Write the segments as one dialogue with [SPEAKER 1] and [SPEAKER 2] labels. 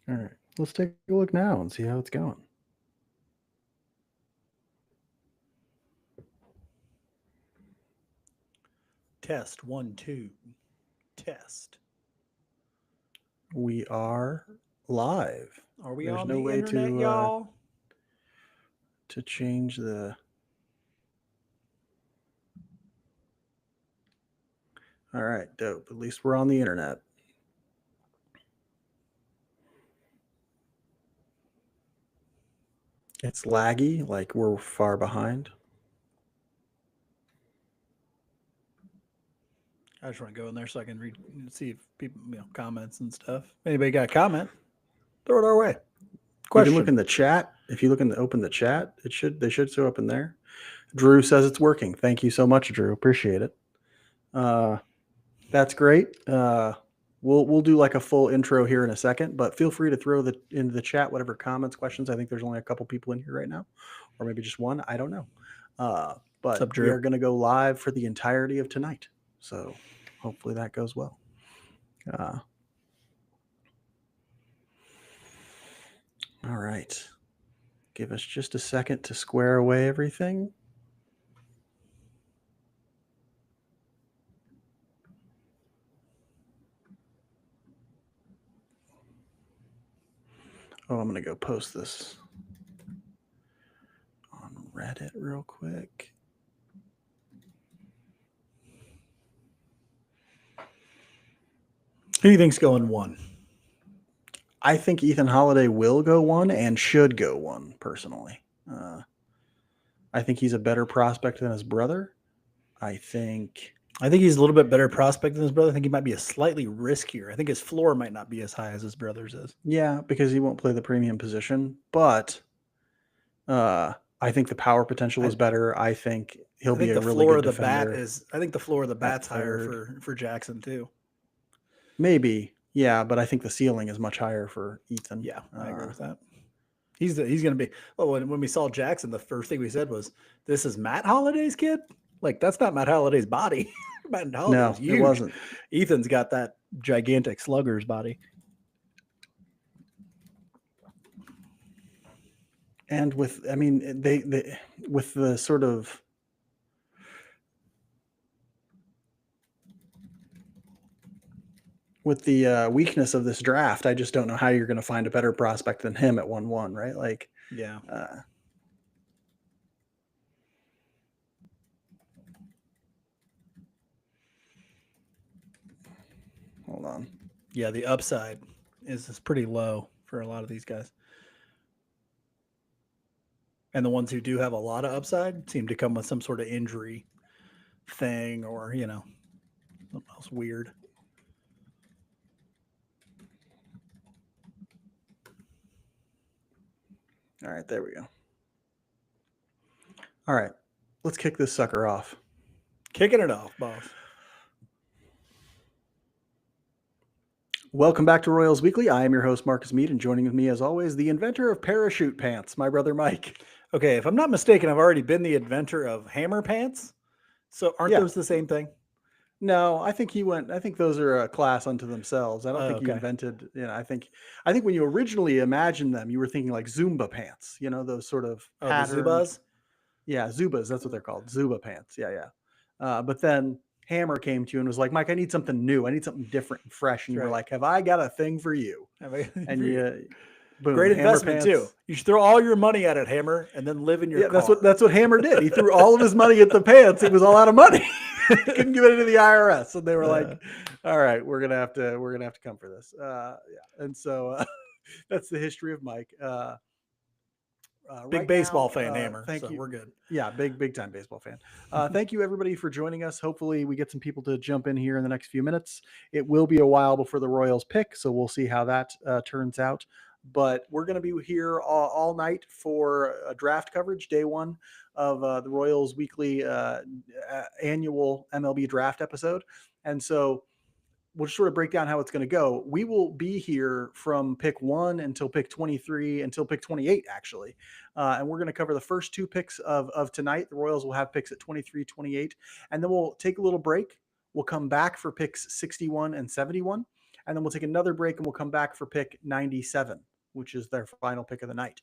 [SPEAKER 1] All right, let's take a look now and see how it's going.
[SPEAKER 2] Test 1, 2. Test.
[SPEAKER 1] We are live.
[SPEAKER 2] Are we
[SPEAKER 1] There's
[SPEAKER 2] on
[SPEAKER 1] no
[SPEAKER 2] the
[SPEAKER 1] way
[SPEAKER 2] internet, y'all?
[SPEAKER 1] to change the. All right, dope. At least we're on the internet. It's laggy, like we're far behind.
[SPEAKER 2] I just want to go in there so I can read, see if people, comments and stuff. Anybody got a comment? Throw it our way.
[SPEAKER 1] You can look
[SPEAKER 2] Question.
[SPEAKER 1] in the chat. If you open the chat, they should show up in there. Drew says it's working. Thank you so much, Drew. Appreciate it. That's great. We'll do like a full intro here in a second, but feel free to throw into the chat whatever comments, questions. I think there's only a couple people in here right now, or maybe just one. I don't know. But
[SPEAKER 2] up,
[SPEAKER 1] we
[SPEAKER 2] Drew?
[SPEAKER 1] are going to go live for the entirety of tonight, so hopefully that goes well. All right. Give us just a second to square away everything. Oh, I'm going to go post this on Reddit real quick.
[SPEAKER 2] Who do you think's going 1?
[SPEAKER 1] I think Ethan Holiday will go 1 and should go 1 personally. I think he's a better prospect than his brother. I think
[SPEAKER 2] he's a little bit better prospect than his brother. I think he might be a slightly riskier. I think his floor might not be as high as his brother's is.
[SPEAKER 1] Yeah, because he won't play the premium position, but I think the power potential is better. I think he'll be a really good defender.
[SPEAKER 2] I think the floor of the bat's higher for Jackson too.
[SPEAKER 1] Maybe, yeah, but I think the ceiling is much higher for Ethan.
[SPEAKER 2] Yeah, I agree with that. He's going to be. Well, when we saw Jackson, the first thing we said was, "This is Matt Holliday's kid." Like that's not Matt Holliday's body. Matt Holliday's huge.
[SPEAKER 1] It wasn't.
[SPEAKER 2] Ethan's got that gigantic slugger's body.
[SPEAKER 1] And with, I mean, they with the sort of with the weakness of this draft, I just don't know how you're going to find a better prospect than him at 1-1, right? Like,
[SPEAKER 2] yeah.
[SPEAKER 1] Hold on.
[SPEAKER 2] Yeah, the upside is pretty low for a lot of these guys. And the ones who do have a lot of upside seem to come with some sort of injury thing or, something else weird.
[SPEAKER 1] All right, there we go. All right, let's kick this sucker off.
[SPEAKER 2] Kicking it off, boss.
[SPEAKER 1] Welcome back to Royals Weekly. I am your host, Marcus Mead, and joining with me, as always, the inventor of parachute pants, my brother Mike.
[SPEAKER 2] Okay, if I'm not mistaken, I've already been the inventor of hammer pants. So aren't those the same thing?
[SPEAKER 1] No, I think those are a class unto themselves. I don't think he invented, I think when you originally imagined them, you were thinking like Zumba pants, those sort of patterned.
[SPEAKER 2] The Zubas?
[SPEAKER 1] Yeah, Zubas, that's what they're called. Zuba pants. Yeah. But then Hammer came to you and was like, Mike, I need something new. I need something different and fresh. And you were like, have I got a thing for you? And
[SPEAKER 2] boom, great investment too. You should throw all your money at it, Hammer, and then live in your car.
[SPEAKER 1] That's what Hammer did. He threw all of his money at the pants. It was all out of money. Couldn't give it to the IRS. And they were like, all right, we're gonna have to come for this. And so that's the history of Mike.
[SPEAKER 2] Big baseball fan, Hammer. Thank you. We're good.
[SPEAKER 1] Yeah, big time baseball fan. Thank you everybody for joining us. Hopefully we get some people to jump in here in the next few minutes. It will be a while before the Royals pick, so we'll see how that turns out. But we're going to be here all night for draft coverage, day 1 of the Royals weekly annual MLB Draft episode. And so we'll just sort of break down how it's going to go. We will be here from pick 1 until pick 23, until pick 28, actually. And we're going to cover the first 2 picks of tonight. The Royals will have picks at 23, 28. And then we'll take a little break. We'll come back for picks 61 and 71. and then we'll take another break and we'll come back for pick 97, which is their final pick of the night.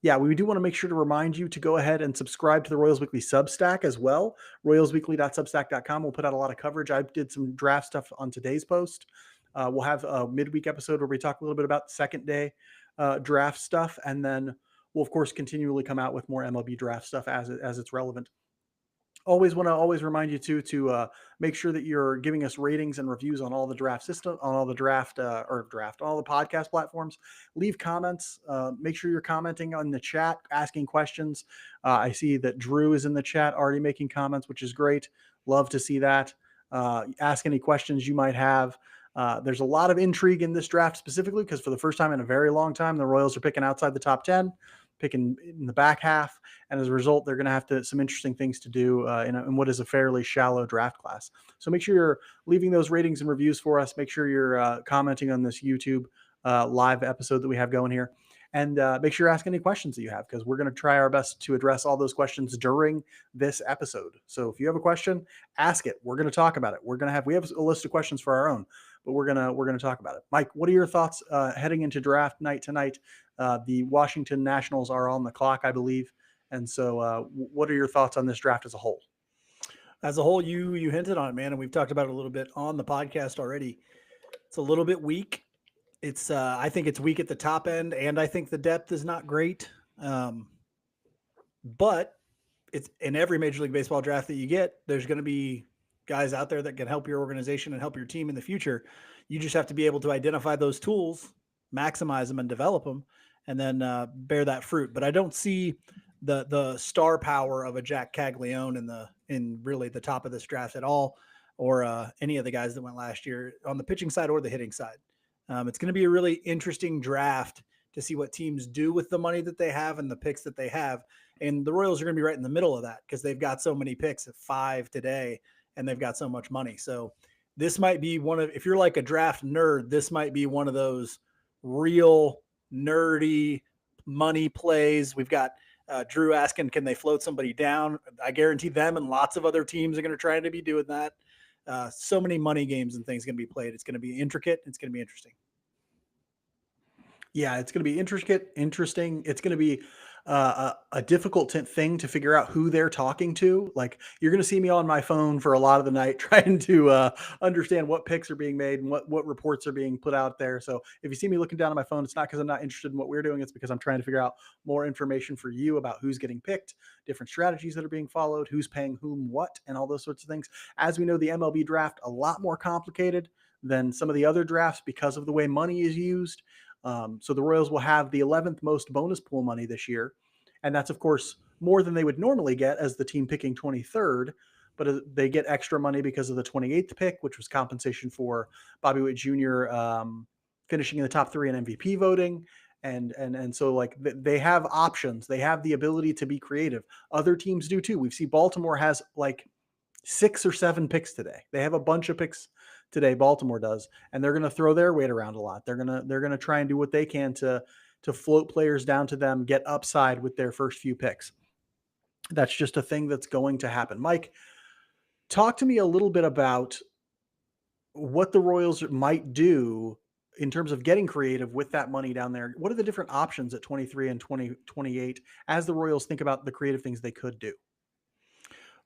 [SPEAKER 1] Yeah, we do want to make sure to remind you to go ahead and subscribe to the Royals Weekly Substack as well. royalsweekly.substack.com. We'll put out a lot of coverage. I did some draft stuff on today's post. We'll have a midweek episode where we talk a little bit about second day draft stuff, and then we'll of course continually come out with more MLB draft stuff as it's relevant. Always want to remind you to make sure that you're giving us ratings and reviews on all the draft system, on all the all the podcast platforms. Leave comments. Make sure you're commenting on the chat, asking questions. I see that Drew is in the chat already making comments, which is great. Love to see that. Ask any questions you might have. There's a lot of intrigue in this draft specifically because for the first time in a very long time, the Royals are picking outside the top 10, picking in the back half. And as a result, they're going to have some interesting things to do in what is a fairly shallow draft class. So make sure you're leaving those ratings and reviews for us. Make sure you're commenting on this YouTube live episode that we have going here. And make sure you ask any questions that you have, because we're going to try our best to address all those questions during this episode. So if you have a question, ask it. We're going to talk about it. We have a list of questions for our own, but we're going to talk about it. Mike, what are your thoughts heading into draft night tonight? The Washington Nationals are on the clock, I believe. And so what are your thoughts on this draft as a whole?
[SPEAKER 2] As a whole, you hinted on it, man, and we've talked about it a little bit on the podcast already. It's a little bit weak. It's I think it's weak at the top end, and I think the depth is not great. But it's in every Major League Baseball draft that you get, there's going to be guys out there that can help your organization and help your team in the future. You just have to be able to identify those tools, maximize them, and develop them, and then bear that fruit. But I don't see the star power of a Jack Caglione in really the top of this draft at all, or any of the guys that went last year on the pitching side or the hitting side. It's going to be a really interesting draft to see what teams do with the money that they have and the picks that they have. And the Royals are going to be right in the middle of that because they've got so many picks at 5 today and they've got so much money. So this might be if you're like a draft nerd, this might be one of those real nerdy money plays. We've got Drew asking, can they float somebody down? I guarantee them and lots of other teams are going to try to be doing that. So many money games and things going to be played. It's going to be intricate. It's going to be interesting.
[SPEAKER 1] Yeah, it's going to be interesting. It's going to be a difficult thing to figure out who they're talking to. Like, you're going to see me on my phone for a lot of the night trying to understand what picks are being made and what reports are being put out there. So if you see me looking down at my phone, it's not because I'm not interested in what we're doing. It's because I'm trying to figure out more information for you about who's getting picked, different strategies that are being followed, who's paying whom what, and all those sorts of things. As we know, the MLB draft, a lot more complicated than some of the other drafts because of the way money is used. So the Royals will have the 11th most bonus pool money this year. And that's, of course, more than they would normally get as the team picking 23rd. But they get extra money because of the 28th pick, which was compensation for Bobby Witt Jr. Finishing in the top 3 in MVP voting. And so, like, they have options. They have the ability to be creative. Other teams do too. We've seen Baltimore has like 6 or 7 picks today. They have a bunch of picks today, Baltimore does, and they're going to throw their weight around a lot. They're going to try and do what they can to float players down to them, get upside with their first few picks. That's just a thing that's going to happen. Mike, talk to me a little bit about what the Royals might do in terms of getting creative with that money down there. What are the different options at 23 and 28 as the Royals think about the creative things they could do?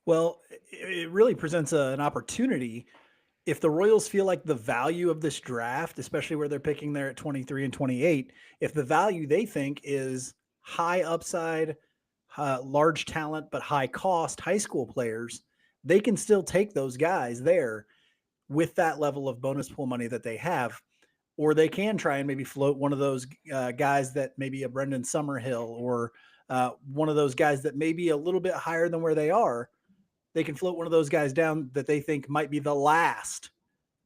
[SPEAKER 2] Well, it really presents an opportunity. If the Royals feel like the value of this draft, especially where they're picking there at 23 and 28, if the value they think is high upside, large talent, but high cost high school players, they can still take those guys there with that level of bonus pool money that they have. Or they can try and maybe float one of those guys that maybe a Brendan Summerhill or one of those guys that may be a little bit higher than where they are. They can float one of those guys down that they think might be the last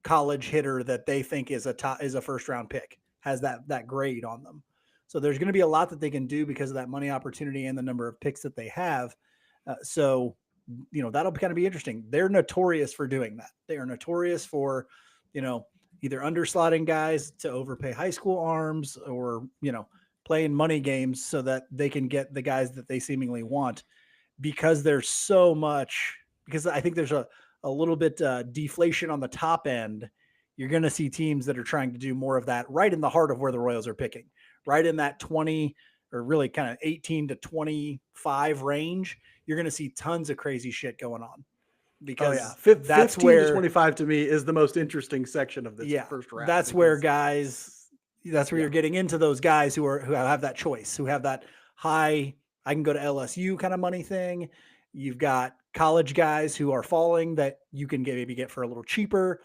[SPEAKER 2] college hitter that they think is a first round pick, has that grade on them. So there's going to be a lot that they can do because of that money opportunity and the number of picks that they have. So that'll kind of be interesting. They're notorious for doing that. They are notorious for, either underslotting guys to overpay high school arms or, playing money games so that they can get the guys that they seemingly want. Because there's so much, because I think there's a little bit deflation on the top end. you're going to see teams that are trying to do more of that right in the heart of where the Royals are picking, right in that 20 or really kind of 18 to 25 range. You're going to see tons of crazy shit going on because that's
[SPEAKER 1] 15
[SPEAKER 2] where
[SPEAKER 1] to 25 to me is the most interesting section of this first round.
[SPEAKER 2] That's where you're getting into those guys who have that choice, who have that high, I can go to LSU kind of money thing. You've got college guys who are falling that you can maybe get for a little cheaper.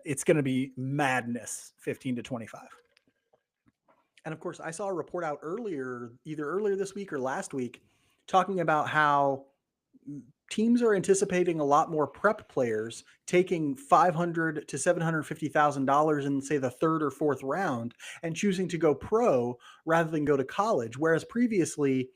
[SPEAKER 2] It's going to be madness, 15 to 25.
[SPEAKER 1] And of course, I saw a report out either earlier this week or last week, talking about how teams are anticipating a lot more prep players taking $500,000 to $750,000 in, say, the third or fourth round and choosing to go pro rather than go to college. Whereas previously,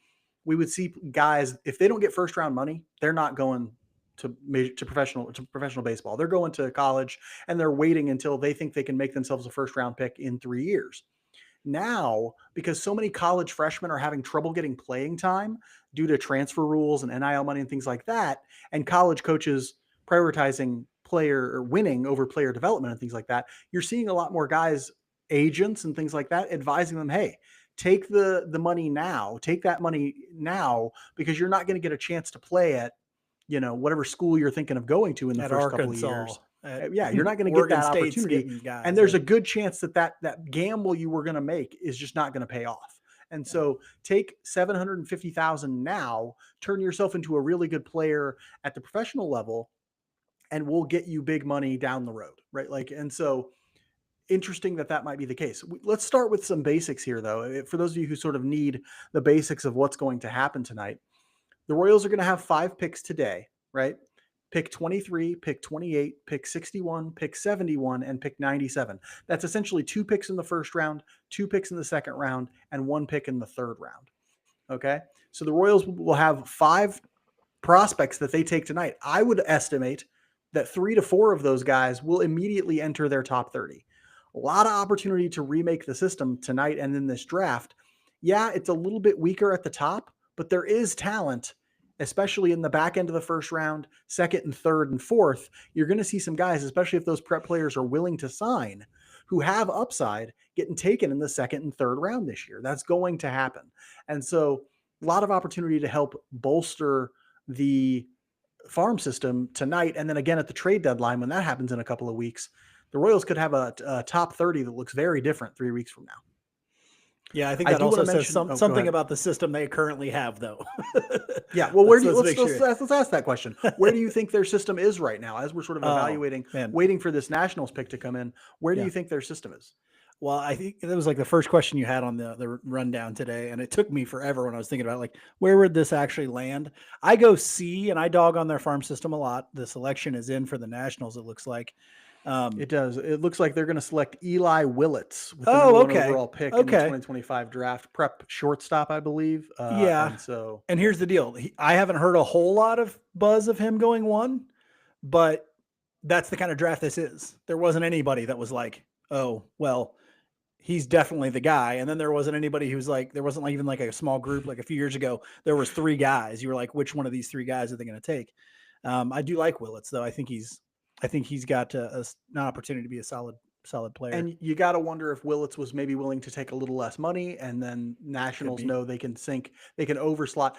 [SPEAKER 1] we would see guys, if they don't get first round money, they're not going to professional baseball. They're going to college and they're waiting until they think they can make themselves a first round pick in 3 years. Now, because so many college freshmen are having trouble getting playing time due to transfer rules and NIL money and things like that, and college coaches prioritizing player or winning over player development and things like that, you're seeing a lot more guys, agents and things like that, advising them, hey, take the money now, take that money now, because you're not going to get a chance to play at, whatever school you're thinking of going to in the first couple of years. You're not going to get that opportunity. And there's a good chance that gamble you were going to make is just not going to pay off. And so take $750,000 now, turn yourself into a really good player at the professional level, and we'll get you big money down the road. Right. And so interesting that might be the case. Let's start with some basics here, though. For those of you who sort of need the basics of what's going to happen tonight, the Royals are going to have 5 picks today, right? Pick 23, pick 28, pick 61, pick 71, and pick 97. That's essentially 2 picks in the first round, 2 picks in the second round, and 1 pick in the third round. Okay? So the Royals will have 5 prospects that they take tonight. I would estimate that 3 to 4 of those guys will immediately enter their top 30. A lot of opportunity to remake the system tonight and in this draft. Yeah, it's a little bit weaker at the top, but there is talent, especially in the back end of the first round, second and third and fourth. You're going to see some guys, especially if those prep players are willing to sign, who have upside, getting taken in the second and third round this year. That's going to happen. And so a lot of opportunity to help bolster the farm system tonight. And then again at the trade deadline, when that happens in a couple of weeks, the Royals could have a top 30 that looks very different 3 weeks from now.
[SPEAKER 2] Yeah, I think that also says something about the system they currently have, though.
[SPEAKER 1] Yeah, well, let's ask that question. Where do you think their system is right now, as we're sort of evaluating, waiting for this Nationals pick to come in? Where do you think their system is?
[SPEAKER 2] Well, I think that was like the first question you had on the rundown today, and it took me forever when I was thinking about where would this actually land? I go C, and I dog on their farm system a lot. The selection is in for the Nationals, it looks like.
[SPEAKER 1] It does. It looks like they're going to select Eli Willits with the number 1 overall pick in the 2025 draft. Prep shortstop, I believe.
[SPEAKER 2] And here's the deal. I haven't heard a whole lot of buzz of him going 1, but that's the kind of draft this is. There wasn't anybody that was like, oh, well, he's definitely the guy. And then there wasn't anybody who was like, there wasn't even a small group. Like a few years ago, there was 3 guys. You were like, which one of these 3 guys are they going to take? I do like Willits, though. I think he's got an opportunity to be a solid player.
[SPEAKER 1] And you got to wonder if Willits was maybe willing to take a little less money, and then Nationals know they can overslot.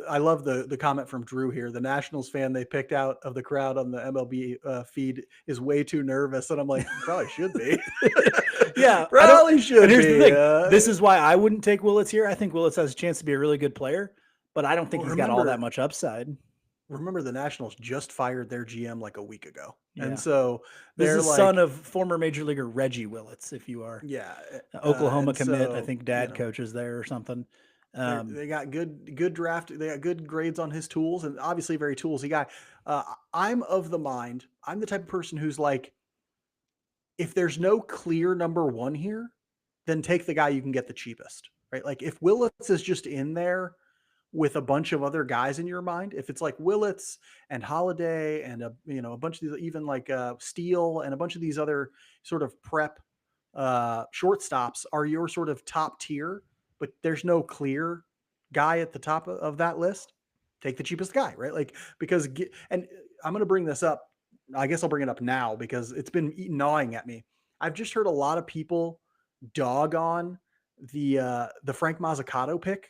[SPEAKER 1] I love the comment from Drew here. The Nationals fan they picked out of the crowd on the MLB feed is way too nervous. And I'm like, probably should be.
[SPEAKER 2] Yeah,
[SPEAKER 1] probably should.
[SPEAKER 2] And here's the thing. This is why I wouldn't take Willits here. I think Willits has a chance to be a really good player, but I don't think he's got all that much upside.
[SPEAKER 1] Remember, the Nationals just fired their GM like a week ago. Yeah. And so
[SPEAKER 2] this is son of former major leaguer Reggie Willits, if you are.
[SPEAKER 1] Yeah.
[SPEAKER 2] Oklahoma commit. I think dad coaches there or something.
[SPEAKER 1] They got good draft. They got good grades on his tools, and obviously a very toolsy guy. I'm of the mind, I'm the type of person who's like, if there's no clear number 1 here, then take the guy you can get the cheapest, right? Like if Willits is just in there with a bunch of other guys in your mind, if it's like Willits and Holiday and a bunch of these, even like Steele and a bunch of these other sort of prep shortstops are your sort of top tier, but there's no clear guy at the top of that list, take the cheapest guy, right? Like, because, and I'm going to bring this up I guess I'll bring it up now because it's been gnawing at me. I've just heard a lot of people dog on the Frank Mazzucato pick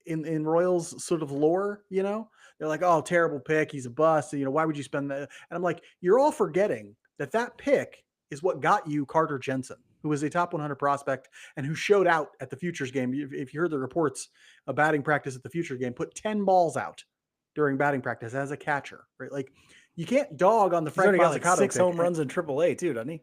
[SPEAKER 1] in Royals sort of lore. They're like, oh, terrible pick, he's a bust. Why would you spend that? And I'm like, you're all forgetting that pick is what got you Carter Jensen, who was a top 100 prospect and who showed out at the Futures game. If you heard the reports of batting practice at the Futures game, put 10 balls out during batting practice as a catcher, right? Like, you can't dog on the
[SPEAKER 2] He's
[SPEAKER 1] Frank
[SPEAKER 2] already got like
[SPEAKER 1] Mazzucato
[SPEAKER 2] 6
[SPEAKER 1] pick.
[SPEAKER 2] home runs in AAA too, doesn't he?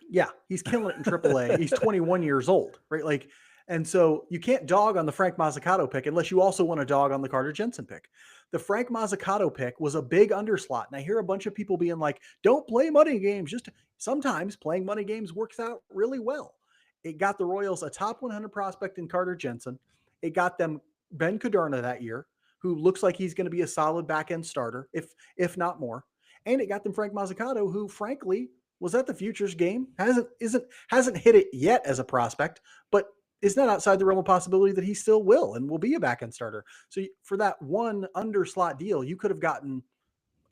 [SPEAKER 1] Yeah, he's killing it in AAA. He's 21 years old, right? Like, and so you can't dog on the Frank Mazzucato pick unless you also want to dog on the Carter Jensen pick. The Frank Mazzucato pick was a big underslot, and I hear a bunch of people being like, "Don't play money games." Just sometimes playing money games works out really well. It got the Royals a top 100 prospect in Carter Jensen. It got them Ben Kuderna that year, who looks like he's going to be a solid back end starter, if not more. And it got them Frank Mazzucato, who frankly was at the Futures game, hasn't hit it yet as a prospect, but is not outside the realm of possibility that he still will and will be a back end starter. So for that one underslot deal, you could have gotten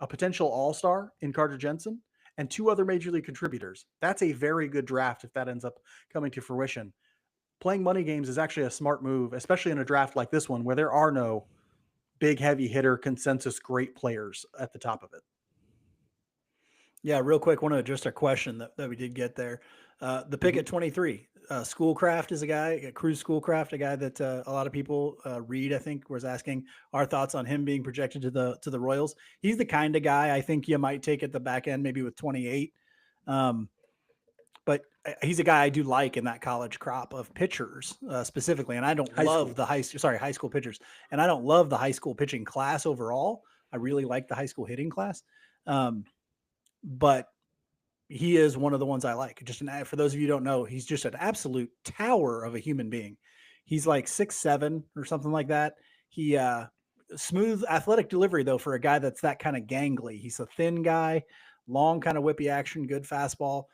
[SPEAKER 1] a potential all-star in Carter Jensen and 2 other major league contributors. That's a very good draft if that ends up coming to fruition. Playing money games is actually a smart move, especially in a draft like this one where there are no big heavy hitter consensus great players at the top of it.
[SPEAKER 2] Yeah, real quick, want to address a question that we did get there. The pick at 23, Schoolcraft is a guy, Cruz Schoolcraft, a guy that a lot of people read, I think, was asking our thoughts on him being projected to the Royals. He's the kind of guy I think you might take at the back end, maybe with 28. But he's a guy I do like in that college crop of pitchers specifically. And I don't love the high school pitchers. And I don't love the high school pitching class overall. I really like the high school hitting class. But he is one of the ones I like. For those of you who don't know, he's just an absolute tower of a human being. He's like 6'7" or something like that. He smooth athletic delivery though for a guy that's that kind of gangly. He's a thin guy, long kind of whippy action, good fastball.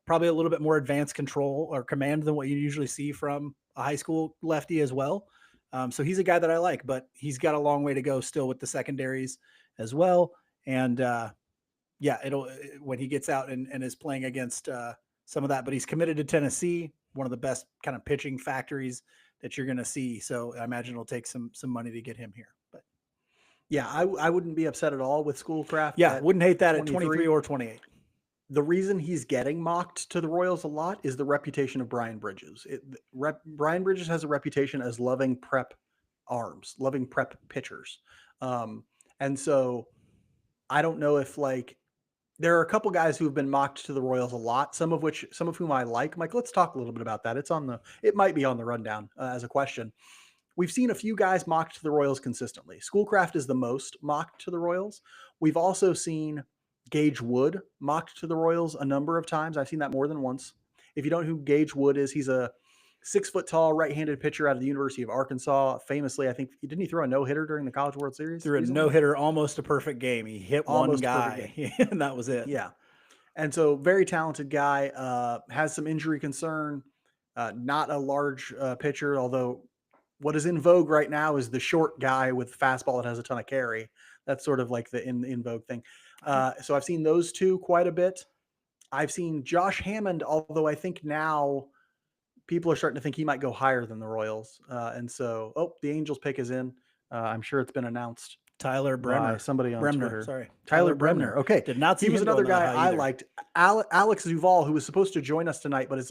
[SPEAKER 2] Probably a little bit more advanced control or command than what you usually see from a high school lefty as well. So he's a guy that I like, but he's got a long way to go still with the secondaries as well. And when he gets out and is playing against some of that, but he's committed to Tennessee, one of the best kind of pitching factories that you're going to see. So I imagine it'll take some money to get him here. But
[SPEAKER 1] yeah, I wouldn't be upset at all with Schoolcraft.
[SPEAKER 2] Yeah, wouldn't hate that at 23 or 28.
[SPEAKER 1] The reason he's getting mocked to the Royals a lot is the reputation of Brian Bridges. Brian Bridges has a reputation as loving prep arms, loving prep pitchers. And so I don't know if there are a couple guys who have been mocked to the Royals a lot, some of whom I like. Mike, let's talk a little bit about that. It might be on the rundown as a question. We've seen a few guys mocked to the Royals consistently. Schoolcraft is the most mocked to the Royals. We've also seen Gage Wood mocked to the Royals a number of times. I've seen that more than once. If you don't know who Gage Wood is, he's a 6 foot tall right-handed pitcher out of the University of Arkansas. Famously, I think, didn't he throw a no-hitter during the College World Series?
[SPEAKER 2] Threw a no-hitter, almost a perfect game. He hit almost one guy, and that was it.
[SPEAKER 1] Yeah. And so very talented guy, has some injury concern, not a large pitcher, although what is in vogue right now is the short guy with fastball that has a ton of carry. That's sort of like the in vogue thing. So I've seen those two quite a bit. I've seen Josh Hammond, although I think now people are starting to think he might go higher than the Royals. And so, the Angels pick is in. I'm sure it's been announced.
[SPEAKER 2] Tyler Bremner.
[SPEAKER 1] Somebody on Twitter.
[SPEAKER 2] Sorry.
[SPEAKER 1] Tyler Bremner. Okay.
[SPEAKER 2] Did not see
[SPEAKER 1] he was another guy I
[SPEAKER 2] either.
[SPEAKER 1] liked. Alex Duvall, who was supposed to join us tonight, but is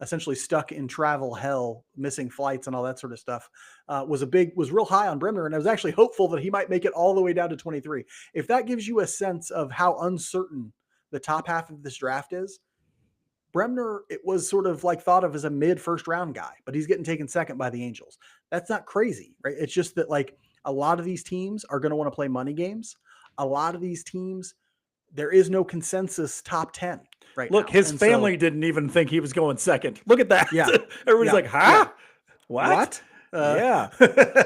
[SPEAKER 1] essentially stuck in travel hell, missing flights and all that sort of stuff, was real high on Bremner. And I was actually hopeful that he might make it all the way down to 23. If that gives you a sense of how uncertain the top half of this draft is, Bremner, it was sort of thought of as a mid first round guy, but he's getting taken second by the Angels. That's not crazy, right? It's just that a lot of these teams are going to want to play money games. A lot of these teams, there is no consensus top 10 right now.
[SPEAKER 2] Look, his family didn't even think he was going second. Look at that.
[SPEAKER 1] Yeah.
[SPEAKER 2] Everybody's like, huh? Yeah. What?
[SPEAKER 1] Yeah.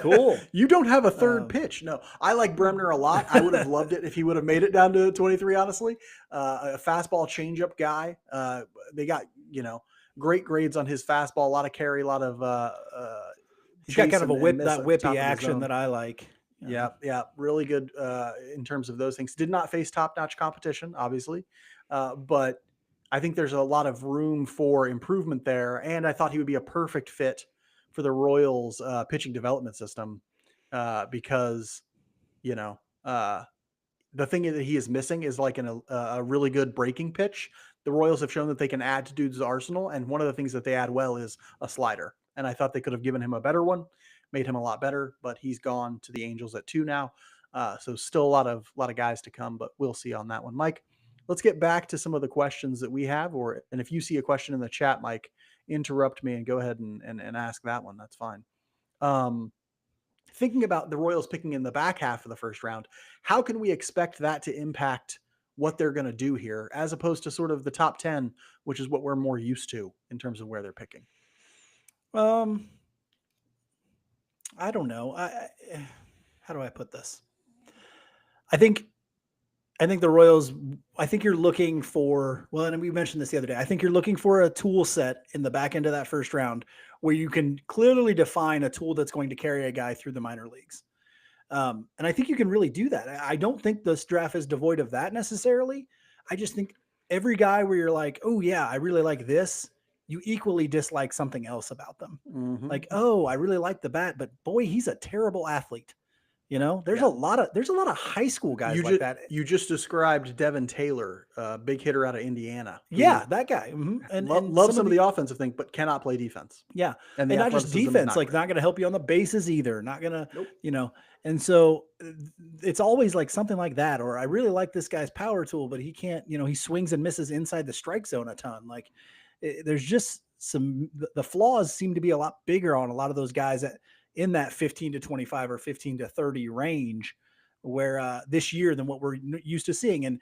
[SPEAKER 2] Cool.
[SPEAKER 1] You don't have a third pitch. No, I like Bremner a lot. I would have loved it if he would have made it down to 23, honestly. A fastball changeup guy. They got, great grades on his fastball, a lot of carry, a lot of
[SPEAKER 2] he's got kind of a whippy action that I like.
[SPEAKER 1] Yeah, really good in terms of those things. Did not face top-notch competition, obviously, but I think there's a lot of room for improvement there, and I thought he would be a perfect fit for the Royals pitching development system because, you know, the thing that he is missing is like a really good breaking pitch. The Royals have shown that they can add to dude's arsenal, and one of the things that they add well is a slider. And I thought they could have given him a better one, made him a lot better, but he's gone to the Angels at 2 now. So still a lot of guys to come, but we'll see on that one. Mike, let's get back to some of the questions that we have, and if you see a question in the chat, Mike, interrupt me and go ahead and ask that one. That's fine. Um, Thinking about the Royals picking in the back half of the first round, how can we expect that to impact what they're going to do here, as opposed to sort of the top 10, which is what we're more used to in terms of where they're picking?
[SPEAKER 2] Um, I don't know. How do I put this? I think the Royals, I think you're looking for, well, and we mentioned this the other day, I think you're looking for a tool set in the back end of that first round where you can clearly define a tool that's going to carry a guy through the minor leagues. And I think you can really do that. I don't think this draft is devoid of that necessarily. I just think every guy where you're like, oh, yeah, I really like this, you equally dislike something else about them.
[SPEAKER 1] Mm-hmm.
[SPEAKER 2] Like, oh, I really like the bat, but boy, he's a terrible athlete. There's
[SPEAKER 1] Yeah.
[SPEAKER 2] a lot of high school guys like that.
[SPEAKER 1] You just described Devin Taylor, big hitter out of Indiana.
[SPEAKER 2] Yeah, that guy. And
[SPEAKER 1] Love some of the offensive thing, but cannot play defense.
[SPEAKER 2] Yeah,
[SPEAKER 1] and
[SPEAKER 2] not just
[SPEAKER 1] athleticism is
[SPEAKER 2] defense, like
[SPEAKER 1] great.
[SPEAKER 2] not going to help you on the bases either. Not going to,
[SPEAKER 1] Nope.
[SPEAKER 2] And so it's always like something like that. Or I really like this guy's power tool, but he can't. He swings and misses inside the strike zone a ton. Like there's just the flaws seem to be a lot bigger on a lot of those guys in that 15 to 25 or 15 to 30 range, where this year than what we're used to seeing. And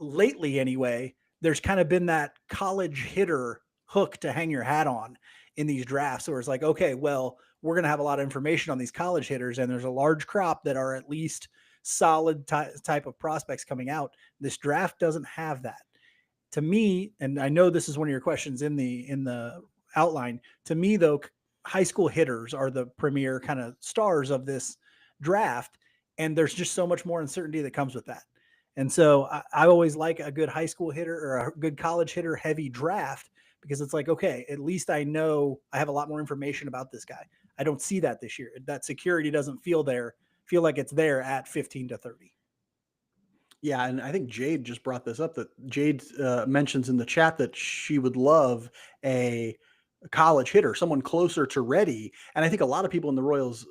[SPEAKER 2] lately, anyway, there's kind of been that college hitter hook to hang your hat on in these drafts, where it's like, okay, well, we're going to have a lot of information on these college hitters, and there's a large crop that are at least solid type of prospects coming out. This draft doesn't have that. To me, and I know this is one of your questions in the outline, to me, though, high school hitters are the premier kind of stars of this draft, and there's just so much more uncertainty that comes with that. And so I always like a good high school hitter or a good college hitter heavy draft, because it's like, okay, at least I know I have a lot more information about this guy. I don't see that this year. That security doesn't feel like it's there at 15 to 30.
[SPEAKER 1] Yeah, and I think Jade just brought this up, that Jade mentions in the chat that she would love a college hitter, someone closer to ready. And I think a lot of people in the Royals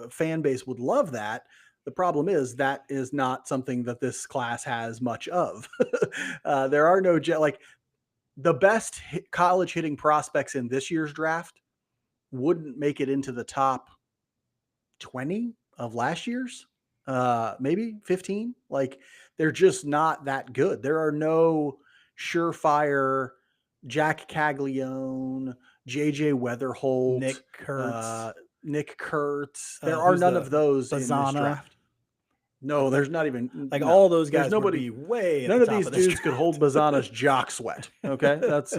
[SPEAKER 1] fan base would love that. The problem is that is not something that this class has much of. There are no like the best college hitting prospects in this year's draft wouldn't make it into the top 20 of last year's, maybe 15. Like they're just not that good. There are no surefire Jack Caglione, JJ Weatherholt, Nick Kurtz. There are none of those in this draft. No, there's not even
[SPEAKER 2] all those guys.
[SPEAKER 1] There's nobody
[SPEAKER 2] way.
[SPEAKER 1] None of these dudes could hold Bazana's jock sweat. Okay, that's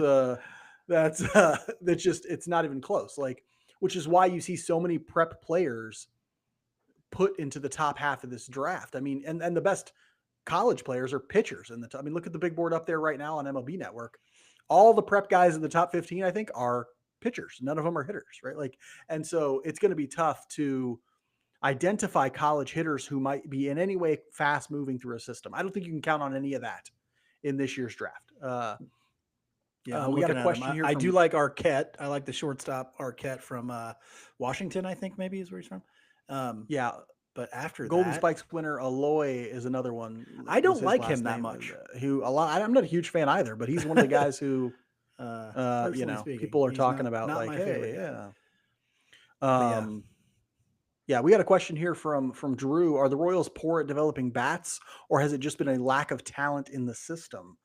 [SPEAKER 1] just, it's not even close. Like, which is why you see so many prep players put into the top half of this draft. I mean, and the best college players are pitchers in the top. I mean, look at the big board up there right now on MLB Network. All the prep guys in the top 15, I think, are pitchers. None of them are hitters, right? Like, and so it's going to be tough to identify college hitters who might be in any way fast moving through a system. I don't think you can count on any of that in this year's draft.
[SPEAKER 2] Yeah,
[SPEAKER 1] we got a question here.
[SPEAKER 2] I do like Arquette. I like the shortstop Arquette from Washington, I think maybe is where he's from.
[SPEAKER 1] Yeah.
[SPEAKER 2] But after
[SPEAKER 1] Golden
[SPEAKER 2] that,
[SPEAKER 1] Spikes winner Aloy is another one.
[SPEAKER 2] I don't like him that much.
[SPEAKER 1] I'm not a huge fan either, but he's one of the guys who, people are talking about.
[SPEAKER 2] Not
[SPEAKER 1] like,
[SPEAKER 2] my
[SPEAKER 1] hey,
[SPEAKER 2] favorite
[SPEAKER 1] yeah. Yeah, we got a question here from Drew. Are the Royals poor at developing bats, or has it just been a lack of talent in the system?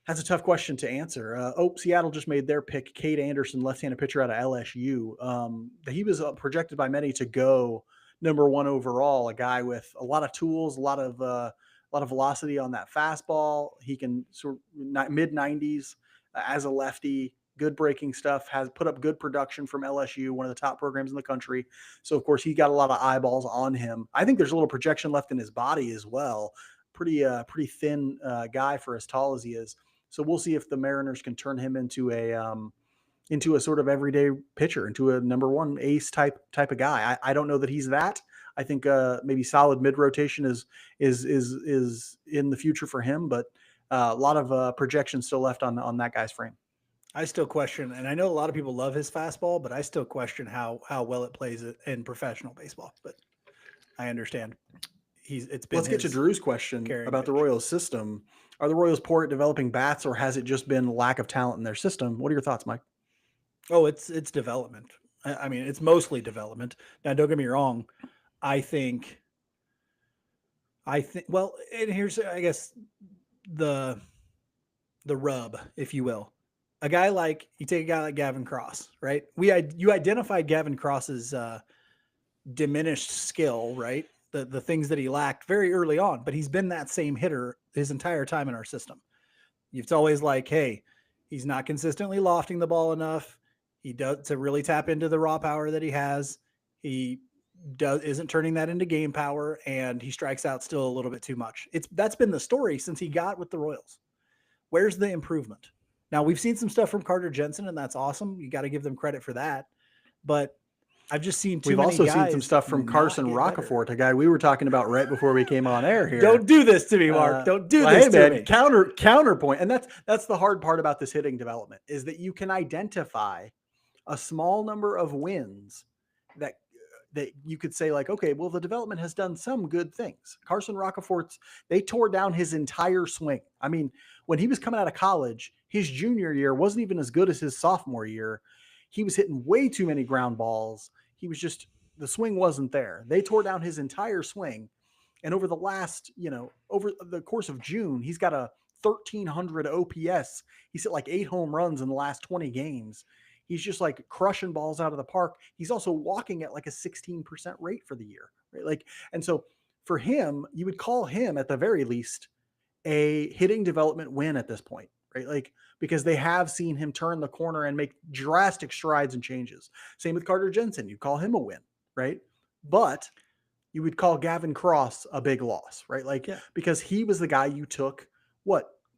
[SPEAKER 1] That's a tough question to answer. Seattle just made their pick. Cade Anderson, left-handed pitcher out of LSU. He was projected by many to go number 1 overall. A guy with a lot of tools, a lot of velocity on that fastball. He can sort of mid 90s as a lefty, good breaking stuff, has put up good production from LSU, one of the top programs in the country. So, of course, he got a lot of eyeballs on him. I think there's a little projection left in his body as well. Pretty thin guy for as tall as he is. So we'll see if the Mariners can turn him into a sort of everyday pitcher, into a number one ace type of guy. I don't know that he's that. I think maybe solid mid rotation is in the future for him, but a lot of projection still left on that guy's frame.
[SPEAKER 2] I still question, and I know a lot of people love his fastball, but I still question how well it plays in professional baseball. But I understand.
[SPEAKER 1] Let's get to Drew's question about the Royals system. Are the Royals poor at developing bats, or has it just been lack of talent in their system? What are your thoughts, Mike?
[SPEAKER 2] Oh, it's development. I mean, it's mostly development. Now, don't get me wrong. I think. Well, and here's, I guess, the rub, if you will. You take a guy like Gavin Cross, right? You identified Gavin Cross's diminished skill, right? The things that he lacked very early on, but he's been that same hitter his entire time in our system. It's always like, hey, he's not consistently lofting the ball enough. He does to really tap into the raw power that he has. He isn't turning that into game power, and he strikes out still a little bit too much. That's been the story since he got with the Royals. Where's the improvement? Now, we've seen some stuff from Carter Jensen, and that's awesome. You got to give them credit for that. But I've just seen
[SPEAKER 1] We've also seen some stuff from Carson Roccaforte, a guy we were talking about right before we came on air here.
[SPEAKER 2] Don't do this to me, Mark. Don't do this to me.
[SPEAKER 1] Counterpoint. And that's the hard part about this hitting development, is that you can identify a small number of wins that you could say, like, okay, well, the development has done some good things. Carson Roccaforte's, they tore down his entire swing. I mean, when he was coming out of college, his junior year wasn't even as good as his sophomore year. He was hitting way too many ground balls. He was just, the swing wasn't there. They tore down his entire swing. And over the course of June, he's got a 1,300 OPS. He's hit like 8 home runs in the last 20 games. He's just like crushing balls out of the park. He's also walking at like a 16% rate for the year, right? Like, and so for him, you would call him at the very least a hitting development win at this point, right? Like, because they have seen him turn the corner and make drastic strides and changes. Same with Carter Jensen. You'd call him a win, right? But you would call Gavin Cross a big loss, right? Like, because he was the guy you took,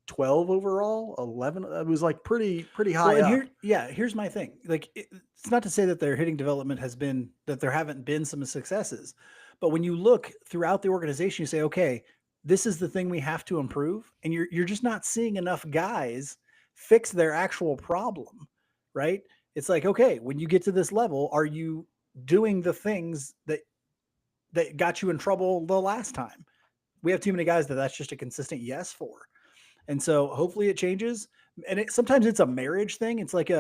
[SPEAKER 1] 12 overall, 11. It was like pretty high up.
[SPEAKER 2] Here's my thing. Like, it's not to say that their hitting development has been, that there haven't been some successes, but when you look throughout the organization, you say, okay, this is the thing we have to improve. And you're just not seeing enough guys fix their actual problem, right? It's like, okay, when you get to this level, are you doing the things that got you in trouble the last time? We have too many guys that's just a consistent yes for. And so hopefully it changes. And sometimes it's a marriage thing. It's like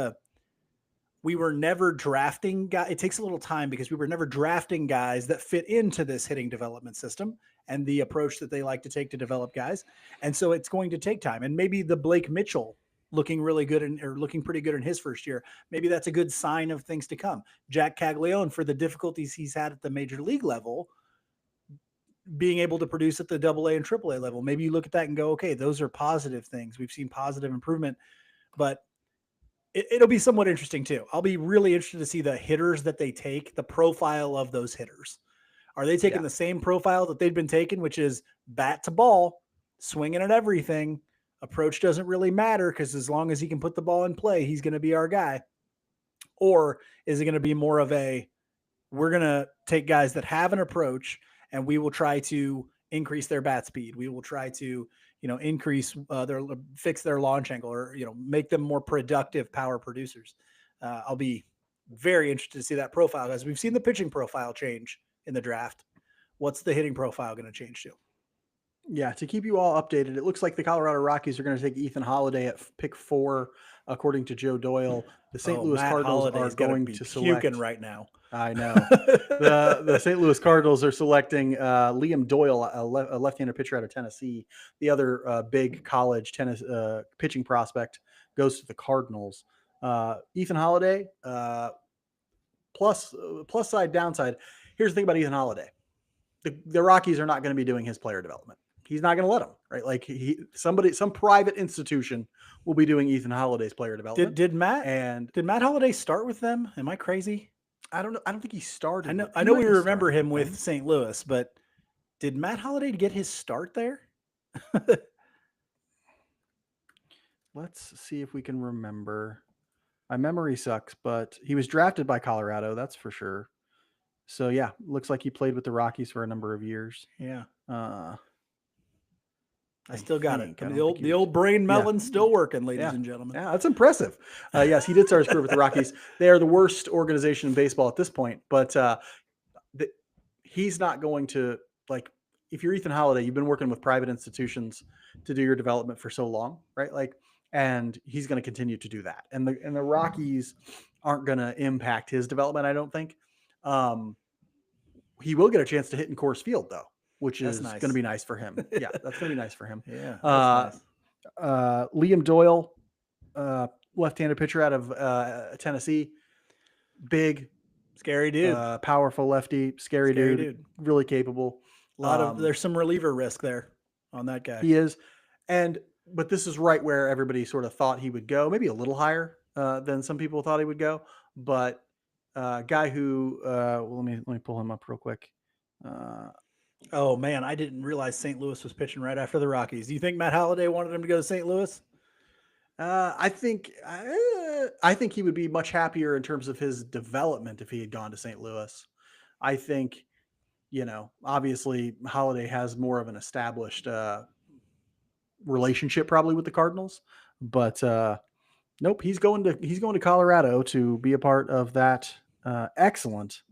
[SPEAKER 2] we were never drafting guys. It takes a little time because we were never drafting guys that fit into this hitting development system and the approach that they like to take to develop guys. And so it's going to take time. And maybe the Blake Mitchell looking really good or looking pretty good in his first year, maybe that's a good sign of things to come. Jack Caglione, for the difficulties he's had at the major league level, being able to produce at the AA and AAA level. Maybe you look at that and go, okay, those are positive things. We've seen positive improvement, but it'll be somewhat interesting too. I'll be really interested to see the hitters that they take, the profile of those hitters. Are they taking the same profile that they've been taking, which is bat to ball, swinging at everything? Approach doesn't really matter because as long as he can put the ball in play, he's going to be our guy. Or is it going to be more of we're going to take guys that have an approach and we will try to increase their bat speed. We will try to, increase fix their launch angle or, make them more productive power producers. I'll be very interested to see that profile because we've seen the pitching profile change in the draft. What's the hitting profile going to change to?
[SPEAKER 1] Yeah, to keep you all updated, it looks like the Colorado Rockies are going to take Ethan Holiday at pick 4, according to Joe Doyle. The St. Louis Cardinals are going to select
[SPEAKER 2] right now.
[SPEAKER 1] I know. The St. Louis Cardinals are selecting Liam Doyle, a left-handed pitcher out of Tennessee. The other big college tennis pitching prospect goes to the Cardinals. Ethan Holiday, plus side, downside. Here's the thing about Ethan Holiday. The Rockies are not going to be doing his player development. he's not going to let him, right? Like some private institution will be doing Ethan Holiday's player development.
[SPEAKER 2] Did Matt Holiday start with them? Am I crazy?
[SPEAKER 1] I don't know. I don't think he started.
[SPEAKER 2] I know we remember him with St. Louis, but did Matt Holiday get his start there?
[SPEAKER 1] Let's see if we can remember. My memory sucks, but he was drafted by Colorado. That's for sure. So yeah, looks like he played with the Rockies for a number of years.
[SPEAKER 2] Yeah.
[SPEAKER 1] I
[SPEAKER 2] still got it. The old brain melon's still working, ladies and gentlemen.
[SPEAKER 1] Yeah, that's impressive. Yes, he did start his career with the Rockies. They are the worst organization in baseball at this point, but he's not going to, like, if you're Ethan Holiday, you've been working with private institutions to do your development for so long, right? Like, and he's going to continue to do that. And the Rockies aren't going to impact his development, I don't think. He will get a chance to hit in Coors Field, though, which is going to be nice for him. Yeah, that's going to be nice for him.
[SPEAKER 2] Yeah. That's
[SPEAKER 1] nice. Liam Doyle, left-handed pitcher out of Tennessee. Big,
[SPEAKER 2] scary dude.
[SPEAKER 1] Powerful lefty, scary dude. Really capable.
[SPEAKER 2] There's some reliever risk there on that guy.
[SPEAKER 1] He is. But this is right where everybody sort of thought he would go, maybe a little higher than some people thought he would go. But guy who, let me pull him up real quick.
[SPEAKER 2] Oh man, I didn't realize St. Louis was pitching right after the Rockies. Do you think Matt Holiday wanted him to go to St. Louis?
[SPEAKER 1] I think he would be much happier in terms of his development if he had gone to St. Louis. I think, obviously Holiday has more of an established relationship probably with the Cardinals, but nope, he's going to Colorado to be a part of that excellent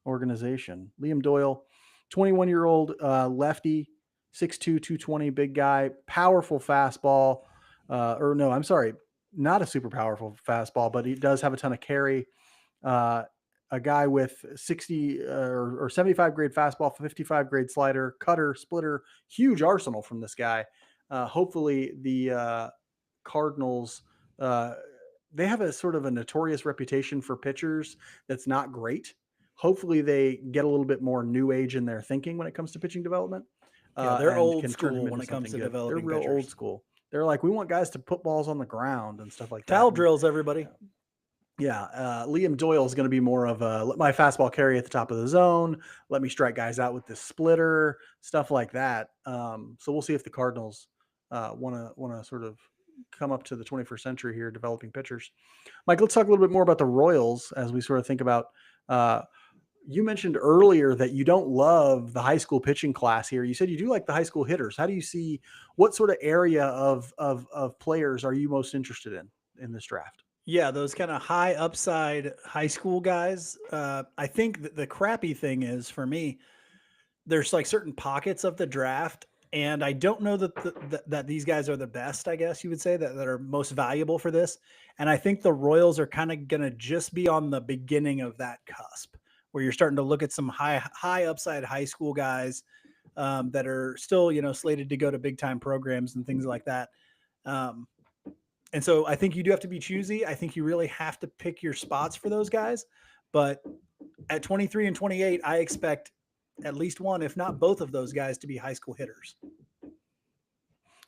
[SPEAKER 1] organization. Liam Doyle, 21-year-old lefty, 6'2", 220, big guy, powerful fastball. Not a super powerful fastball, but he does have a ton of carry. A guy with 60 or 75 grade fastball, 55 grade slider, cutter, splitter, huge arsenal from this guy. Hopefully the Cardinals, they have a sort of a notorious reputation for pitchers that's not great. Hopefully they get a little bit more new age in their thinking when it comes to pitching development.
[SPEAKER 2] They're old school when it comes to developing
[SPEAKER 1] pitchers. They're real old school. They're like, we want guys to put balls on the ground and stuff like that.
[SPEAKER 2] Towel drills, everybody.
[SPEAKER 1] Yeah. Liam Doyle is going to be more of a, let my fastball carry at the top of the zone. Let me strike guys out with this splitter, stuff like that. So we'll see if the Cardinals want to sort of come up to the 21st century here, developing pitchers. Mike, let's talk a little bit more about the Royals as we sort of think about, you mentioned earlier that you don't love the high school pitching class here. You said you do like the high school hitters. How do you see, what sort of area of players are you most interested in this draft?
[SPEAKER 2] Yeah, those kind of high upside high school guys. I think the crappy thing is, for me, there's like certain pockets of the draft, and I don't know that these guys are the best, I guess you would say, that are most valuable for this. And I think the Royals are kind of going to just be on the beginning of that cusp, where you're starting to look at some high upside high school guys that are still, slated to go to big time programs and things like that. And so I think you do have to be choosy. I think you really have to pick your spots for those guys. But at 23 and 28, I expect at least one, if not both of those guys to be high school hitters.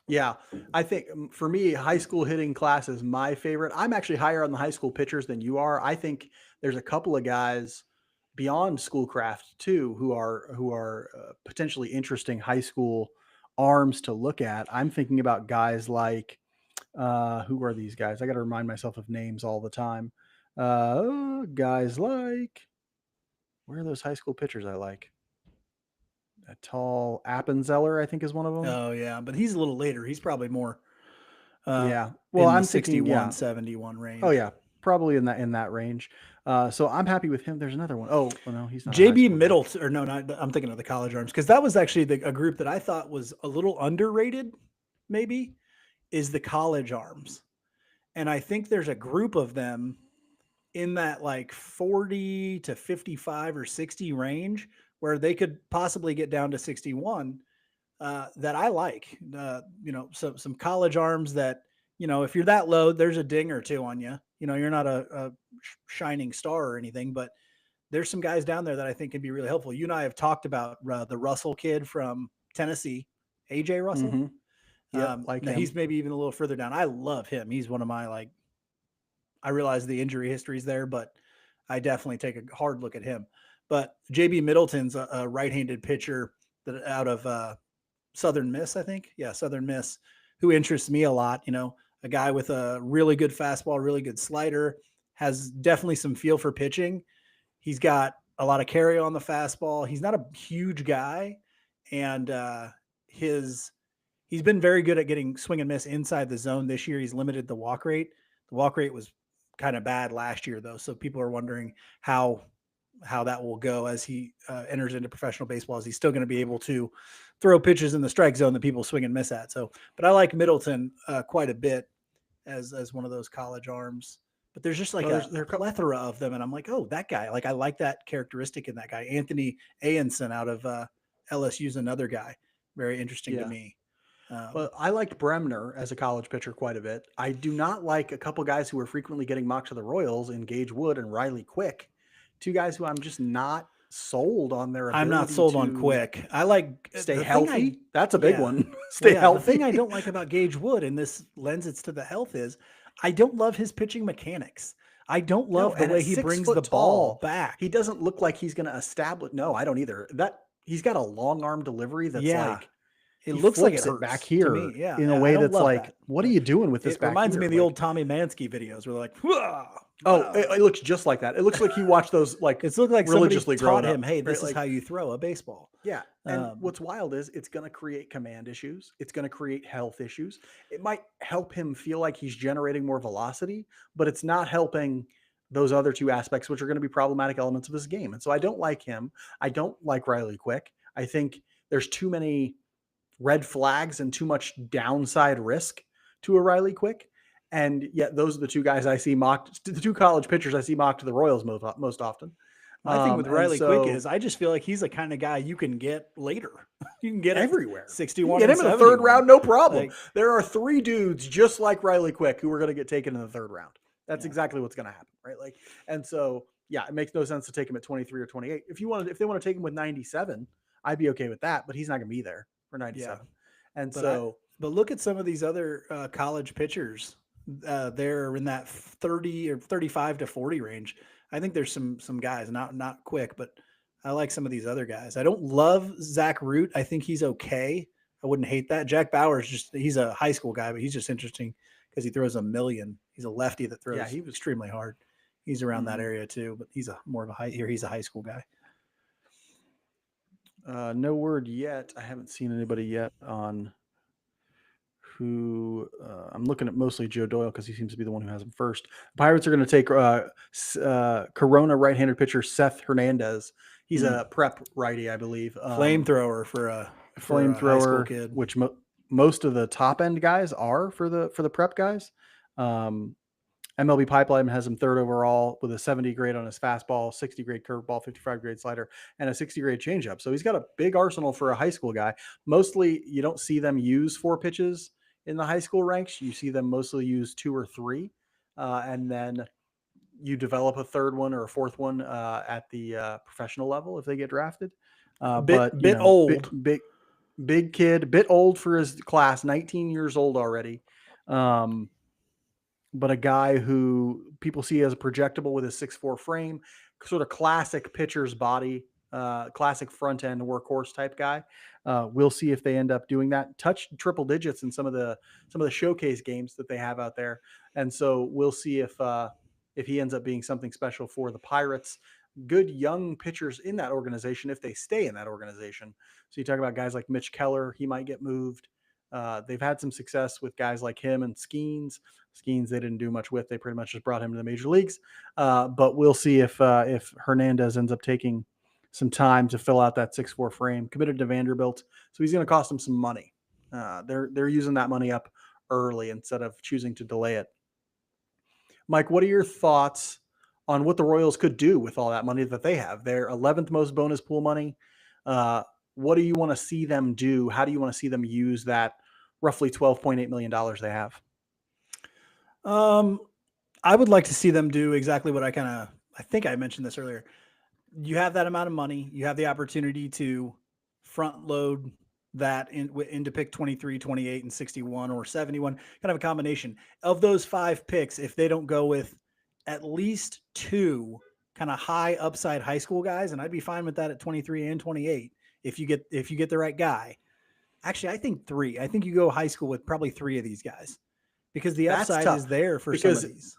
[SPEAKER 1] Yeah, I think for me, high school hitting class is my favorite. I'm actually higher on the high school pitchers than you are. I think there's a couple of guys beyond Schoolcraft too, who are potentially interesting high school arms to look at. I'm thinking about guys like, who are these guys? I got to remind myself of names all the time. Guys like, where are those high school pitchers I like? A tall Appenzeller, I think, is one of them.
[SPEAKER 2] Oh yeah, but he's a little later. He's probably more.
[SPEAKER 1] Yeah. Well, I'm
[SPEAKER 2] 61, 71 range.
[SPEAKER 1] Oh yeah, probably in that range. So I'm happy with him. There's another one. Oh, well, no, he's not.
[SPEAKER 2] JB Middleton, or no, not. I'm thinking of the college arms, because that was actually a group that I thought was a little underrated. Maybe is the college arms, and I think there's a group of them in that like 40 to 55 or 60 range, where they could possibly get down to 61, that I like. Some college arms that, if you're that low, there's a ding or two on you. You're not a shining star or anything, but there's some guys down there that I think can be really helpful. You and I have talked about the Russell kid from Tennessee AJ Russell.
[SPEAKER 1] Mm-hmm. Yeah, like
[SPEAKER 2] now
[SPEAKER 1] him.
[SPEAKER 2] he's maybe even a little further down. I love him. He's one of my I realize the injury history's there, but I definitely take a hard look at him. But JB Middleton's a right-handed pitcher that out of Southern Miss, I think. Yeah, Southern Miss, who interests me a lot. A guy with a really good fastball, really good slider, has definitely some feel for pitching. He's got a lot of carry on the fastball. He's not a huge guy, and he's been very good at getting swing and miss inside the zone this year. He's limited the walk rate. The walk rate was kind of bad last year, though, so people are wondering how that will go as he enters into professional baseball. Is he still going to be able to throw pitches in the strike zone that people swing and miss at? So, but I like Middleton quite a bit as one of those college arms. But there's just there's a plethora of them, and I'm like, oh, that guy. I like that characteristic in that guy. Anthony Ayenson out of LSU is another guy. Very interesting to me.
[SPEAKER 1] Well, I liked Bremner as a college pitcher quite a bit. I do not like a couple guys who are frequently getting mocked to the Royals in Gage Wood and Riley Quick. Two guys who I'm just not sold on their ability.
[SPEAKER 2] I'm not sold on Quick. I like
[SPEAKER 1] stay healthy. That's a big one. Stay healthy.
[SPEAKER 2] The thing I don't like about Gage Wood, and this lends it to the health, is I don't love his pitching mechanics. I don't love the way he brings the ball back.
[SPEAKER 1] He doesn't look like he's going to establish. No, I don't either. That he's got a long arm delivery that's like
[SPEAKER 2] it looks like it
[SPEAKER 1] hurts back here in a way that's like, what are you doing with this back here?
[SPEAKER 2] It reminds me of the old Tommy Mansky videos where they're like, whoa.
[SPEAKER 1] Oh, it looks just like that. It looks like he watched those
[SPEAKER 2] it looked like religiously taught him, hey, this is how you throw a baseball.
[SPEAKER 1] Yeah. And what's wild is it's going to create command issues. It's going to create health issues. It might help him feel like he's generating more velocity, but it's not helping those other two aspects, which are going to be problematic elements of his game. And so I don't like him. I don't like Riley Quick. I think there's too many red flags and too much downside risk to a Riley Quick. And yet those are the two guys I see mocked, the two college pitchers I see mocked to the Royals most often.
[SPEAKER 2] My thing with Riley Quick is I just feel like he's the kind of guy you can get later. You can get
[SPEAKER 1] everywhere.
[SPEAKER 2] 61.
[SPEAKER 1] You get him in the third round, no problem. There are three dudes just like Riley Quick who are going to get taken in the third round. That's exactly what's going to happen, right? And so it makes no sense to take him at 23 or 28. If they want to take him with 97, I'd be okay with that, but he's not going to be there for 97. Yeah. And
[SPEAKER 2] but look at some of these other college pitchers. They're in that 30 or 35 to 40 range. I think there's some guys, not Quick, but I like some of these other guys. I don't love Zach Root. I think he's okay. I wouldn't hate that. Jack Bauer's he's a high school guy, but he's just interesting because he throws a million. He's a lefty that throws he was extremely hard. He's around that area too, but he's he's a high school guy.
[SPEAKER 1] No word yet. I haven't seen anybody yet on who I'm looking at mostly Joe Doyle because he seems to be the one who has him first. The Pirates are going to take Corona right-handed pitcher Seth Hernandez. He's a prep righty, I believe.
[SPEAKER 2] Flamethrower for a
[SPEAKER 1] flamethrower
[SPEAKER 2] high school kid,
[SPEAKER 1] which most of the top end guys are for the prep guys. MLB Pipeline has him third overall with a 70 grade on his fastball, 60 grade curveball, 55 grade slider, and a 60 grade changeup. So he's got a big arsenal for a high school guy. Mostly you don't see them use 4 pitches in the high school ranks. You see them mostly use 2 or 3. And then you develop a third one or a fourth one at the professional level if they get drafted.
[SPEAKER 2] Bit old.
[SPEAKER 1] Big kid, bit old for his class, 19 years old already. But a guy who people see as a projectable with his 6'4" frame, sort of classic pitcher's body, classic front end workhorse type guy. We'll see if they end up doing that. Touched triple digits in some of the showcase games that they have out there, and so we'll see if he ends up being something special for the Pirates. Good young pitchers in that organization if they stay in that organization. So you talk about guys like Mitch Keller, he might get moved. They've had some success with guys like him and Skeens. Skeens they didn't do much with. They pretty much just brought him to the major leagues. But we'll see if Hernandez ends up taking some time to fill out that 6'4" frame. Committed to Vanderbilt, so he's going to cost them some money. They're using that money up early instead of choosing to delay it. Mike, what are your thoughts on what the Royals could do with all that money that they have? Their 11th most bonus pool money. What do you want to see them do? How do you want to see them use that roughly $12.8 million they have?
[SPEAKER 2] I would like to see them do exactly what I think I mentioned this earlier. You have that amount of money. You have the opportunity to front load that into pick 23, 28, and 61 or 71, kind of a combination of those 5 picks. If they don't go with at least 2 kind of high upside high school guys, and I'd be fine with that at 23 and 28 if you get the right guy. Actually, I think 3. I think you go high school with probably 3 of these guys because the upside is there for some of these.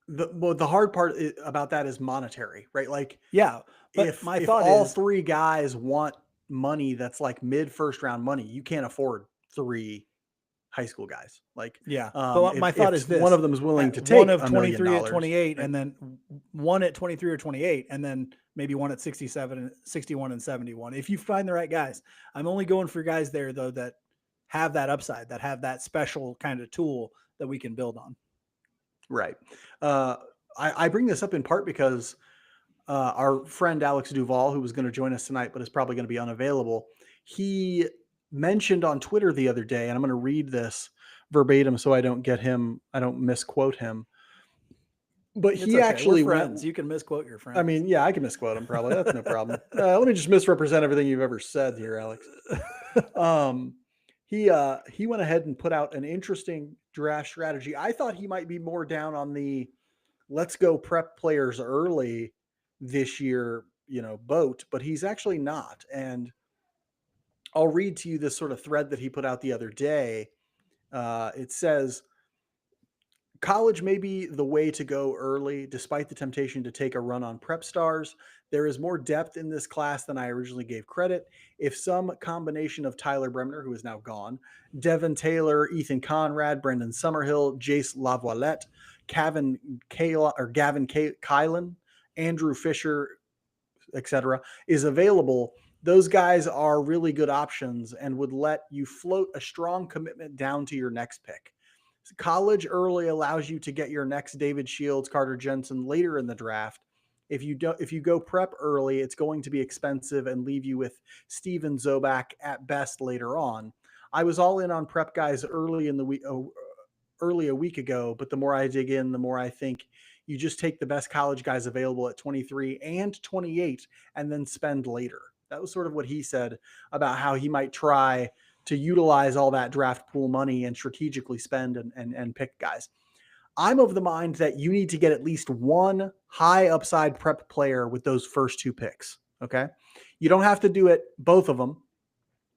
[SPEAKER 1] The hard part about that is monetary, right? Like,
[SPEAKER 2] yeah, but
[SPEAKER 1] if
[SPEAKER 2] my thought
[SPEAKER 1] all
[SPEAKER 2] is
[SPEAKER 1] 3 guys want money that's like mid first round money, you can't afford 3 high school guys. Like,
[SPEAKER 2] yeah, but my thought is this:
[SPEAKER 1] one of them is willing to take
[SPEAKER 2] one of
[SPEAKER 1] $1
[SPEAKER 2] 23
[SPEAKER 1] million,
[SPEAKER 2] at 28,
[SPEAKER 1] right?
[SPEAKER 2] and then one at 23 or 28, and then maybe one at 67, 61, and 71. If you find the right guys, I'm only going for guys there though that have that upside, that have that special kind of tool that we can build on.
[SPEAKER 1] Right. I bring this up in part because our friend Alex Duvall, who was going to join us tonight, but is probably going to be unavailable, he mentioned on Twitter the other day, and I'm going to read this verbatim so I don't misquote him. But he actually
[SPEAKER 2] We're friends. You can misquote your friend.
[SPEAKER 1] I mean, yeah, I can misquote him probably. That's no problem. Let me just misrepresent everything you've ever said here, Alex. He went ahead and put out an interesting draft strategy. I thought he might be more down on the let's go prep players early this year, boat, but he's actually not. And I'll read to you this sort of thread that he put out the other day. It says, college may be the way to go early, despite the temptation to take a run on prep stars. There is more depth in this class than I originally gave credit. If some combination of Tyler Bremner, who is now gone, Devin Taylor, Ethan Conrad, Brendan Summerhill, Jace Lavalette, Gavin Kylan, Andrew Fisher, etc., is available, those guys are really good options and would let you float a strong commitment down to your next pick. College early allows you to get your next David Shields, Carter Jensen later in the draft. If you go prep early, it's going to be expensive and leave you with Steven Zobak at best later on. I was all in on prep guys early in the week, early a week ago, but the more I dig in, the more I think you just take the best college guys available at 23 and 28 and then spend later. That was sort of what he said about how he might try to utilize all that draft pool money and strategically spend and pick guys. I'm of the mind that you need to get at least one high upside prep player with those first 2 picks. Okay. You don't have to do it, both of them.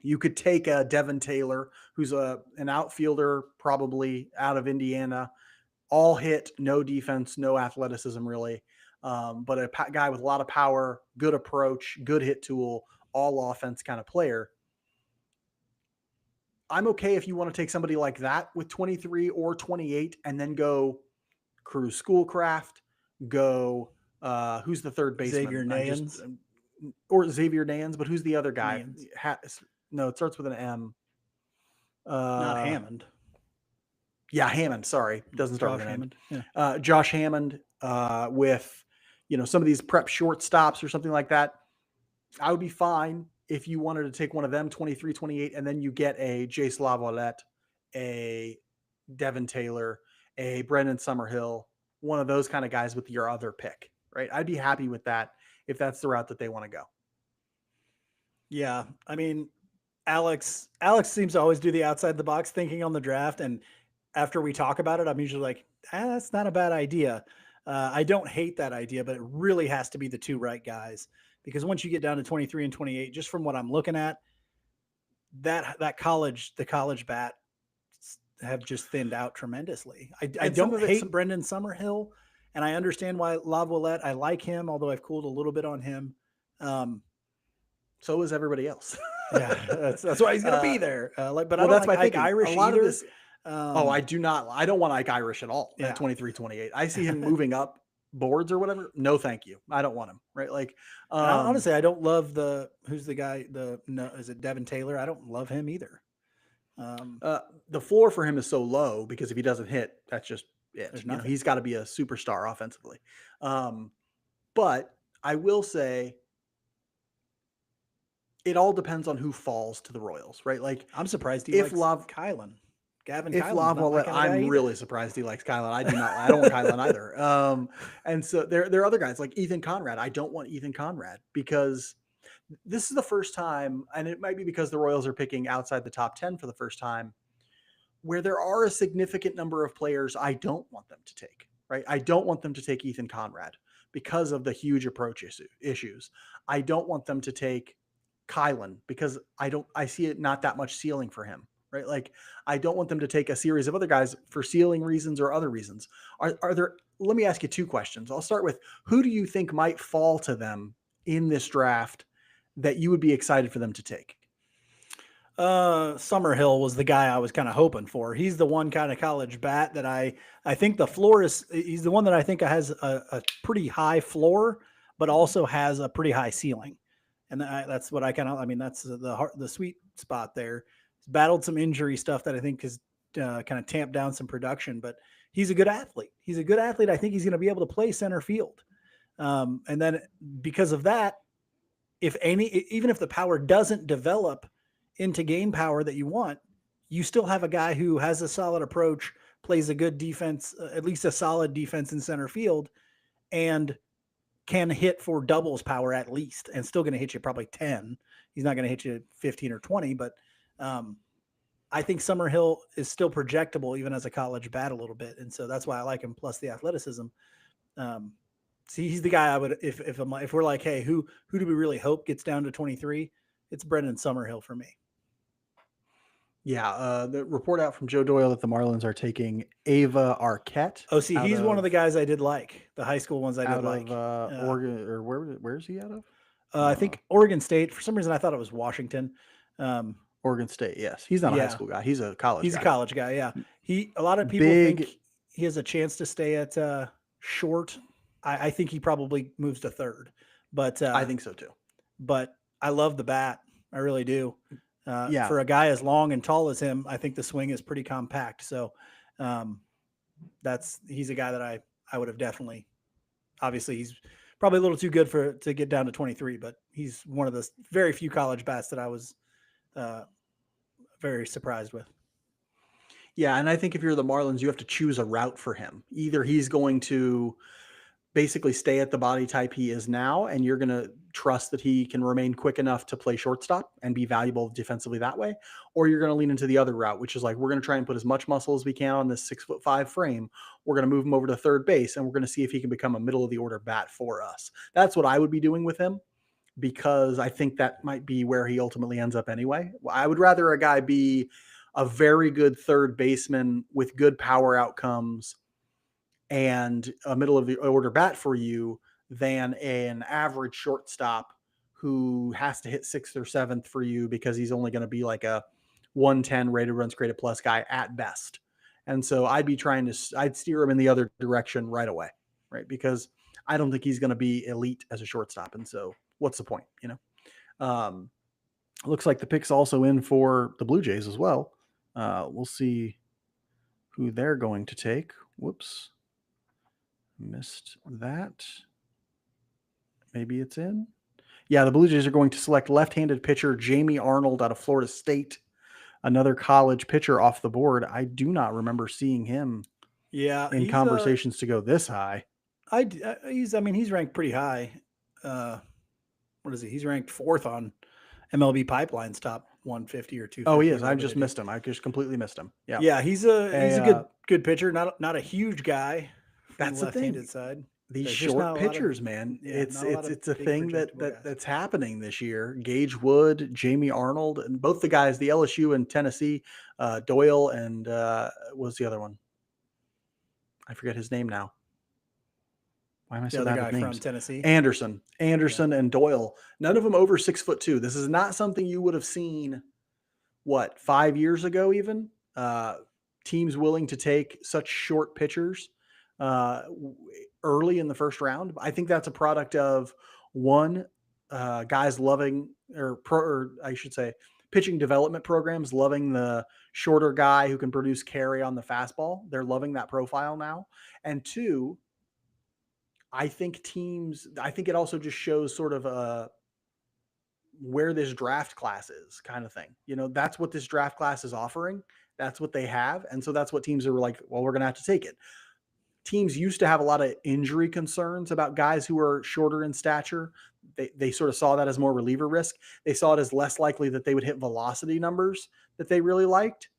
[SPEAKER 1] You could take a Devin Taylor, who's an outfielder, probably out of Indiana, all hit, no defense, no athleticism really. But a guy with a lot of power, good approach, good hit tool, all offense kind of player. I'm okay if you want to take somebody like that with 23 or 28 and then go Crew Schoolcraft, go, who's the third baseman?
[SPEAKER 2] Xavier Nayans.
[SPEAKER 1] Or Xavier Nayans, but who's the other guy? No, it starts with an M.
[SPEAKER 2] Not Hammond.
[SPEAKER 1] Yeah, Hammond. Sorry, it doesn't start with an
[SPEAKER 2] Hammond.
[SPEAKER 1] Yeah. Josh Hammond with, some of these prep shortstops or something like that. I would be fine if you wanted to take one of them, 23, 28, and then you get a Jace Lavalette, a Devin Taylor, a Brendan Summerhill, one of those kind of guys with your other pick, right? I'd be happy with that if that's the route that they want to go.
[SPEAKER 2] Yeah. I mean, Alex seems to always do the outside the box thinking on the draft. And after we talk about it, I'm usually like, that's not a bad idea. I don't hate that idea, but it really has to be the 2 right guys. Because once you get down to 23 and 28, just from what I'm looking at, the college bat have just thinned out tremendously. I don't hate Brendan Summerhill, and I understand why Lavalette. I like him, although I've cooled a little bit on him.
[SPEAKER 1] So is everybody else.
[SPEAKER 2] Yeah, that's why he's going to be there. But I don't
[SPEAKER 1] that's
[SPEAKER 2] like
[SPEAKER 1] Ike
[SPEAKER 2] Irish
[SPEAKER 1] a lot
[SPEAKER 2] either.
[SPEAKER 1] Of this, I do not. I don't want Ike Irish at all at 23, 28. I see him moving up boards or whatever. No, thank you. I don't want him. Right. Like,
[SPEAKER 2] honestly, I don't love who's the guy, is it Devin Taylor? I don't love him either.
[SPEAKER 1] The floor for him is so low because if he doesn't hit, that's just it. He's got to be a superstar offensively. But I will say it all depends on who falls to the Royals, right? Like,
[SPEAKER 2] I'm surprised he likes Kylan. Gavin
[SPEAKER 1] if
[SPEAKER 2] Kylan's
[SPEAKER 1] I'm really surprised he likes Kylan. I don't want Kylan either. And so there are other guys like Ethan Conrad. I don't want Ethan Conrad because this is the first time, and it might be because the Royals are picking outside the top 10 for the first time, where there are a significant number of players I don't want them to take, right? I don't want them to take Ethan Conrad because of the huge approach issues. I don't want them to take Kylan because I see it not that much ceiling for him, right? Like I don't want them to take a series of other guys for ceiling reasons or other reasons. Are there, let me ask you two questions. I'll start with, who do you think might fall to them in this draft that you would be excited for them to take?
[SPEAKER 2] Summerhill was the guy I was kind of hoping for. He's the one kind of college bat that I think the floor is, he's the one that I think has a pretty high floor, but also has a pretty high ceiling. And that's what I mean, that's the sweet spot there. He's battled some injury stuff that I think has kind of tamped down some production, but he's a good athlete. He's a good athlete. I think he's going to be able to play center field. And then because of that, even if the power doesn't develop into game power that you want, you still have a guy who has a solid approach, plays a good defense, at least a solid defense in center field, and can hit for doubles power at least, and still going to hit you probably 10. He's not going to hit you 15 or 20, but I think Summerhill is still projectable even as a college bat a little bit. And so that's why I like him, plus the athleticism. See, he's the guy I would, if we're like, hey, who do we really hope gets down to 23? It's Brendan Summerhill for me.
[SPEAKER 1] Yeah, the report out from Joe Doyle that the Marlins are taking Ava Arquette.
[SPEAKER 2] Oh, see, he's one of the guys I did like. The high school ones I did like.
[SPEAKER 1] Oregon, or where is he out of?
[SPEAKER 2] I think Oregon State. For some reason, I thought it was Washington.
[SPEAKER 1] Oregon State, yes. He's not a high school guy. He's a college guy.
[SPEAKER 2] He's a college guy, yeah. A lot of people think he has a chance to stay at short. I think he probably moves to third. But
[SPEAKER 1] I think so too. But
[SPEAKER 2] I love the bat. I really do. For a guy as long and tall as him, I think the swing is pretty compact. So he's a guy that I would have definitely, obviously he's probably a little too good to get down to 23, but he's one of the very few college bats that I was very surprised with.
[SPEAKER 1] Yeah. And I think if you're the Marlins, you have to choose a route for him. Either he's going to basically stay at the body type he is now, and you're going to trust that he can remain quick enough to play shortstop and be valuable defensively that way. Or you're going to lean into the other route, which is like, we're going to try and put as much muscle as we can on this 6'5" frame. We're going to move him over to third base, and we're going to see if he can become a middle of the order bat for us. That's what I would be doing with him, because I think that might be where he ultimately ends up anyway. I would rather a guy be a very good third baseman with good power outcomes and a middle of the order bat for you than an average shortstop who has to hit sixth or seventh for you because he's only going to be like a 110 rated runs created plus guy at best. And so I'd steer him in the other direction right away, right? Because I don't think he's going to be elite as a shortstop. And so what's the point, looks like the pick's also in for the Blue Jays as well. We'll see who they're going to take. Whoops. Missed that. Maybe it's in. Yeah, the Blue Jays are going to select left-handed pitcher Jamie Arnold out of Florida State, another college pitcher off the board. I do not remember seeing him in conversations to go this high.
[SPEAKER 2] He's ranked pretty high. What is he? He's ranked fourth on MLB Pipeline's top 150 or 250.
[SPEAKER 1] Oh, he is. I just missed him. I just completely missed him. Yeah.
[SPEAKER 2] Yeah, he's a good pitcher. Not a huge guy.
[SPEAKER 1] That's the thing.
[SPEAKER 2] Side.
[SPEAKER 1] These short pitchers, man. It's a thing that's happening this year. Gage Wood, Jamie Arnold, and both the guys, the LSU and Tennessee, Doyle and what's the other one? I forget his name now. Why am I so bad at names?
[SPEAKER 2] From Tennessee?
[SPEAKER 1] Anderson and Doyle. None of them over 6'2". This is not something you would have seen, 5 years ago even? Teams willing to take such short pitchers early in the first round. I think that's a product of guys loving, or I should say, pitching development programs loving the shorter guy who can produce carry on the fastball. They're loving that profile now. And two, I think it also just shows sort of where this draft class is kind of thing. That's what this draft class is offering. That's what they have. And so that's what teams are like, well, we're going to have to take it. teams used to have a lot of injury concerns about guys who are shorter in stature. They sort of saw that as more reliever risk. They saw it as less likely that they would hit velocity numbers that they really liked.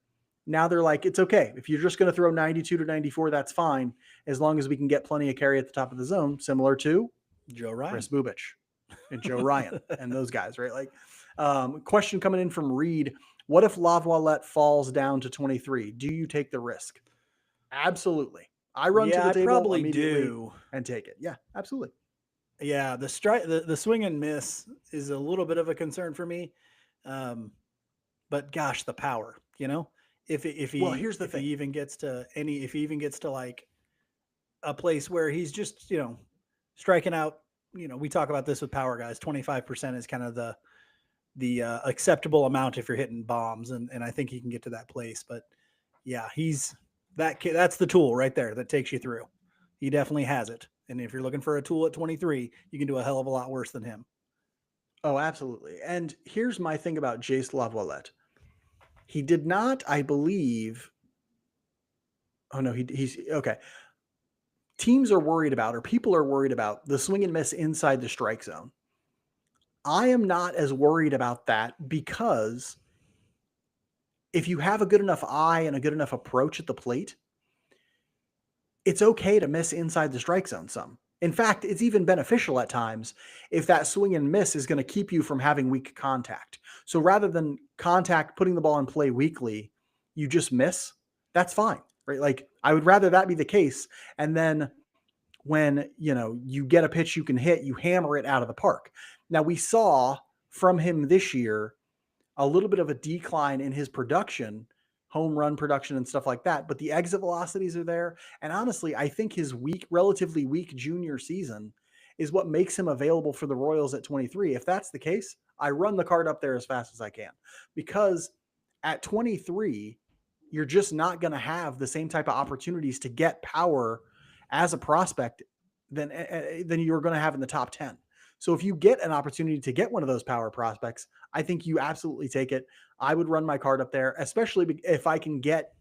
[SPEAKER 1] Now they're like, it's okay. If you're just going to throw 92 to 94, that's fine, as long as we can get plenty of carry at the top of the zone, similar to
[SPEAKER 2] Joe Ryan,
[SPEAKER 1] Chris Bubich and Joe Ryan and those guys, right? Like, question coming in from Reed. What if Laviolette falls down to 23? Do you take the risk? Absolutely. I run to the table
[SPEAKER 2] probably
[SPEAKER 1] immediately
[SPEAKER 2] do.
[SPEAKER 1] and take it. Yeah, absolutely.
[SPEAKER 2] Yeah, the swing and miss is a little bit of a concern for me. But gosh, the power, if
[SPEAKER 1] Here's the thing.
[SPEAKER 2] He even gets to like a place where he's just, striking out, we talk about this with power guys, 25% is kind of the acceptable amount if you're hitting bombs. And I think he can get to that place, but yeah, that's the tool right there that takes you through. He definitely has it. And if you're looking for a tool at 23, you can do a hell of a lot worse than him.
[SPEAKER 1] Oh, absolutely. And here's my thing about Jace Laviolette. He did not, I believe. Oh no, he's okay. Teams are worried about, or people are worried about, the swing and miss inside the strike zone. I am not as worried about that, because if you have a good enough eye and a good enough approach at the plate, it's okay to miss inside the strike zone some. In fact, it's even beneficial at times if that swing and miss is going to keep you from having weak contact. So rather than putting the ball in play weakly, you just miss. That's fine, right? Like, I would rather that be the case. And then when, you get a pitch you can hit, you hammer it out of the park. Now, we saw from him this year a little bit of a decline in his production, home run production and stuff like that, but the exit velocities are there. And honestly, I think his relatively weak junior season is what makes him available for the Royals at 23. If that's the case, I run the card up there as fast as I can, because at 23, you're just not going to have the same type of opportunities to get power as a prospect than you're going to have in the top 10. So if you get an opportunity to get one of those power prospects, I think you absolutely take it. I would run my card up there, especially if I can get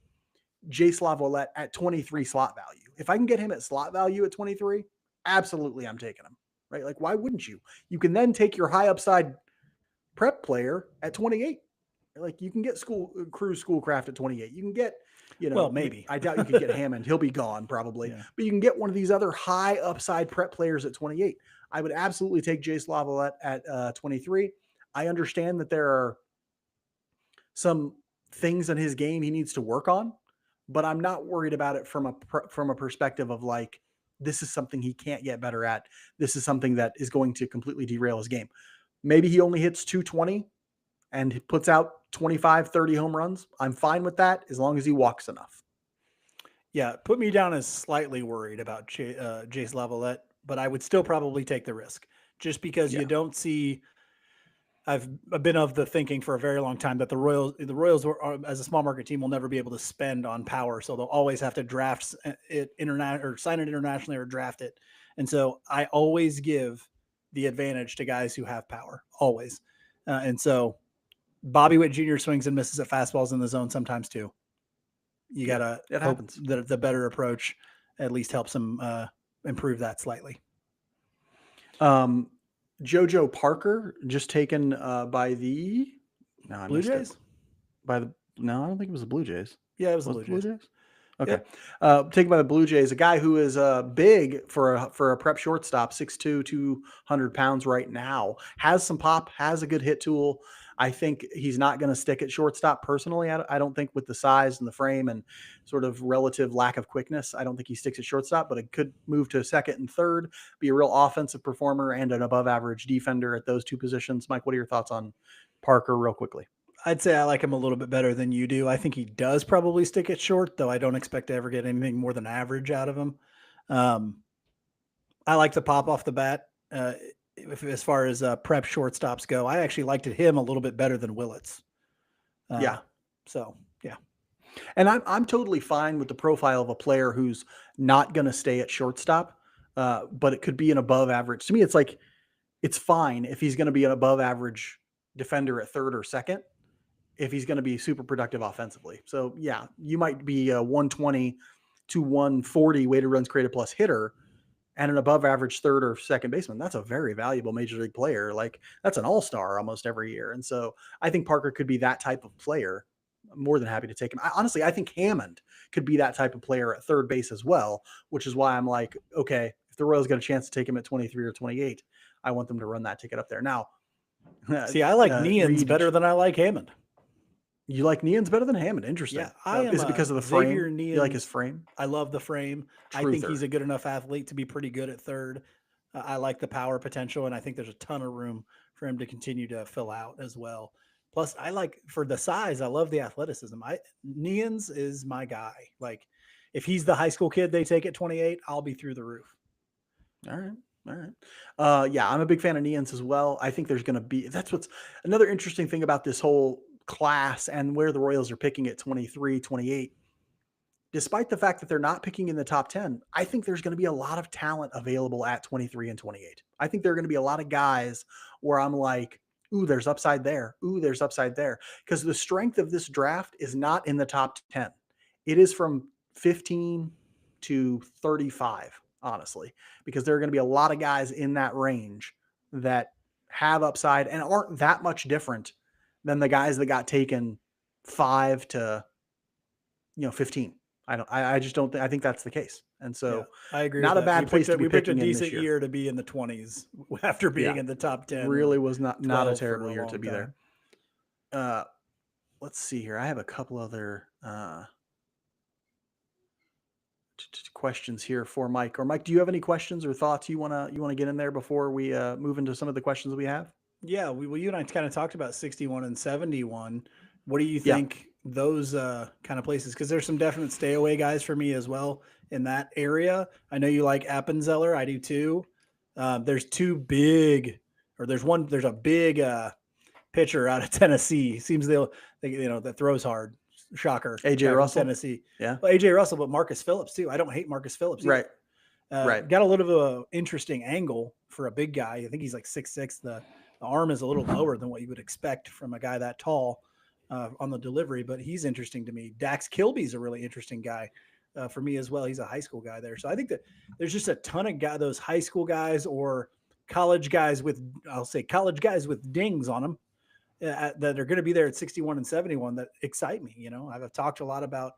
[SPEAKER 1] Jace Laviolette at 23 slot value. If I can get him at slot value at 23, absolutely I'm taking him, right? Like, why wouldn't you? You can then take your high upside prep player at 28. Like, you can get Schoolcraft at 28. You can get,
[SPEAKER 2] well, maybe.
[SPEAKER 1] I doubt you could get Hammond. He'll be gone probably. Yeah. But you can get one of these other high upside prep players at 28. I would absolutely take Jace Laviolette at 23. I understand that there are some things in his game he needs to work on, but I'm not worried about it from a perspective of like, this is something he can't get better at. This is something that is going to completely derail his game. Maybe he only hits 220 and puts out 25, 30 home runs. I'm fine with that as long as he walks enough.
[SPEAKER 2] Yeah, put me down as slightly worried about Jace Laviolette, but I would still probably take the risk, just because you don't see. I've been of the thinking for a very long time that the Royals as a small market team will never be able to spend on power, so they'll always have to draft it or sign it internationally or draft it. And so I always give the advantage to guys who have power, always. And so Bobby Witt Jr. swings and misses at fastballs in the zone sometimes too. You gotta hope that the better approach at least helps him improve that slightly.
[SPEAKER 1] JoJo Parker just taken by the
[SPEAKER 2] Blue Jays.
[SPEAKER 1] I don't think it was the Blue Jays.
[SPEAKER 2] Yeah, it was the Blue Jays.
[SPEAKER 1] Okay. Yep. Taken by the Blue Jays, a guy who is big for a prep shortstop, 6'2", 200 pounds right now, has some pop, has a good hit tool. I think he's not going to stick at shortstop personally. I don't think, with the size and the frame and sort of relative lack of quickness, I don't think he sticks at shortstop, but it could move to second and third, be a real offensive performer and an above average defender at those two positions. Mike, what are your thoughts on Parker real quickly?
[SPEAKER 2] I'd say I like him a little bit better than you do. I think he does probably stick at short, though I don't expect to ever get anything more than average out of him. I like the pop off the bat. As far as prep shortstops go, I actually liked him a little bit better than Willits. So, yeah.
[SPEAKER 1] And I'm totally fine with the profile of a player who's not going to stay at shortstop, but it could be an above average. To me, it's like, it's fine if he's going to be an above average defender at third or second, if he's going to be super productive offensively. So yeah, you might be 120 to 140 weighted runs created plus hitter and an above average third or second baseman, that's a very valuable major league player. Like that's an all-star almost every year. And so I think Parker could be that type of player. I'm more than happy to take him. Honestly, I think Hammond could be that type of player at third base as well, which is why I'm like, okay, if the Royals get a chance to take him at 23 or 28, I want them to run that ticket up there. Now,
[SPEAKER 2] see, I like Neans better than I like Hammond.
[SPEAKER 1] You like Neans better than Hammond? Interesting.
[SPEAKER 2] Yeah, I am.
[SPEAKER 1] Is it because of the
[SPEAKER 2] Xavier
[SPEAKER 1] frame?
[SPEAKER 2] Neans,
[SPEAKER 1] you like his frame?
[SPEAKER 2] I love the frame. I think he's a good enough athlete to be pretty good at third. I like the power potential, and I think there's a ton of room for him to continue to fill out as well. Plus, I like for the size. I love the athleticism. Neans is my guy. Like, if he's the high school kid they take at 28, I'll be through the roof.
[SPEAKER 1] All right. Yeah, I'm a big fan of Neans as well. I think there's going to be, that's what's another interesting thing about this whole class and where the Royals are picking at 23, 28. Despite the fact that they're not picking in the top 10, I think there's going to be a lot of talent available at 23 and 28. I think there are going to be a lot of guys where I'm like, ooh, there's upside there. Ooh, there's upside there. Because the strength of this draft is not in the top 10. It is from 15 to 35, honestly, because there are going to be a lot of guys in that range that have upside and aren't that much different than the guys that got taken 5 to 15. I just don't think, I think that's the case. And so
[SPEAKER 2] I agree.
[SPEAKER 1] Not a bad place to be
[SPEAKER 2] we picked a
[SPEAKER 1] picking in this
[SPEAKER 2] decent year to be in the 20s after being in the top 10.
[SPEAKER 1] Really was not a terrible year to be there. Let's see here. I have a couple other questions here for Mike. Or Mike, do you have any questions or thoughts you want to get in there before we move into some of the questions we have?
[SPEAKER 2] Yeah, well, you and I kind of talked about 61 and 71. What do you think those kind of places? Because there's some definite stay away guys for me as well in that area. I know you like Appenzeller. I do too. There's there's a big pitcher out of Tennessee. Seems that throws hard. Shocker.
[SPEAKER 1] AJ Russell,
[SPEAKER 2] Tennessee.
[SPEAKER 1] Yeah.
[SPEAKER 2] Well, AJ Russell, but Marcus Phillips too. I don't hate Marcus Phillips either.
[SPEAKER 1] Right.
[SPEAKER 2] Got a little of an interesting angle for a big guy. I think he's like 6'6". The arm is a little lower than what you would expect from a guy that tall on the delivery, but he's interesting to me. Dax Kilby's a really interesting guy for me as well. He's a high school guy there. So I think that there's just a ton of those high school guys or college guys with dings on them that are going to be there at 61 and 71 that excite me. I've talked a lot about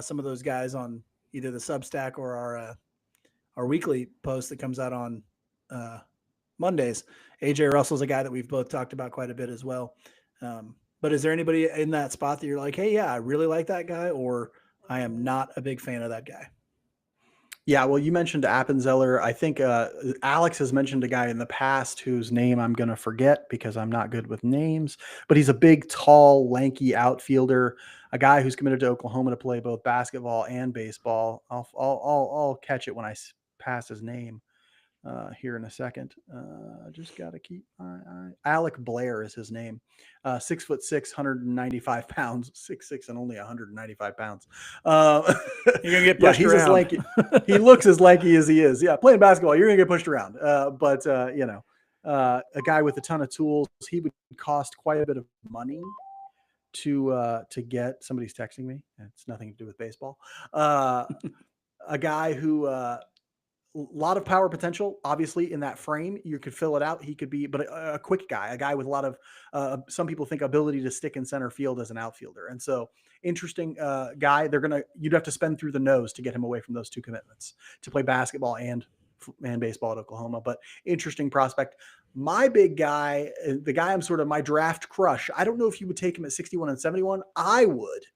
[SPEAKER 2] some of those guys on either the Substack or our weekly post that comes out on Mondays. AJ Russell's a guy that we've both talked about quite a bit as well. But is there anybody in that spot that you're like, hey, yeah, I really like that guy, or I am not a big fan of that guy?
[SPEAKER 1] Yeah, well, you mentioned Appenzeller. I think Alex has mentioned a guy in the past whose name I'm going to forget because I'm not good with names, but he's a big, tall, lanky outfielder, a guy who's committed to Oklahoma to play both basketball and baseball. I'll catch it when I pass his name here in a second. Just got to keep my eye. Alec Blair is his name. 6'6", 195 pounds, 6'6", and only 195 pounds.
[SPEAKER 2] You're gonna get pushed
[SPEAKER 1] he's
[SPEAKER 2] around.
[SPEAKER 1] As lanky. He looks as lanky as he is. Yeah, playing basketball, you're gonna get pushed around. But a guy with a ton of tools. He would cost quite a bit of money to get. Somebody's texting me. It's nothing to do with baseball. A guy who. A lot of power potential, obviously, in that frame. You could fill it out. He could be, but a quick guy, a guy with a lot of, some people think ability to stick in center field as an outfielder. And so interesting guy. You'd have to spend through the nose to get him away from those two commitments to play basketball and baseball at Oklahoma, but interesting prospect. My big guy, the guy I'm sort of my draft crush. I don't know if you would take him at 61 and 71. I would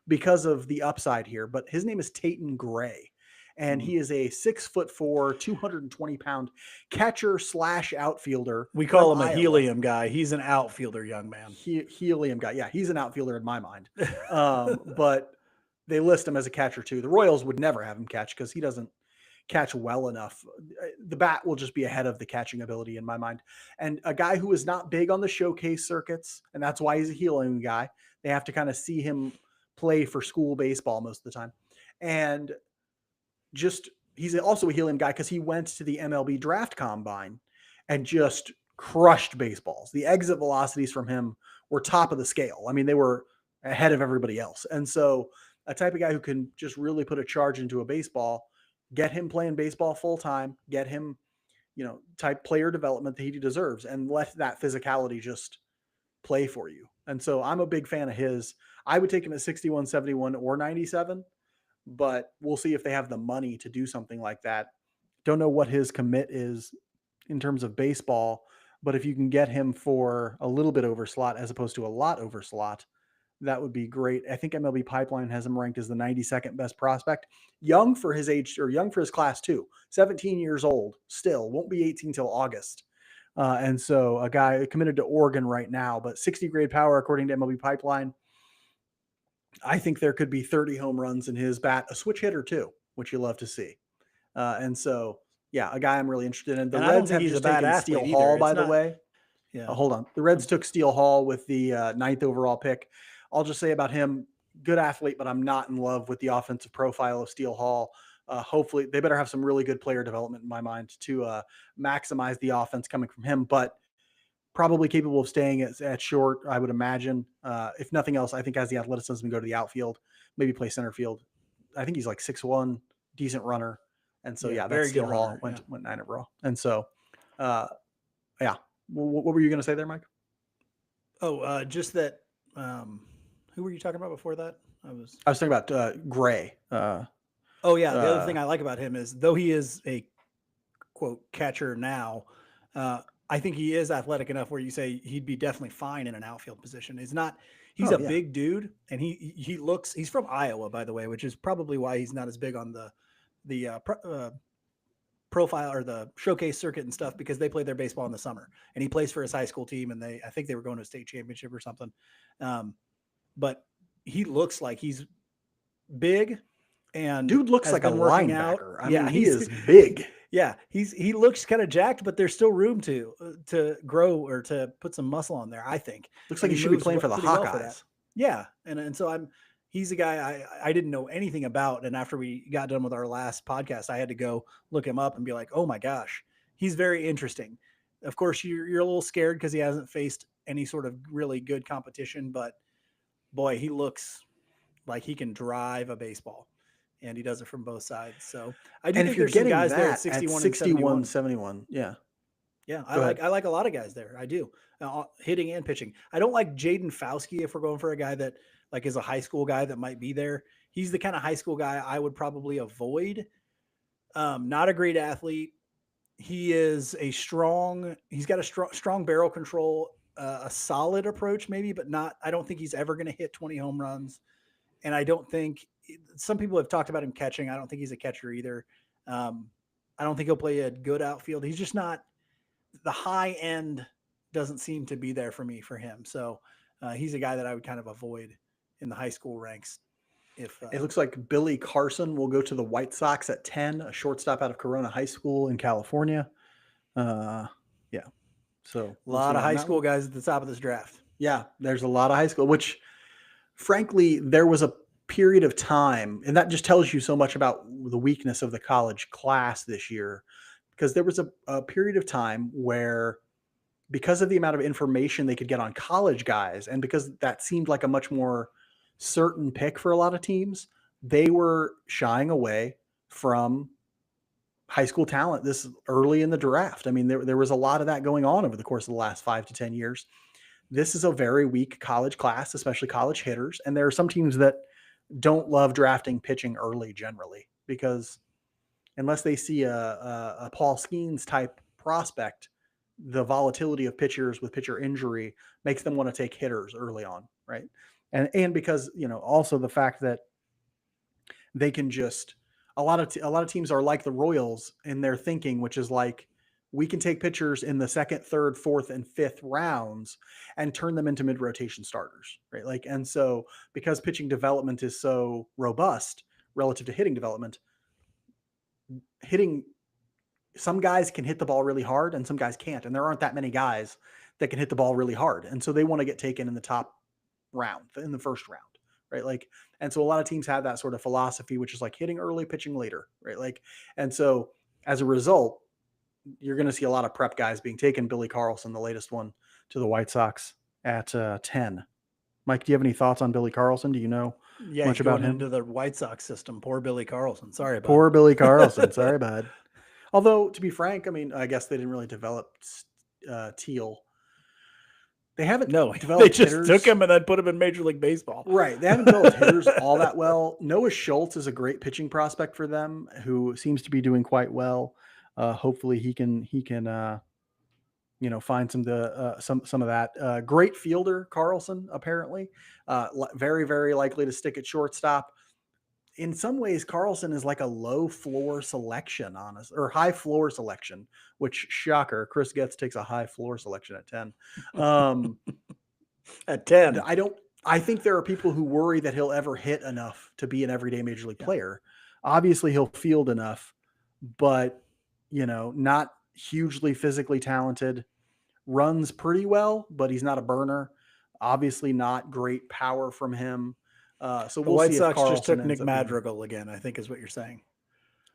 [SPEAKER 1] because of the upside here, but his name is Tatum Gray. And he is a 6'4", 220-pound catcher / outfielder.
[SPEAKER 2] We call him a helium guy. He's an outfielder, young man.
[SPEAKER 1] Helium guy. Yeah, he's an outfielder in my mind. But they list him as a catcher too. The Royals would never have him catch because he doesn't catch well enough. The bat will just be ahead of the catching ability in my mind. And a guy who is not big on the showcase circuits, and that's why he's a helium guy. They have to kind of see him play for school baseball most of the time. And he's also a helium guy because he went to the MLB Draft Combine and just crushed baseballs. The exit velocities from him were top of the scale. I mean, they were ahead of everybody else. And so a type of guy who can just really put a charge into a baseball, get him playing baseball full time, get him, type player development that he deserves, and let that physicality just play for you. And so I'm a big fan of his. I would take him at 61, 71, or 97, but we'll see if they have the money to do something like that. Don't know what his commit is in terms of baseball, but if you can get him for a little bit over slot as opposed to a lot over slot, that would be great. I think MLB Pipeline has him ranked as the 92nd best prospect. Young for his age, or young for his class too. 17 years old, still won't be 18 till August. And so a guy committed to Oregon right now, but 60 grade power according to MLB Pipeline. I think there could be 30 home runs in his bat, a switch hitter too, which you love to see. And so, yeah, a guy I'm really interested in. The
[SPEAKER 2] And I don't
[SPEAKER 1] Reds
[SPEAKER 2] think
[SPEAKER 1] have
[SPEAKER 2] he's
[SPEAKER 1] just
[SPEAKER 2] a bad
[SPEAKER 1] taken
[SPEAKER 2] athlete
[SPEAKER 1] Steele
[SPEAKER 2] either.
[SPEAKER 1] Hall,
[SPEAKER 2] It's
[SPEAKER 1] by the
[SPEAKER 2] not-
[SPEAKER 1] way.
[SPEAKER 2] Yeah.
[SPEAKER 1] Hold on. The Reds took Steele Hall with the 9th overall pick. I'll just say about him, good athlete, but I'm not in love with the offensive profile of Steele Hall. Hopefully, they better have some really good player development in my mind to maximize the offense coming from him, but probably capable of staying at short, I would imagine. If nothing else, I think has the athleticism to go to the outfield, maybe play center field. I think he's like 6'1", decent runner. And so, yeah,
[SPEAKER 2] very
[SPEAKER 1] that's Steele
[SPEAKER 2] good
[SPEAKER 1] Hall,
[SPEAKER 2] runner,
[SPEAKER 1] went 9 overall. And so, yeah. What were you going to say there, Mike?
[SPEAKER 2] Oh, just that. Who were you talking about before that?
[SPEAKER 1] I was talking about Gray.
[SPEAKER 2] Oh yeah, the other thing I like about him is, though he is a quote catcher now, I think he is athletic enough where you say he'd be definitely fine in an outfield position. He's not. He's a big dude, and he looks. He's from Iowa, by the way, which is probably why he's not as big on the profile or the showcase circuit and stuff, because they play their baseball in the summer, and he plays for his high school team, and I think they were going to a state championship or something. But he looks like he's big, and
[SPEAKER 1] dude looks like a linebacker. I mean, he is big.
[SPEAKER 2] Yeah, he looks kind of jacked, but there's still room to grow or to put some muscle on there, I think.
[SPEAKER 1] Looks like he should be playing for the Hawkeyes.
[SPEAKER 2] Yeah, and so he's a guy I didn't know anything about, and after we got done with our last podcast, I had to go look him up and be like, oh my gosh, he's very interesting. Of course, you're a little scared because he hasn't faced any sort of really good competition, but boy, he looks like he can drive a baseball, and he does it from both sides. So I do think there's some guys there at 61,
[SPEAKER 1] 71. Yeah.
[SPEAKER 2] Yeah, I like a lot of guys there. I do, hitting and pitching. I don't like Jaden Fauske if we're going for a guy that like is a high school guy that might be there. He's the kind of high school guy I would probably avoid. Not a great athlete. He's got a strong barrel control, a solid approach maybe, but not. I don't think he's ever going to hit 20 home runs, and I don't think some people have talked about him catching. I don't think he's a catcher either. I don't think he'll play a good outfield. He's just not. The high end doesn't seem to be there for him. So he's a guy that I would kind of avoid in the high school ranks. If
[SPEAKER 1] it looks like Billy Carson will go to the White Sox at 10, a shortstop out of Corona High School in California. Yeah. So
[SPEAKER 2] a lot of high school guys at the top of this draft.
[SPEAKER 1] Yeah. There's a lot of high school, which frankly, there was a period of time, and that just tells you so much about the weakness of the college class this year, because there was a period of time where, because of the amount of information they could get on college guys, and because that seemed like a much more certain pick for a lot of teams, they were shying away from high school talent this early in the draft. I mean, there was a lot of that going on over the course of the last 5 to 10 years. This is a very weak college class, especially college hitters. And there are some teams that don't love drafting pitching early generally, because unless they see a Paul Skeens type prospect, the volatility of pitchers with pitcher injury makes them want to take hitters early on, right? And because, also the fact that they can just a lot of teams are like the Royals in their thinking, which is like, we can take pitchers in the second, third, fourth, and fifth rounds and turn them into mid-rotation starters, right? Like, and so because pitching development is so robust relative to hitting development, some guys can hit the ball really hard and some guys can't. And there aren't that many guys that can hit the ball really hard. And so they want to get taken in the top round, in the first round, right? Like, and so a lot of teams have that sort of philosophy, which is like hitting early, pitching later, right? Like, and so as a result, you're going to see a lot of prep guys being taken. Billy Carlson, the latest one, to the White Sox at 10. Mike, do you have any thoughts on Billy Carlson? Do you know
[SPEAKER 2] Yeah,
[SPEAKER 1] much
[SPEAKER 2] he's
[SPEAKER 1] about
[SPEAKER 2] going
[SPEAKER 1] him.
[SPEAKER 2] into the White Sox system. Poor Billy Carlson. Sorry about
[SPEAKER 1] Poor Billy Carlson. Sorry, bud. Although, to be frank, I mean, I guess they didn't really develop Teal. They haven't
[SPEAKER 2] No, they
[SPEAKER 1] developed
[SPEAKER 2] just
[SPEAKER 1] hitters.
[SPEAKER 2] took him and then put him in Major League Baseball.
[SPEAKER 1] Right. They haven't developed hitters all that well. Noah Schultz is a great pitching prospect for them, who seems to be doing quite well. Hopefully he can find some of that. Great fielder, Carlson, apparently. Very, very likely to stick at shortstop. In some ways, Carlson is like a low floor selection, or high floor selection, which, shocker, Chris Getz takes a high floor selection at 10.
[SPEAKER 2] At 10.
[SPEAKER 1] I think there are people who worry that he'll ever hit enough to be an everyday major league player. Obviously, he'll field enough, but not hugely physically talented. Runs pretty well, but he's not a burner. Obviously, not great power from him. So we'll
[SPEAKER 2] White
[SPEAKER 1] see
[SPEAKER 2] Sox
[SPEAKER 1] if Carlson
[SPEAKER 2] just took
[SPEAKER 1] ends
[SPEAKER 2] Nick
[SPEAKER 1] up being...
[SPEAKER 2] Madrigal again, I think is what you're saying.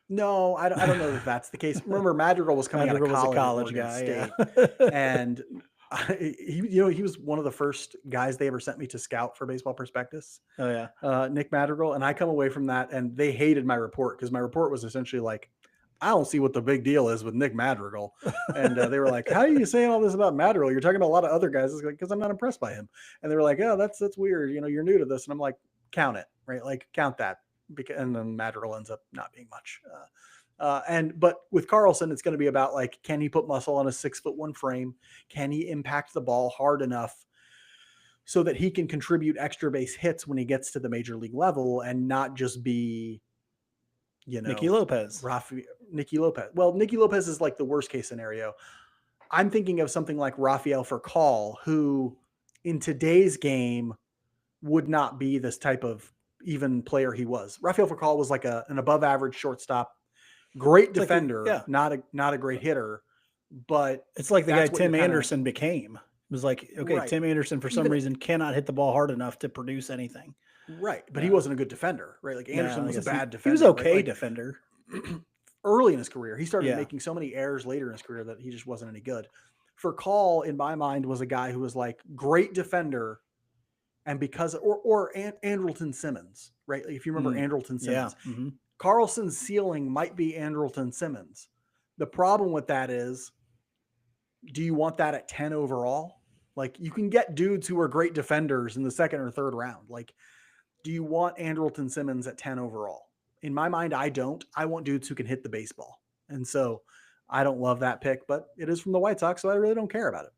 [SPEAKER 1] No, I don't know that that's the case. Remember, Madrigal was coming out of college,
[SPEAKER 2] was a college
[SPEAKER 1] at Oregon
[SPEAKER 2] guy,
[SPEAKER 1] State,
[SPEAKER 2] yeah.
[SPEAKER 1] and he was one of the first guys they ever sent me to scout for Baseball Prospectus.
[SPEAKER 2] Oh yeah,
[SPEAKER 1] Nick Madrigal, and I come away from that, and they hated my report because my report was essentially like, I don't see what the big deal is with Nick Madrigal. And they were like, how are you saying all this about Madrigal? You're talking about a lot of other guys. It's like, because I'm not impressed by him. And they were like, oh, that's weird. You're new to this. And I'm like, count it, right? Like, count that. And then Madrigal ends up not being much. But with Carlson, it's going to be about like, can he put muscle on a 6'1" frame? Can he impact the ball hard enough so that he can contribute extra base hits when he gets to the major league level and not just be,
[SPEAKER 2] Nicky Lopez.
[SPEAKER 1] Nicky Lopez. Well, Nicky Lopez is like the worst case scenario. I'm thinking of something like Rafael Furcal, who in today's game would not be this type of even player he was. Rafael Furcal was like an above average shortstop, great defender, not a great hitter, but
[SPEAKER 2] it's like the guy Tim Anderson became. It was like, okay, right. Tim Anderson for some reason cannot hit the ball hard enough to produce anything.
[SPEAKER 1] Right. But he wasn't a good defender, right? Like Anderson was a bad defender.
[SPEAKER 2] He was okay, right? Defender.
[SPEAKER 1] Early in his career, he started making so many errors later in his career that he just wasn't any good. Furcal, in my mind, was a guy who was like great defender, and because or Andrelton Simmons, right? Like if you remember Andrelton Simmons, Carlson's ceiling might be Andrelton Simmons. The problem with that is, do you want that at 10 overall? Like you can get dudes who are great defenders in the second or third round. Like, do you want Andrelton Simmons at 10 overall? In my mind, I don't. I want dudes who can hit the baseball. And so I don't love that pick, but it is from the White Sox, so I really don't care about it.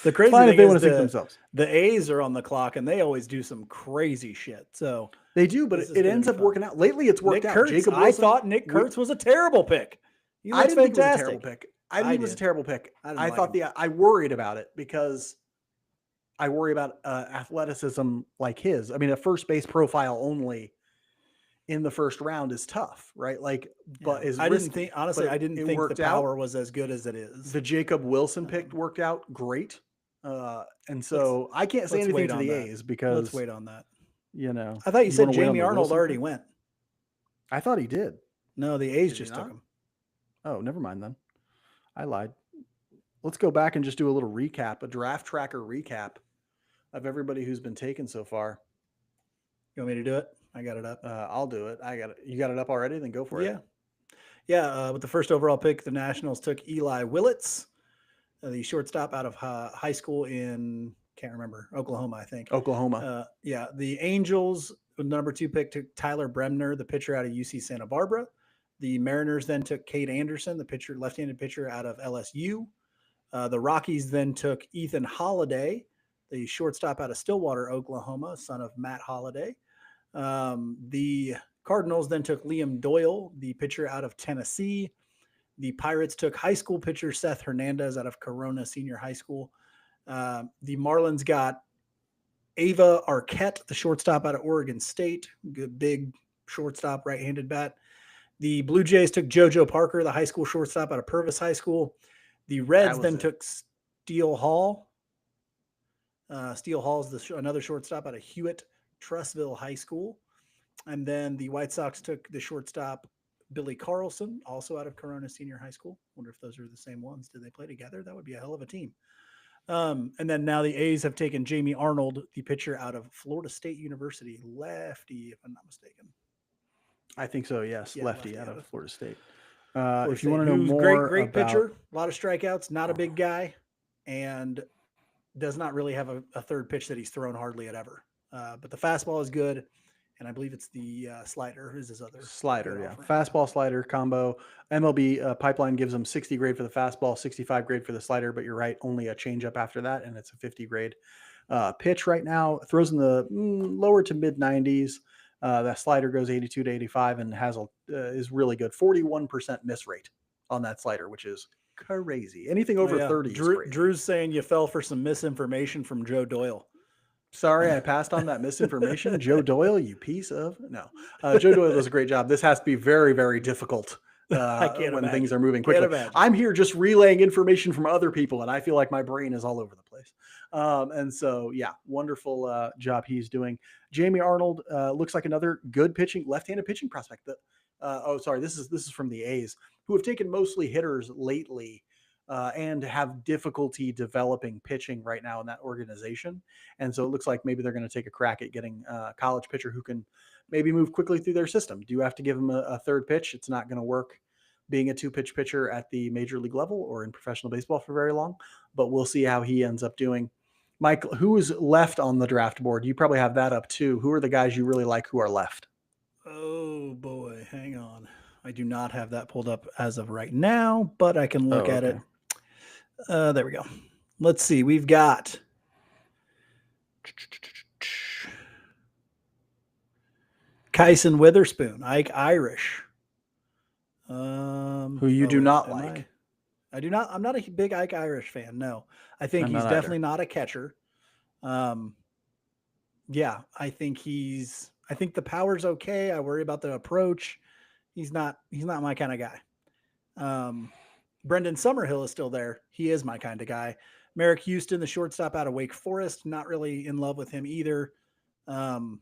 [SPEAKER 2] The crazy thing is the A's are on the clock, and they always do some crazy shit. So
[SPEAKER 1] they do, but it ends up working out. Lately, it's worked out.
[SPEAKER 2] Jacob Wilson, I thought Nick Kurtz was a terrible pick.
[SPEAKER 1] I didn't think it was a terrible pick. I think it was a terrible pick. I worried about it because I worry about athleticism like his. I mean, a first base profile only in the first round is tough, right? Like, but
[SPEAKER 2] I didn't think the power was as good as it is.
[SPEAKER 1] The Jacob Wilson pick worked out great. And so I can't say anything to the A's because
[SPEAKER 2] let's wait on that.
[SPEAKER 1] I
[SPEAKER 2] thought you said Jamie Arnold already went.
[SPEAKER 1] I thought he did.
[SPEAKER 2] No, the A's just took him.
[SPEAKER 1] Oh, never mind then. I lied. Let's go back and just do a little recap, a draft tracker recap of everybody who's been taken so far.
[SPEAKER 2] You want me to do it? I got it up.
[SPEAKER 1] I'll do it. You got it up already? Then go for it.
[SPEAKER 2] Yeah. With the first overall pick, the Nationals took Eli Willits, the shortstop out of high school in, can't remember, Oklahoma, I think.
[SPEAKER 1] Oklahoma.
[SPEAKER 2] The Angels, with the number 2 pick, took Tyler Bremner, the pitcher out of UC Santa Barbara. The Mariners then took Cade Anderson, the left-handed pitcher out of LSU. The Rockies then took Ethan Holiday, the shortstop out of Stillwater, Oklahoma, son of Matt Holiday. The Cardinals then took Liam Doyle, the pitcher out of Tennessee. The Pirates took high school pitcher Seth Hernandez out of Corona Senior High School. The Marlins got Ava Arquette, the shortstop out of Oregon State. Good big shortstop, right-handed bat. The Blue Jays took JoJo Parker, the high school shortstop out of Purvis High School. The Reds then took Steele Hall. Steele Hall is another shortstop out of Hewitt-Trussville High School. And then the White Sox took the shortstop Billy Carlson, also out of Corona Senior High School. Wonder if those are the same ones. Did they play together? That would be a hell of a team. And then now the A's have taken Jamie Arnold, the pitcher out of Florida State University, lefty, if I'm not mistaken.
[SPEAKER 1] I think so. Yes,
[SPEAKER 2] Yeah,
[SPEAKER 1] lefty out of Florida State.
[SPEAKER 2] Florida
[SPEAKER 1] If you want
[SPEAKER 2] State,
[SPEAKER 1] to know
[SPEAKER 2] who's
[SPEAKER 1] more
[SPEAKER 2] great
[SPEAKER 1] about
[SPEAKER 2] pitcher, a lot of strikeouts, not a big guy, and does not really have a third pitch that he's thrown hardly at ever. But the fastball is good, and I believe it's the slider is his other
[SPEAKER 1] slider,
[SPEAKER 2] good
[SPEAKER 1] yeah,
[SPEAKER 2] offering.
[SPEAKER 1] fastball slider combo. MLB pipeline gives him 60 grade for the fastball, 65 grade for the slider. But you're right, only a changeup after that, and it's a 50 grade pitch right now. Throws in the lower to mid 90s. That slider goes 82 to 85 and is really good. 41% miss rate on that slider, which is crazy. Anything over 30 is crazy.
[SPEAKER 2] Drew's saying you fell for some misinformation from Joe Doyle.
[SPEAKER 1] Sorry, I passed on that misinformation. Joe Doyle, you piece of no. Joe Doyle does a great job. This has to be very, very difficult when things are moving quickly. I'm here just relaying information from other people, and I feel like my brain is all over the place. And so, yeah, wonderful job he's doing. Jamie Arnold looks like another good left-handed pitching prospect. This is from the A's, who have taken mostly hitters lately. And have difficulty developing pitching right now in that organization. And so it looks like maybe they're going to take a crack at getting a college pitcher who can maybe move quickly through their system. Do you have to give him a third pitch? It's not going to work being a 2-pitch pitcher at the major league level or in professional baseball for very long, but we'll see how he ends up doing. Mike, who is left on the draft board? You probably have that up too. Who are the guys you really like who are left?
[SPEAKER 2] Oh boy, hang on. I do not have that pulled up as of right now, but I can look at it. There we go. Let's see. We've got Kyson Witherspoon, Ike Irish.
[SPEAKER 1] Who you do not like.
[SPEAKER 2] I do not. I'm not a big Ike Irish fan. No, I think he's definitely not a catcher. Yeah, I think the power's okay. I worry about the approach. He's not my kind of guy. Brendan Summerhill is still there. He is my kind of guy. Merrick Houston, the shortstop out of Wake Forest, not really in love with him either. Aloy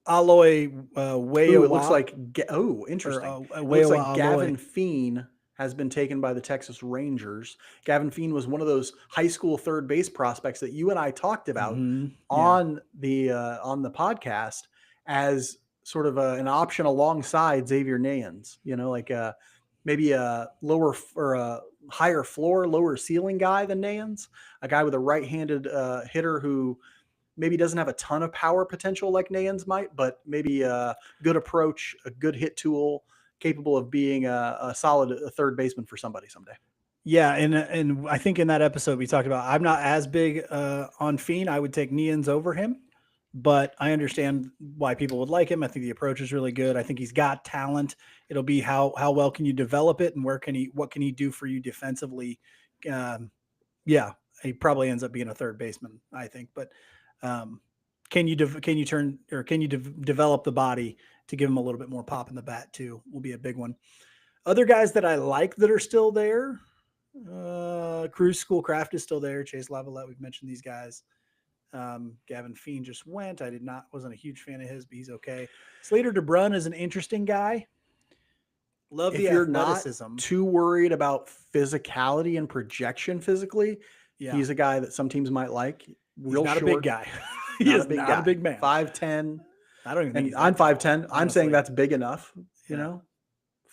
[SPEAKER 2] Wayo.
[SPEAKER 1] It looks like interesting. It looks like Gavin Feen has been taken by the Texas Rangers. Gavin Feen was one of those high school third base prospects that you and I talked about on the podcast as sort of an option alongside Xavier Nayans. You know, like maybe a lower or a higher floor, lower ceiling guy than Nayans, a guy with a right-handed hitter who maybe doesn't have a ton of power potential like Nayans might, but maybe a good approach, a good hit tool, capable of being a solid third baseman for somebody someday.
[SPEAKER 2] Yeah, and I think in that episode we talked about I'm not as big on Feen. I would take Nayans over him, but I understand why people would like him. I think the approach is really good. I think he's got talent. It'll be how well can you develop it and what can he do for you defensively? Yeah, he probably ends up being a third baseman, I think, but can you develop the body to give him a little bit more pop in the bat too? Will be a big one. Other guys that I like that are still there, Cruz Schoolcraft is still there. Chase Lavalette, we've mentioned these guys. Gavin Feen just went. Wasn't a huge fan of his, but he's okay. Slater DeBrun is an interesting guy. Love the athleticism.
[SPEAKER 1] Not too worried about physicality and projection physically. Yeah. He's a guy that some teams might like.
[SPEAKER 2] He's not short, a big guy. He is not a big man.
[SPEAKER 1] 5'10".
[SPEAKER 2] I don't even think
[SPEAKER 1] I'm 5'10". I'm saying that's big enough. You know,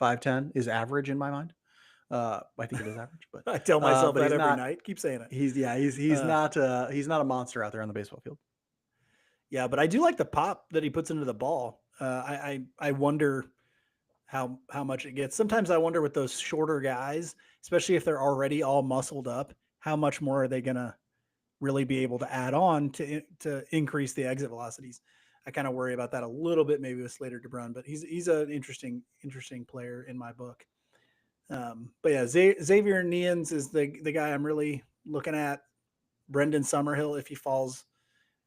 [SPEAKER 1] 5'10" is average in my mind. I think it is average, but
[SPEAKER 2] I tell myself that every night. Keep saying it.
[SPEAKER 1] He's not a monster out there on the baseball field.
[SPEAKER 2] Yeah, but I do like the pop that he puts into the ball. I wonder how much it gets. Sometimes I wonder with those shorter guys, especially if they're already all muscled up, how much more are they gonna really be able to add on to increase the exit velocities? I kind of worry about that a little bit, maybe with Slater DeBrun, but he's an interesting player in my book. But yeah, Xavier Nayans is the guy I'm really looking at. Brendan Summerhill, if he falls,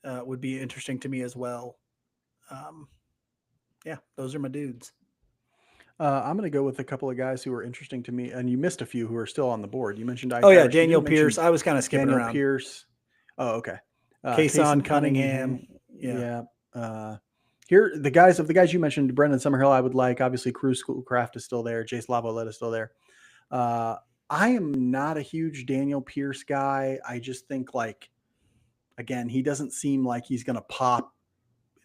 [SPEAKER 2] would be interesting to me as well. Yeah, those are my dudes.
[SPEAKER 1] I'm going to go with a couple of guys who are interesting to me, and you missed a few who are still on the board. You mentioned
[SPEAKER 2] Daniel Pierce. I was kind of skipping around.
[SPEAKER 1] Daniel Pierce. Oh, okay.
[SPEAKER 2] Kason Cunningham.
[SPEAKER 1] Yeah. Here, the guys you mentioned, Brendan Summerhill, I would like. Obviously, Cruz Schoolcraft is still there. Jace Lavalette is still there. I am not a huge Daniel Pierce guy. I just think like, again, he doesn't seem like he's going to pop.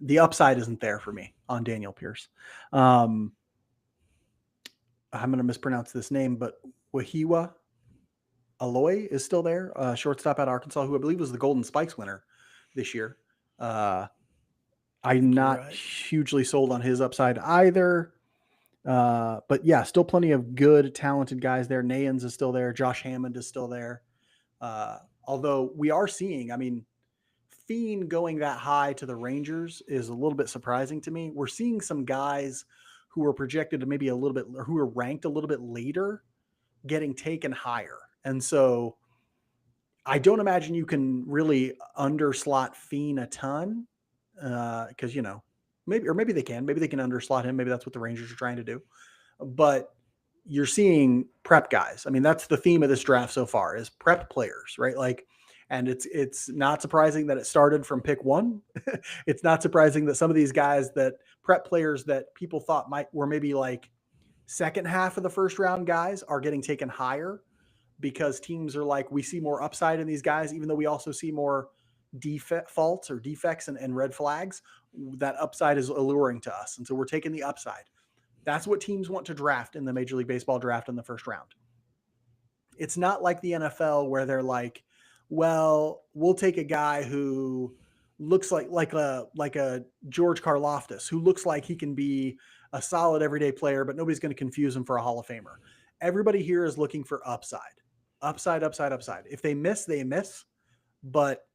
[SPEAKER 1] The upside isn't there for me on Daniel Pierce. Um, I'm going to mispronounce this name, but Wahiwa Aloy is still there, shortstop at Arkansas, who I believe was the Golden Spikes winner this year.
[SPEAKER 2] I
[SPEAKER 1] I'm
[SPEAKER 2] think you're
[SPEAKER 1] not
[SPEAKER 2] right.
[SPEAKER 1] hugely sold on his upside either. But yeah, still plenty of good, talented guys there. Nayans is still there. Josh Hammond is still there. Although we are seeing, I mean, Fiend going that high to the Rangers is a little bit surprising to me. We're seeing some guys who were projected to maybe a little bit, or who were ranked a little bit later, getting taken higher. And so I don't imagine you can really underslot Fiend a ton because, maybe they can. Maybe they can underslot him. Maybe that's what the Rangers are trying to do. But you're seeing prep guys. I mean, that's the theme of this draft so far is prep players, right? Like, and it's not surprising that it started from pick one. It's not surprising that some of these guys that prep players that people thought were maybe like second half of the first round guys are getting taken higher because teams are like, we see more upside in these guys, even though we also see more faults or defects and red flags. That upside is alluring to us. And so we're taking the upside. That's what teams want to draft in the Major League Baseball draft in the first round. It's not like the NFL where they're like, well, we'll take a guy who looks like a George Karlaftis, who looks like he can be a solid everyday player, but nobody's going to confuse him for a Hall of Famer. Everybody here is looking for upside. Upside, upside, upside. If they miss, they miss, but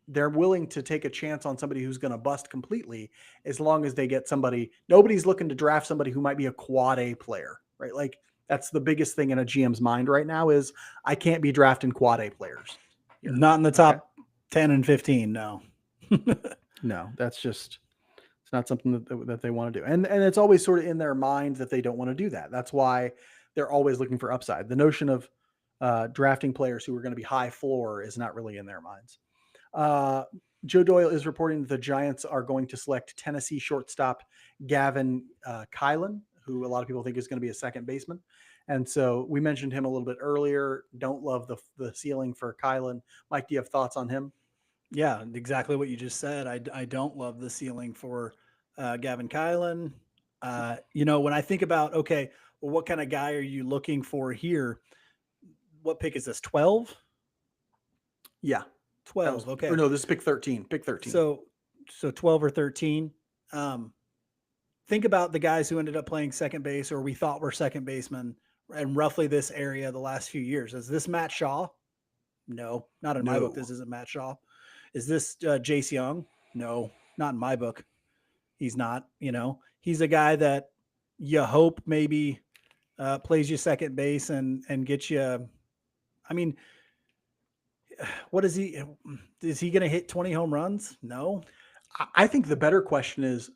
[SPEAKER 1] they're willing to take a chance on somebody who's going to bust completely as long as they get somebody. Nobody's looking to draft somebody who might be a quad A player, right? Like that's the biggest thing in a GM's mind right now is I can't be drafting quad A players here.
[SPEAKER 2] Not in the top 10 and 15. No.
[SPEAKER 1] No, that's just, it's not something that they want to do. And it's always sort of in their mind that they don't want to do that. That's why they're always looking for upside. The notion of drafting players who are going to be high floor is not really in their minds. Joe Doyle is reporting that the Giants are going to select Tennessee shortstop Gavin Kylan, who a lot of people think is going to be a second baseman. And so we mentioned him a little bit earlier. Don't love the ceiling for Kylan. Mike, do you have thoughts on him?
[SPEAKER 2] Yeah, exactly what you just said. I don't love the ceiling for Gavin Kylan. When I think about, okay, well, what kind of guy are you looking for here? What pick is this? 12?
[SPEAKER 1] Yeah.
[SPEAKER 2] 12. Okay.
[SPEAKER 1] Or no, this is pick 13. Pick 13.
[SPEAKER 2] So 12 or 13. Think about the guys who ended up playing second base or we thought were second basemen in roughly this area the last few years. Is this Matt Shaw? No, not in my book. This isn't Matt Shaw. Is this Jace Young? No, not in my book. He's not. He's a guy that you hope maybe plays you second base and gets you. I mean, what is he? Is he going to hit 20 home runs? No.
[SPEAKER 1] I think the better question is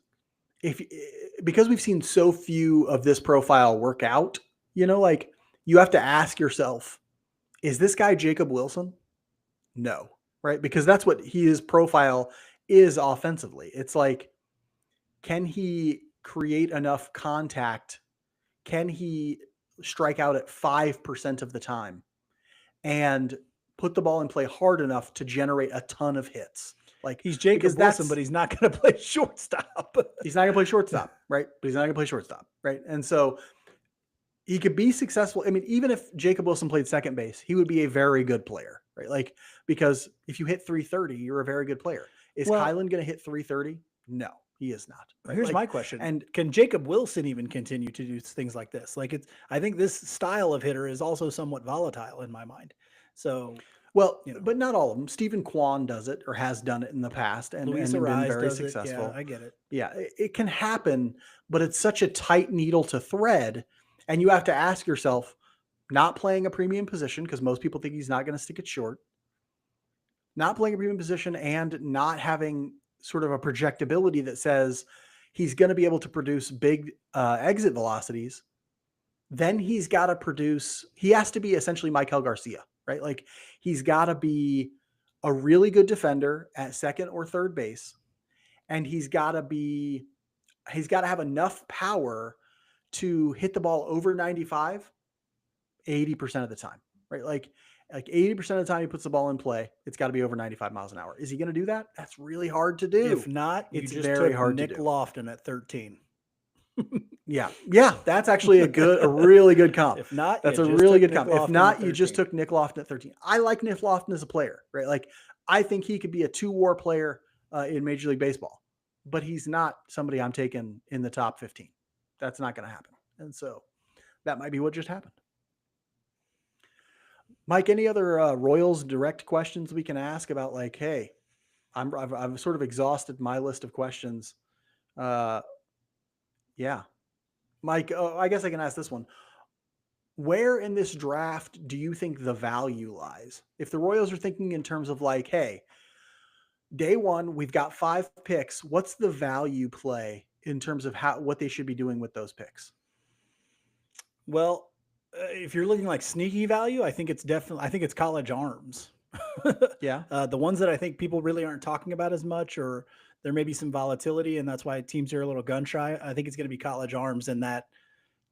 [SPEAKER 1] because we've seen so few of this profile work out, like you have to ask yourself, is this guy Jacob Wilson? No, right? Because that's what his profile is offensively. It's like, can he create enough contact? Can he strike out at 5% of the time and put the ball in play hard enough to generate a ton of hits? Like
[SPEAKER 2] he's Jacob Wilson, but he's not going to play shortstop.
[SPEAKER 1] He's not going to play shortstop, right? But he's not going to play shortstop, right? And so he could be successful. I mean, even if Jacob Wilson played second base, he would be a very good player, right? Like, because if you hit 330, you're a very good player. Is Kylan going to hit 330? No, he is not.
[SPEAKER 2] Right? Here's my question. And can Jacob Wilson even continue to do things like this? Like I think this style of hitter is also somewhat volatile in my mind. So,
[SPEAKER 1] but not all of them. Stephen Kwan does it or has done it in the past and been very successful.
[SPEAKER 2] Yeah, I get it.
[SPEAKER 1] Yeah, it can happen, but it's such a tight needle to thread. And you have to ask yourself, not playing a premium position, because most people think he's not going to stick it short, not playing a premium position and not having sort of a projectability that says he's going to be able to produce big exit velocities, then he has to be essentially Michael Garcia, right? Like he's got to be a really good defender at second or third base. And he's got to have enough power to hit the ball over 95 80% of the time, right? Like 80% of the time he puts the ball in play, it's got to be over 95 miles an hour. Is he going to do that? That's really hard to do.
[SPEAKER 2] If not, you
[SPEAKER 1] It's
[SPEAKER 2] just
[SPEAKER 1] very
[SPEAKER 2] took
[SPEAKER 1] hard
[SPEAKER 2] Nick
[SPEAKER 1] to do.
[SPEAKER 2] Lofton at 13.
[SPEAKER 1] Yeah. That's actually a really good comp.
[SPEAKER 2] If not,
[SPEAKER 1] That's
[SPEAKER 2] you
[SPEAKER 1] a
[SPEAKER 2] just
[SPEAKER 1] really
[SPEAKER 2] took
[SPEAKER 1] good
[SPEAKER 2] Nick
[SPEAKER 1] comp. If
[SPEAKER 2] Lofton
[SPEAKER 1] not,
[SPEAKER 2] at
[SPEAKER 1] you just
[SPEAKER 2] 13.
[SPEAKER 1] took Nick Lofton at 13. I like Nick Lofton as a player, right? Like I think he could be a 2-WAR player in Major League Baseball, but he's not somebody I'm taking in the top 15. That's not going to happen. And so that might be what just happened. Mike, any other Royals direct questions we can ask about like, hey, I've sort of exhausted my list of questions. Yeah. Mike, I guess I can ask this one. Where in this draft do you think the value lies? If the Royals are thinking in terms of like, hey, day one, we've got 5 picks. What's the value play in terms of what they should be doing with those picks?
[SPEAKER 2] Well, if you're looking like sneaky value, I think it's college arms.
[SPEAKER 1] Yeah.
[SPEAKER 2] The ones that I think people really aren't talking about as much, or there may be some volatility, and that's why teams are a little gun shy. I think it's going to be college arms in that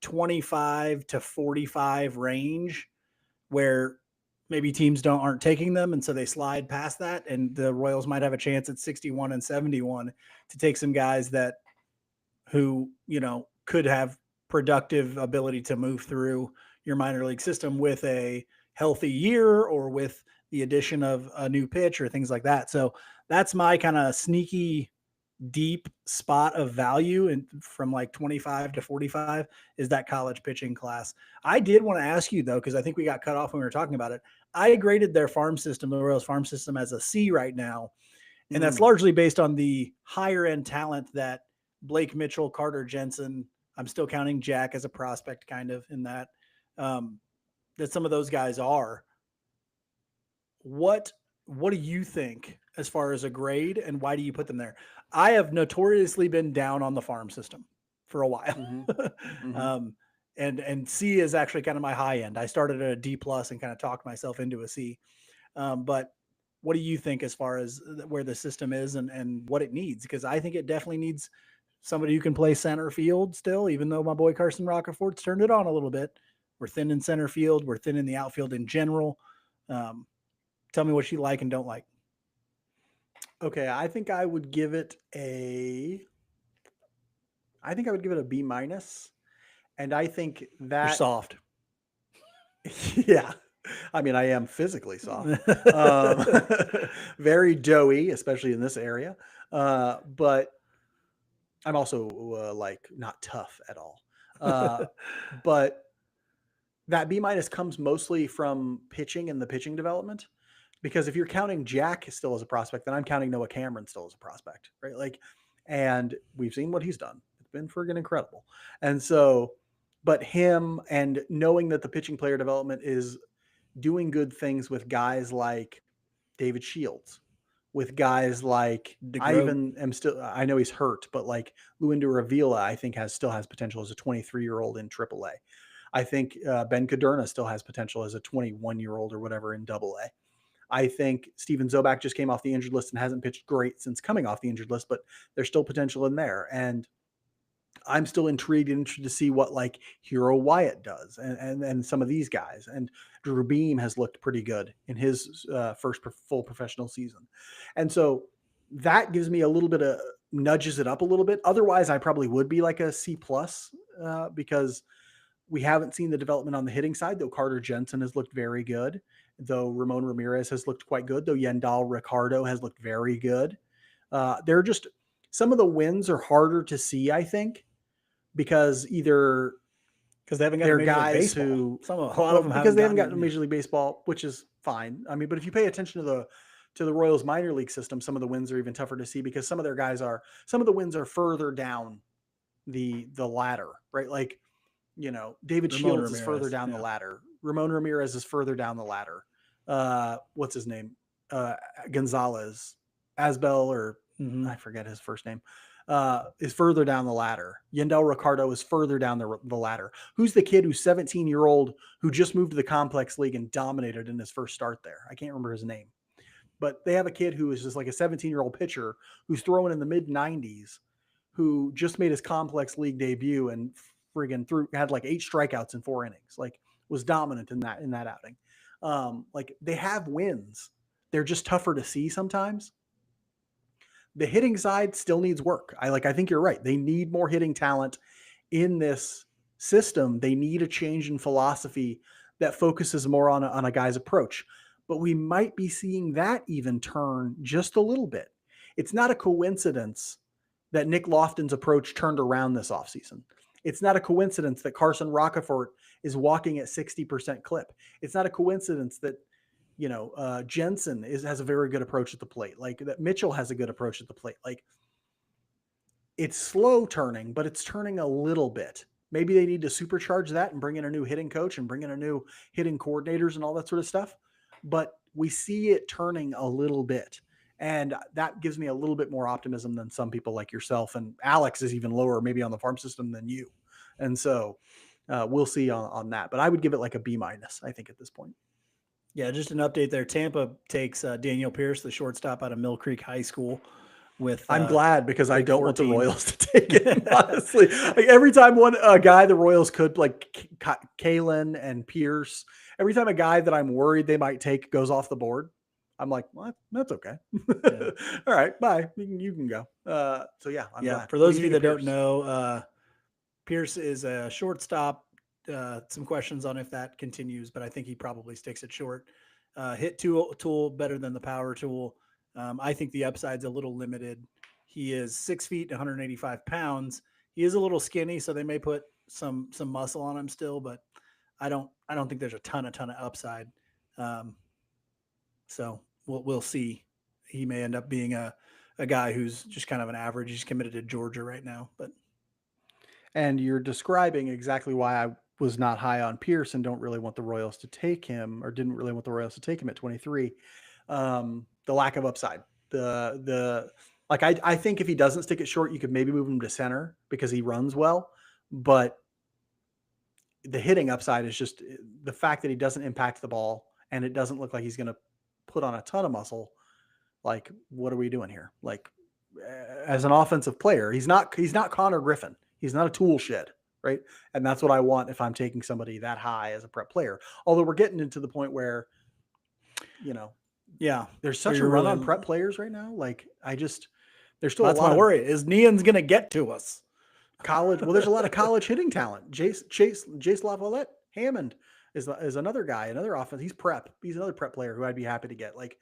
[SPEAKER 2] 25 to 45 range, where maybe teams aren't taking them, and so they slide past that, and the Royals might have a chance at 61 and 71 to take some guys who could have productive ability to move through your minor league system with a healthy year or with the addition of a new pitch or things like that. So that's my kind of sneaky deep spot of value, and from like 25 to 45 is that college pitching class. I did want to ask you though, because I think we got cut off when we were talking about it. I graded their farm system, the Royals farm system, as a C right now. And that's largely based on the higher end talent that Blake Mitchell, Carter Jensen, I'm still counting Jack as a prospect kind of in that, that some of those guys are. What do you think as far as a grade, and why do you put them there? I have notoriously been down on the farm system for a while. And C is actually kind of my high end. I started at a D plus and kind of talked myself into a C. But what do you think as far as where the system is and what it needs? Because I think it definitely needs somebody who can play center field still, even though my boy Carson Rocafort's turned it on a little bit. We're thin in center field. We're thin in the outfield in general. Tell me what you like and don't like.
[SPEAKER 1] Okay, I think I would give it a B minus. And I think that
[SPEAKER 2] you're soft.
[SPEAKER 1] Yeah. I mean, I am physically soft. Very doughy, especially in this area. But I'm also like not tough at all. But that B minus comes mostly from pitching and the pitching development. Because if you're counting Jack still as a prospect, then I'm counting Noah Cameron still as a prospect, right? Like, and we've seen what he's done. It's been friggin' incredible. And so, but him and knowing that the pitching player development is doing good things with guys like David Shields, with guys like I know he's hurt, but like Luinder Avila, I think still has potential as a 23-year-old in AAA. I think Ben Caderna still has potential as a 21-year-old or whatever in AA. I think Steven Zobak just came off the injured list and hasn't pitched great since coming off the injured list, but there's still potential in there. And I'm still intrigued and interested to see what like Hero Wyatt does and some of these guys. And Drew Beam has looked pretty good in his first full professional season. And so that gives me a little bit of nudges it up a little bit. Otherwise, I probably would be like a C plus because we haven't seen the development on the hitting side, though Carter Jensen has looked very good, though Ramon Ramirez has looked quite good, though Yendal Ricardo has looked very good. They're just some of the wins are harder to see, I think, because either
[SPEAKER 2] because they haven't got guys
[SPEAKER 1] who
[SPEAKER 2] a lot of them
[SPEAKER 1] because they haven't gotten Major League Baseball, which is fine. I mean, but if you pay attention to the Royals minor league system, some of the wins are even tougher to see because some of the wins are further down the ladder, right? Like, David Shields is further down the ladder. Ramon Ramirez is further down the ladder. What's his name? Gonzalez, Asbel, or I forget his first name, is further down the ladder. Yendel Ricardo is further down the ladder. Who's the kid who's 17-year-old who just moved to the complex league and dominated in his first start there? I can't remember his name, but they have a kid who is just like a 17-year-old pitcher who's throwing in the mid 90s, who just made his complex league debut and friggin' had like 8 strikeouts in 4 innings. Like, was dominant in that outing. Like they have wins. They're just tougher to see sometimes. The hitting side still needs work. I think you're right. They need more hitting talent in this system. They need a change in philosophy that focuses more on a guy's approach. But we might be seeing that even turn just a little bit. It's not a coincidence that Nick Lofton's approach turned around this offseason. It's not a coincidence that Carson Rocafort is walking at 60% clip. It's not a coincidence that Jensen has a very good approach at the plate. Like that Mitchell has a good approach at the plate. Like it's slow turning, but it's turning a little bit. Maybe they need to supercharge that and bring in a new hitting coach and bring in a new hitting coordinators and all that sort of stuff. But we see it turning a little bit. And that gives me a little bit more optimism than some people like yourself. And Alex is even lower, maybe on the farm system than you. And so we'll see on that. But I would give it like a B-, I think, at this point.
[SPEAKER 2] Yeah, just an update there. Tampa takes Daniel Pierce, the shortstop out of Mill Creek High School.
[SPEAKER 1] I'm glad because I don't
[SPEAKER 2] 14.
[SPEAKER 1] want the Royals to take it, honestly. Like every time a guy the Royals could, like Kalen and Pierce, every time a guy that I'm worried they might take goes off the board, I'm like, well, that's okay. Yeah. All right, bye. You can go. So yeah, I'm glad.
[SPEAKER 2] For those of you that don't know, Pierce is a shortstop. Some questions on if that continues, but I think he probably sticks it short. Hit tool better than the power tool. I think the upside's a little limited. He is 6 feet, 185 pounds. He is a little skinny, so they may put some muscle on him still, but I don't think there's a ton of upside. So we'll see. He may end up being a guy who's just kind of an average. He's committed to Georgia right now,
[SPEAKER 1] and you're describing exactly why I was not high on Pierce and don't really want the Royals to take him, or didn't really want the Royals to take him at 23. The lack of upside. I think if he doesn't stick it short, you could maybe move him to center because he runs well, but the hitting upside is just the fact that he doesn't impact the ball and it doesn't look like he's going to put on a ton of muscle. Like, what are we doing here? Like, as an offensive player, he's not Connor Griffin. He's not a tool shed, right? And that's what I want if I'm taking somebody that high as a prep player. Although we're getting into the point where, there's such a run on prep players right now. Like, there's still
[SPEAKER 2] that's my worry. Is Neon's going to get to us?
[SPEAKER 1] College. Well, there's a lot of college hitting talent. Jace LaVallette, Hammond is another guy, another offense. He's prep. He's another prep player who I'd be happy to get. Like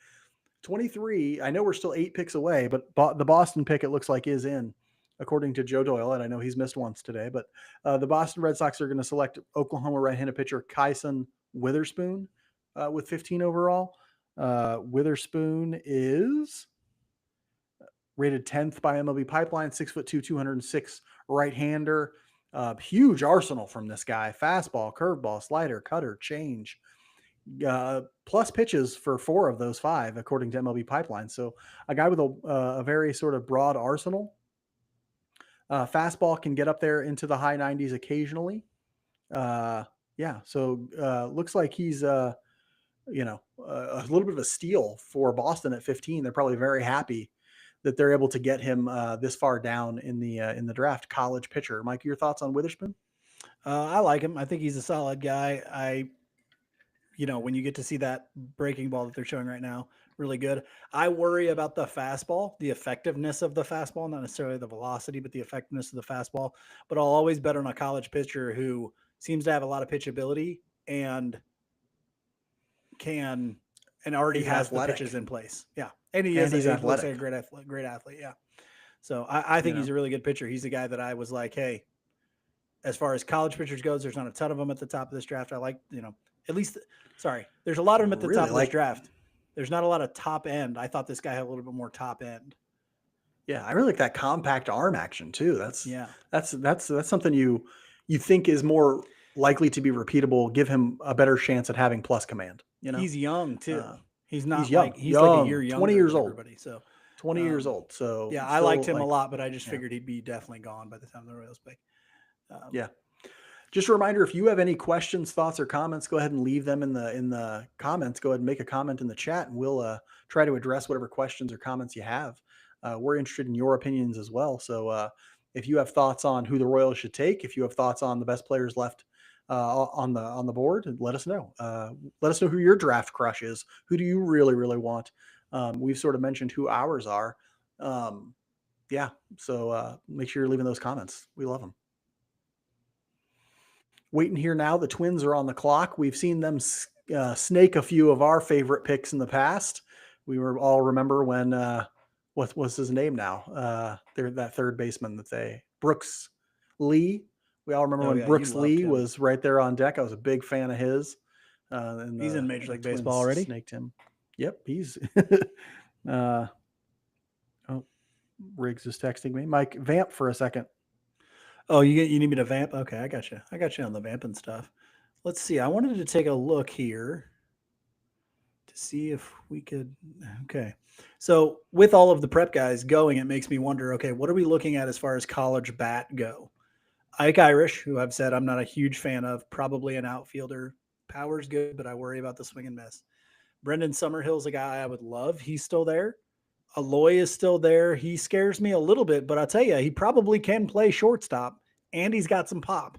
[SPEAKER 1] 23. I know we're still 8 picks away, but the Boston pick, it looks like, is in, according to Joe Doyle. And I know he's missed once today, but the Boston Red Sox are going to select Oklahoma right-handed pitcher Kyson Witherspoon with 15 overall. Witherspoon is rated 10th by MLB Pipeline, 6'2", 206 right-hander. Huge arsenal from this guy. Fastball, curveball, slider, cutter, change. Plus pitches for 4 of those 5, according to MLB Pipeline. So a guy with a very sort of broad arsenal. Fastball can get up there into the high 90s occasionally. So looks like he's a little bit of a steal for Boston at 15. They're probably very happy that they're able to get him this far down in the draft. College pitcher. Mike, your thoughts on Witherspoon?
[SPEAKER 2] I like him. I think he's a solid guy. When you get to see that breaking ball that they're showing right now, really good. I worry about the fastball, the effectiveness of the fastball, not necessarily the velocity, but the effectiveness of the fastball. But I'll always bet on a college pitcher who seems to have a lot of pitchability and already has the pitches in place. Yeah. And he's athletic. Looks like a great athlete. Yeah. So I think he's a really good pitcher. He's a guy that I was like, hey, as far as college pitchers goes, there's not a ton of them at the top of this draft. I like, there's a lot of them at the top of this draft. There's not a lot of top end. I thought this guy had a little bit more top end.
[SPEAKER 1] Yeah, I really like that compact arm action too. That's something you think is more likely to be repeatable. Give him a better chance at having plus command.
[SPEAKER 2] He's young too. He's not
[SPEAKER 1] young.
[SPEAKER 2] He's like a year younger.
[SPEAKER 1] 20 years old.
[SPEAKER 2] Everybody. So
[SPEAKER 1] 20 years old. So
[SPEAKER 2] yeah, I liked him a lot, but I just figured he'd be definitely gone by the time the Royals pick.
[SPEAKER 1] Just a reminder, if you have any questions, thoughts, or comments, go ahead and leave them in the comments. Go ahead and make a comment in the chat, and we'll try to address whatever questions or comments you have. We're interested in your opinions as well. So if you have thoughts on who the Royals should take, if you have thoughts on the best players left on the board, and let us know. Let us know who your draft crush is. Who do you really, really want? We've sort of mentioned who ours are. Yeah. So make sure you're leaving those comments. We love them. Waiting here now. The Twins are on the clock. We've seen them snake a few of our favorite picks in the past. We were all remember when what was his name now? That third baseman Brooks Lee. We all remember when
[SPEAKER 2] yeah, you
[SPEAKER 1] Brooks
[SPEAKER 2] loved
[SPEAKER 1] Lee
[SPEAKER 2] him.
[SPEAKER 1] was right there on deck. I was a big fan of his.
[SPEAKER 2] He's in Major League Baseball
[SPEAKER 1] Twins
[SPEAKER 2] already.
[SPEAKER 1] Snaked him. Yep, he's. Oh, Riggs is texting me. Mike, vamp for a second.
[SPEAKER 2] Oh, you need me to vamp? Okay, I got you. I got you on the vamping stuff. Let's see. I wanted to take a look here to see if we could. Okay. So with all of the prep guys going, it makes me wonder, okay, what are we looking at as far as college bat go? Ike Irish, who I've said I'm not a huge fan of, probably an outfielder. Power's good, but I worry about the swing and miss. Brendan Summerhill's a guy I would love. He's still there. Aloy is still there. He scares me a little bit, but I'll tell you, he probably can play shortstop, and he's got some pop.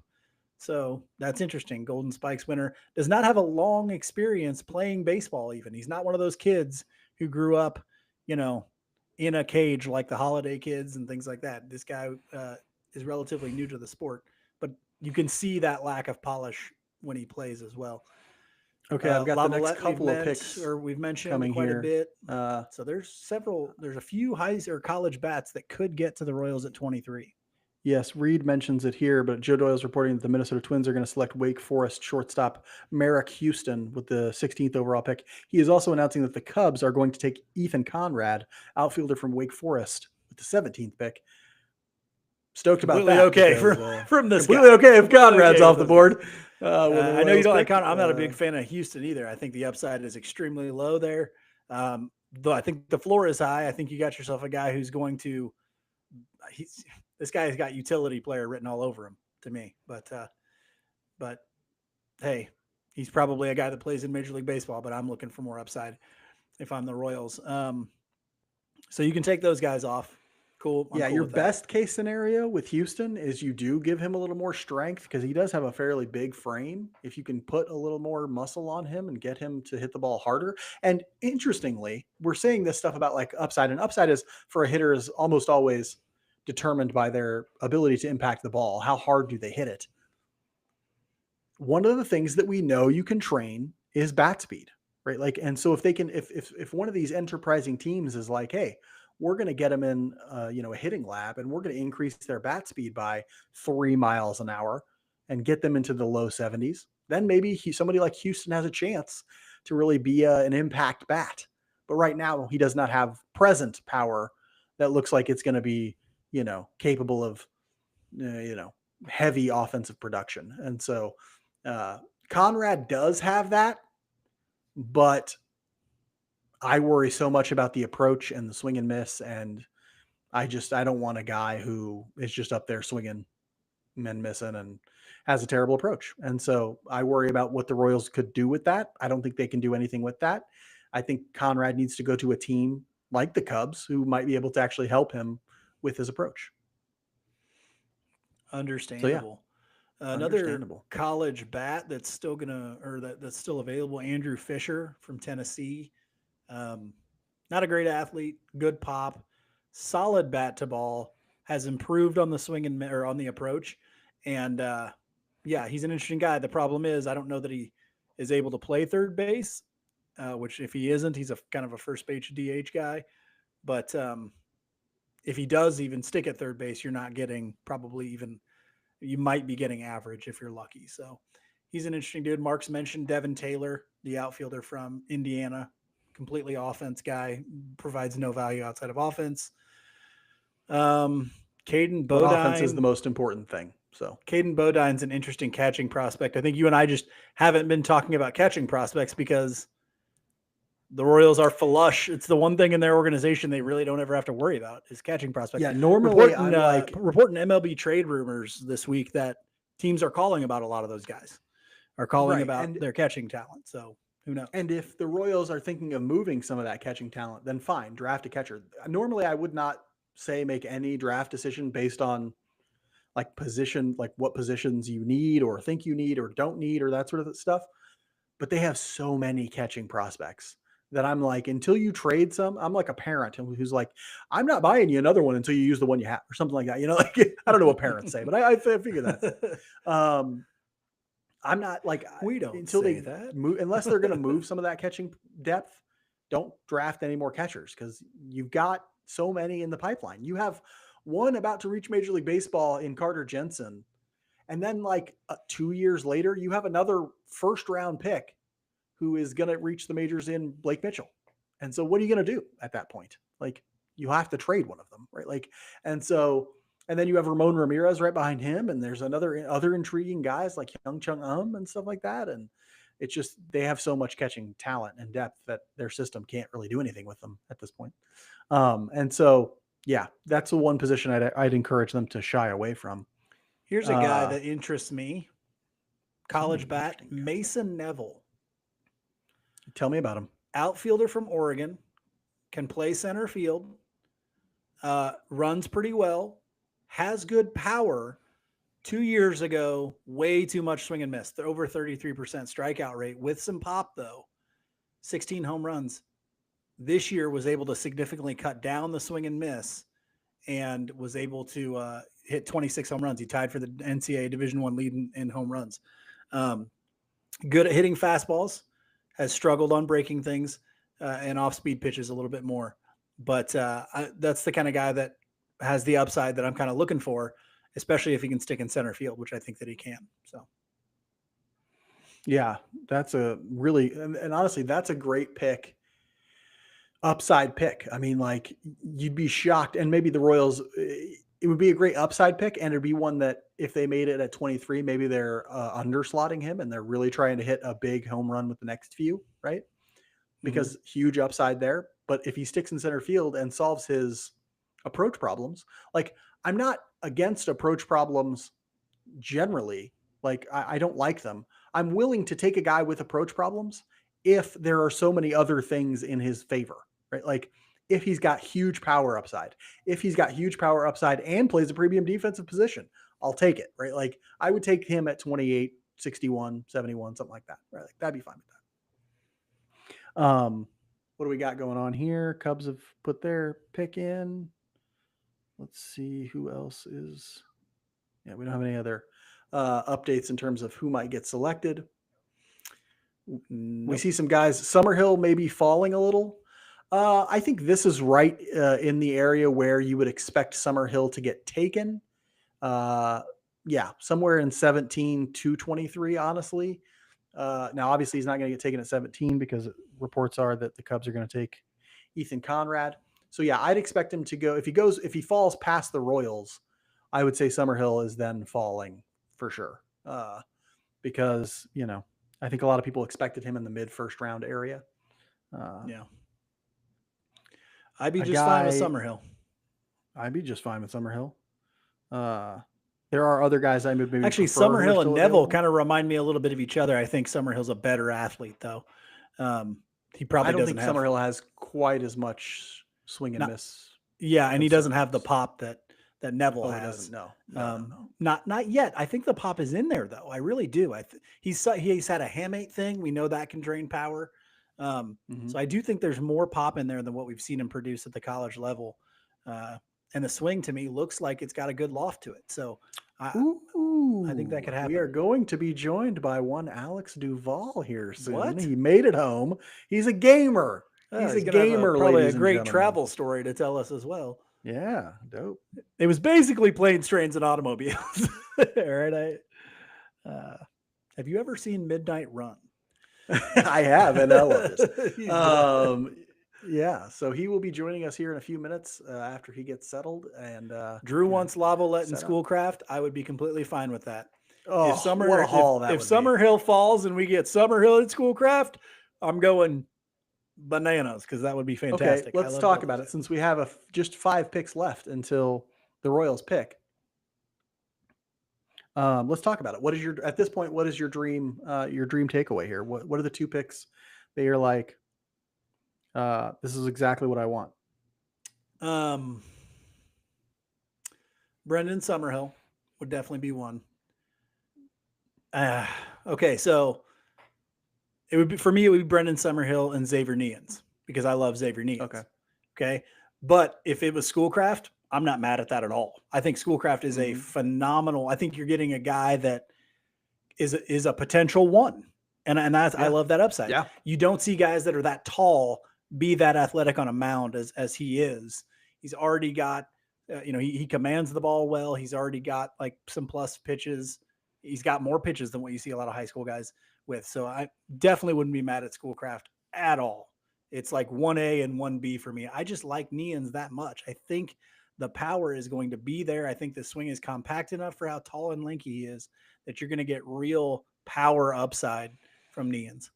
[SPEAKER 2] So that's interesting. Golden Spikes winner does not have a long experience playing baseball, even. He's not one of those kids who grew up, you know, in a cage like the Holiday kids and things like that. This guy is relatively new to the sport, but you can see that lack of polish when he plays as well.
[SPEAKER 1] Okay, I've got the next couple of picks
[SPEAKER 2] we've mentioned
[SPEAKER 1] coming
[SPEAKER 2] quite
[SPEAKER 1] here.
[SPEAKER 2] a bit. So there's a few high or college bats that could get to the Royals at 23.
[SPEAKER 1] Yes, Reed mentions it here, but Joe Doyle's reporting that the Minnesota Twins are going to select Wake Forest shortstop Merrick Houston with the 16th overall pick. He is also announcing that the Cubs are going to take Ethan Conrad, outfielder from Wake Forest, with the 17th pick. Stoked
[SPEAKER 2] Completely
[SPEAKER 1] about that.
[SPEAKER 2] Okay from this
[SPEAKER 1] completely
[SPEAKER 2] guy.
[SPEAKER 1] Okay if Conrad's off the board.
[SPEAKER 2] I know you don't like Conrad. I'm not a big fan of Houston either. I think the upside is extremely low there. Though I think the floor is high. I think you got yourself a guy who's going to this guy has got utility player written all over him to me. But hey, he's probably a guy that plays in Major League Baseball, but I'm looking for more upside if I'm the Royals. So you can take those guys off. Cool.
[SPEAKER 1] Yeah, your best case scenario with Houston is you do give him a little more strength because he does have a fairly big frame. If you can put a little more muscle on him and get him to hit the ball harder. And interestingly, we're saying this stuff about like upside, and upside is for a hitter is almost always determined by their ability to impact the ball. How hard do they hit it? One of the things that we know you can train is bat speed, right? Like, and so if they can, if one of these enterprising teams is like, hey, we're going to get them in, a hitting lab, and we're going to increase their bat speed by 3 miles an hour and get them into the low 70s, then maybe somebody like Houston has a chance to really be an impact bat. But right now, he does not have present power that looks like it's going to be, capable of, heavy offensive production. And so Conrad does have that, but I worry so much about the approach and the swing and miss. And I don't want a guy who is just up there swinging and missing and has a terrible approach. And so I worry about what the Royals could do with that. I don't think they can do anything with that. I think Conrad needs to go to a team like the Cubs who might be able to actually help him with his approach.
[SPEAKER 2] Understandable. So, yeah. Another college bat that's still that's still available, Andrew Fisher from Tennessee. Not a great athlete, good pop, solid bat to ball, has improved on the swing or on the approach. And yeah, he's an interesting guy. The problem is I don't know that he is able to play third base, which if he isn't, he's a kind of a first base DH guy. But if he does even stick at third base, you're not getting you might be getting average if you're lucky. So he's an interesting dude. Mark's mentioned Devin Taylor, the outfielder from Indiana, completely offense guy, provides no value outside of offense. Caden Bodine.
[SPEAKER 1] Offense is the most important thing. So
[SPEAKER 2] Caden Bodine's an interesting catching prospect. I think you and I just haven't been talking about catching prospects because the Royals are flush. It's the one thing in their organization they really don't ever have to worry about is catching prospects.
[SPEAKER 1] Yeah, normally
[SPEAKER 2] reporting MLB trade rumors this week that teams are calling about a lot of those guys, are calling about their catching talent. So who knows?
[SPEAKER 1] And if the Royals are thinking of moving some of that catching talent, then fine, draft a catcher. Normally, I would not say make any draft decision based on like what positions you need or think you need or don't need or that sort of stuff. But they have so many catching prospects that I'm like, until you trade some, I'm like a parent who's like, I'm not buying you another one until you use the one you have or something like that. Like I don't know what parents say, but I figure that's it. I'm not like
[SPEAKER 2] We don't
[SPEAKER 1] until
[SPEAKER 2] say
[SPEAKER 1] they
[SPEAKER 2] that.
[SPEAKER 1] move, unless they're going to move some of that catching depth. Don't draft any more catchers because you've got so many in the pipeline. You have one about to reach Major League Baseball in Carter Jensen, and then like 2 years later, you have another first round pick who is going to reach the majors in Blake Mitchell. And so what are you going to do at that point? Like you have to trade one of them, right? Like, and then you have Ramon Ramirez right behind him. And there's other intriguing guys like Young Chung and stuff like that. And it's just, they have so much catching talent and depth that their system can't really do anything with them at this point. And so, yeah, that's the one position I'd encourage them to shy away from.
[SPEAKER 2] Here's a guy that interests me. College bat, Mason Neville.
[SPEAKER 1] Tell me about him.
[SPEAKER 2] Outfielder from Oregon, can play center field, runs pretty well, has good power. 2 years ago, way too much swing and miss. They're over 33% strikeout rate with some pop though. 16 home runs. This year was able to significantly cut down the swing and miss and was able to hit 26 home runs. He tied for the NCAA Division I lead in home runs. Good at hitting fastballs, has struggled on breaking things and off-speed pitches a little bit more. But that's the kind of guy that has the upside that I'm kind of looking for, especially if he can stick in center field, which I think that he can. So,
[SPEAKER 1] yeah, that's a really, and honestly, that's a great pick. Upside pick. I mean, like you'd be shocked, and maybe the Royals, it would be a great upside pick, and it'd be one that if they made it at 23, maybe they're underslotting him and they're really trying to hit a big home run with the next few, right? Because huge upside there. But if he sticks in center field and solves his approach problems, like I'm not against approach problems generally. Like I don't like them. I'm willing to take a guy with approach problems if there are so many other things in his favor, right? Like if he's got huge power upside, and plays a premium defensive position, I'll take it, right? Like I would take him at 28, 61, 71, something like that, right? Like that'd be fine with that. What do we got going on here? Cubs have put their pick in. Let's see who else is. Yeah, we don't have any other updates in terms of who might get selected. Nope. We see some guys. Summerhill maybe falling a little. I think this is right in the area where you would expect Summerhill to get taken. Yeah, somewhere in 17 to 23, honestly. Now, obviously, he's not going to get taken at 17 because reports are that the Cubs are going to take Ethan Conrad. So, yeah, I'd expect him to go. If he falls past the Royals, I would say Summerhill is then falling for sure. Because, I think a lot of people expected him in the mid first round area.
[SPEAKER 2] Yeah. I'd be just fine with Summerhill.
[SPEAKER 1] I'd be just fine with Summerhill. There are other guys I would maybe
[SPEAKER 2] actually Summerhill and Neville kind of remind me a little bit of each other. I think Summerhill's a better athlete though. He probably doesn't have
[SPEAKER 1] Summerhill has quite as much swing and miss.
[SPEAKER 2] Yeah, and he doesn't have the pop that Neville
[SPEAKER 1] has. No.
[SPEAKER 2] Not yet. I think the pop is in there though. I really do. He's had a hamate thing. We know that can drain power. So I do think there's more pop in there than what we've seen him produce at the college level. And the swing to me looks like it's got a good loft to it. So I think that could happen.
[SPEAKER 1] We are going to be joined by one Alex Duvall here soon.
[SPEAKER 2] What?
[SPEAKER 1] He made it home. He's a gamer. He's a gamer.
[SPEAKER 2] Probably a great travel story to tell us as well.
[SPEAKER 1] Yeah, dope.
[SPEAKER 2] It was basically planes, trains, and automobiles. All right. Have you ever seen Midnight Run?
[SPEAKER 1] I have, and I love it. Yeah, so he will be joining us here in a few minutes after he gets settled. And
[SPEAKER 2] Drew wants Lavalette in Schoolcraft. I would be completely fine with that.
[SPEAKER 1] Oh,
[SPEAKER 2] if Summerhill falls and we get Summerhill in Schoolcraft, I'm going bananas because that would be fantastic.
[SPEAKER 1] Okay, let's talk about it since we have just 5 picks left until the Royals pick. Let's talk about it. At this point, what is your dream takeaway here? What are the 2 picks that you're like, this is exactly what I want?
[SPEAKER 2] Brendan Summerhill. would definitely be one. Okay, so it would be for me. It would be Brendan Summerhill and Xavier Neans because I love Xavier Neans.
[SPEAKER 1] Okay.
[SPEAKER 2] Okay, but if it was Schoolcraft, I'm not mad at that at all. I think Schoolcraft is a phenomenal. I think you're getting a guy that is a potential one, and that's I love that upside.
[SPEAKER 1] Yeah.
[SPEAKER 2] You don't see guys that are that tall be that athletic on a mound as he is. He's already got, he commands the ball well. He's already got like some plus pitches. He's got more pitches than what you see a lot of high school guys with. So I definitely wouldn't be mad at Schoolcraft at all. It's like 1A and 1B for me. I just like Neans that much. I think the power is going to be there. I think the swing is compact enough for how tall and lanky he is that you're going to get real power upside from Neans.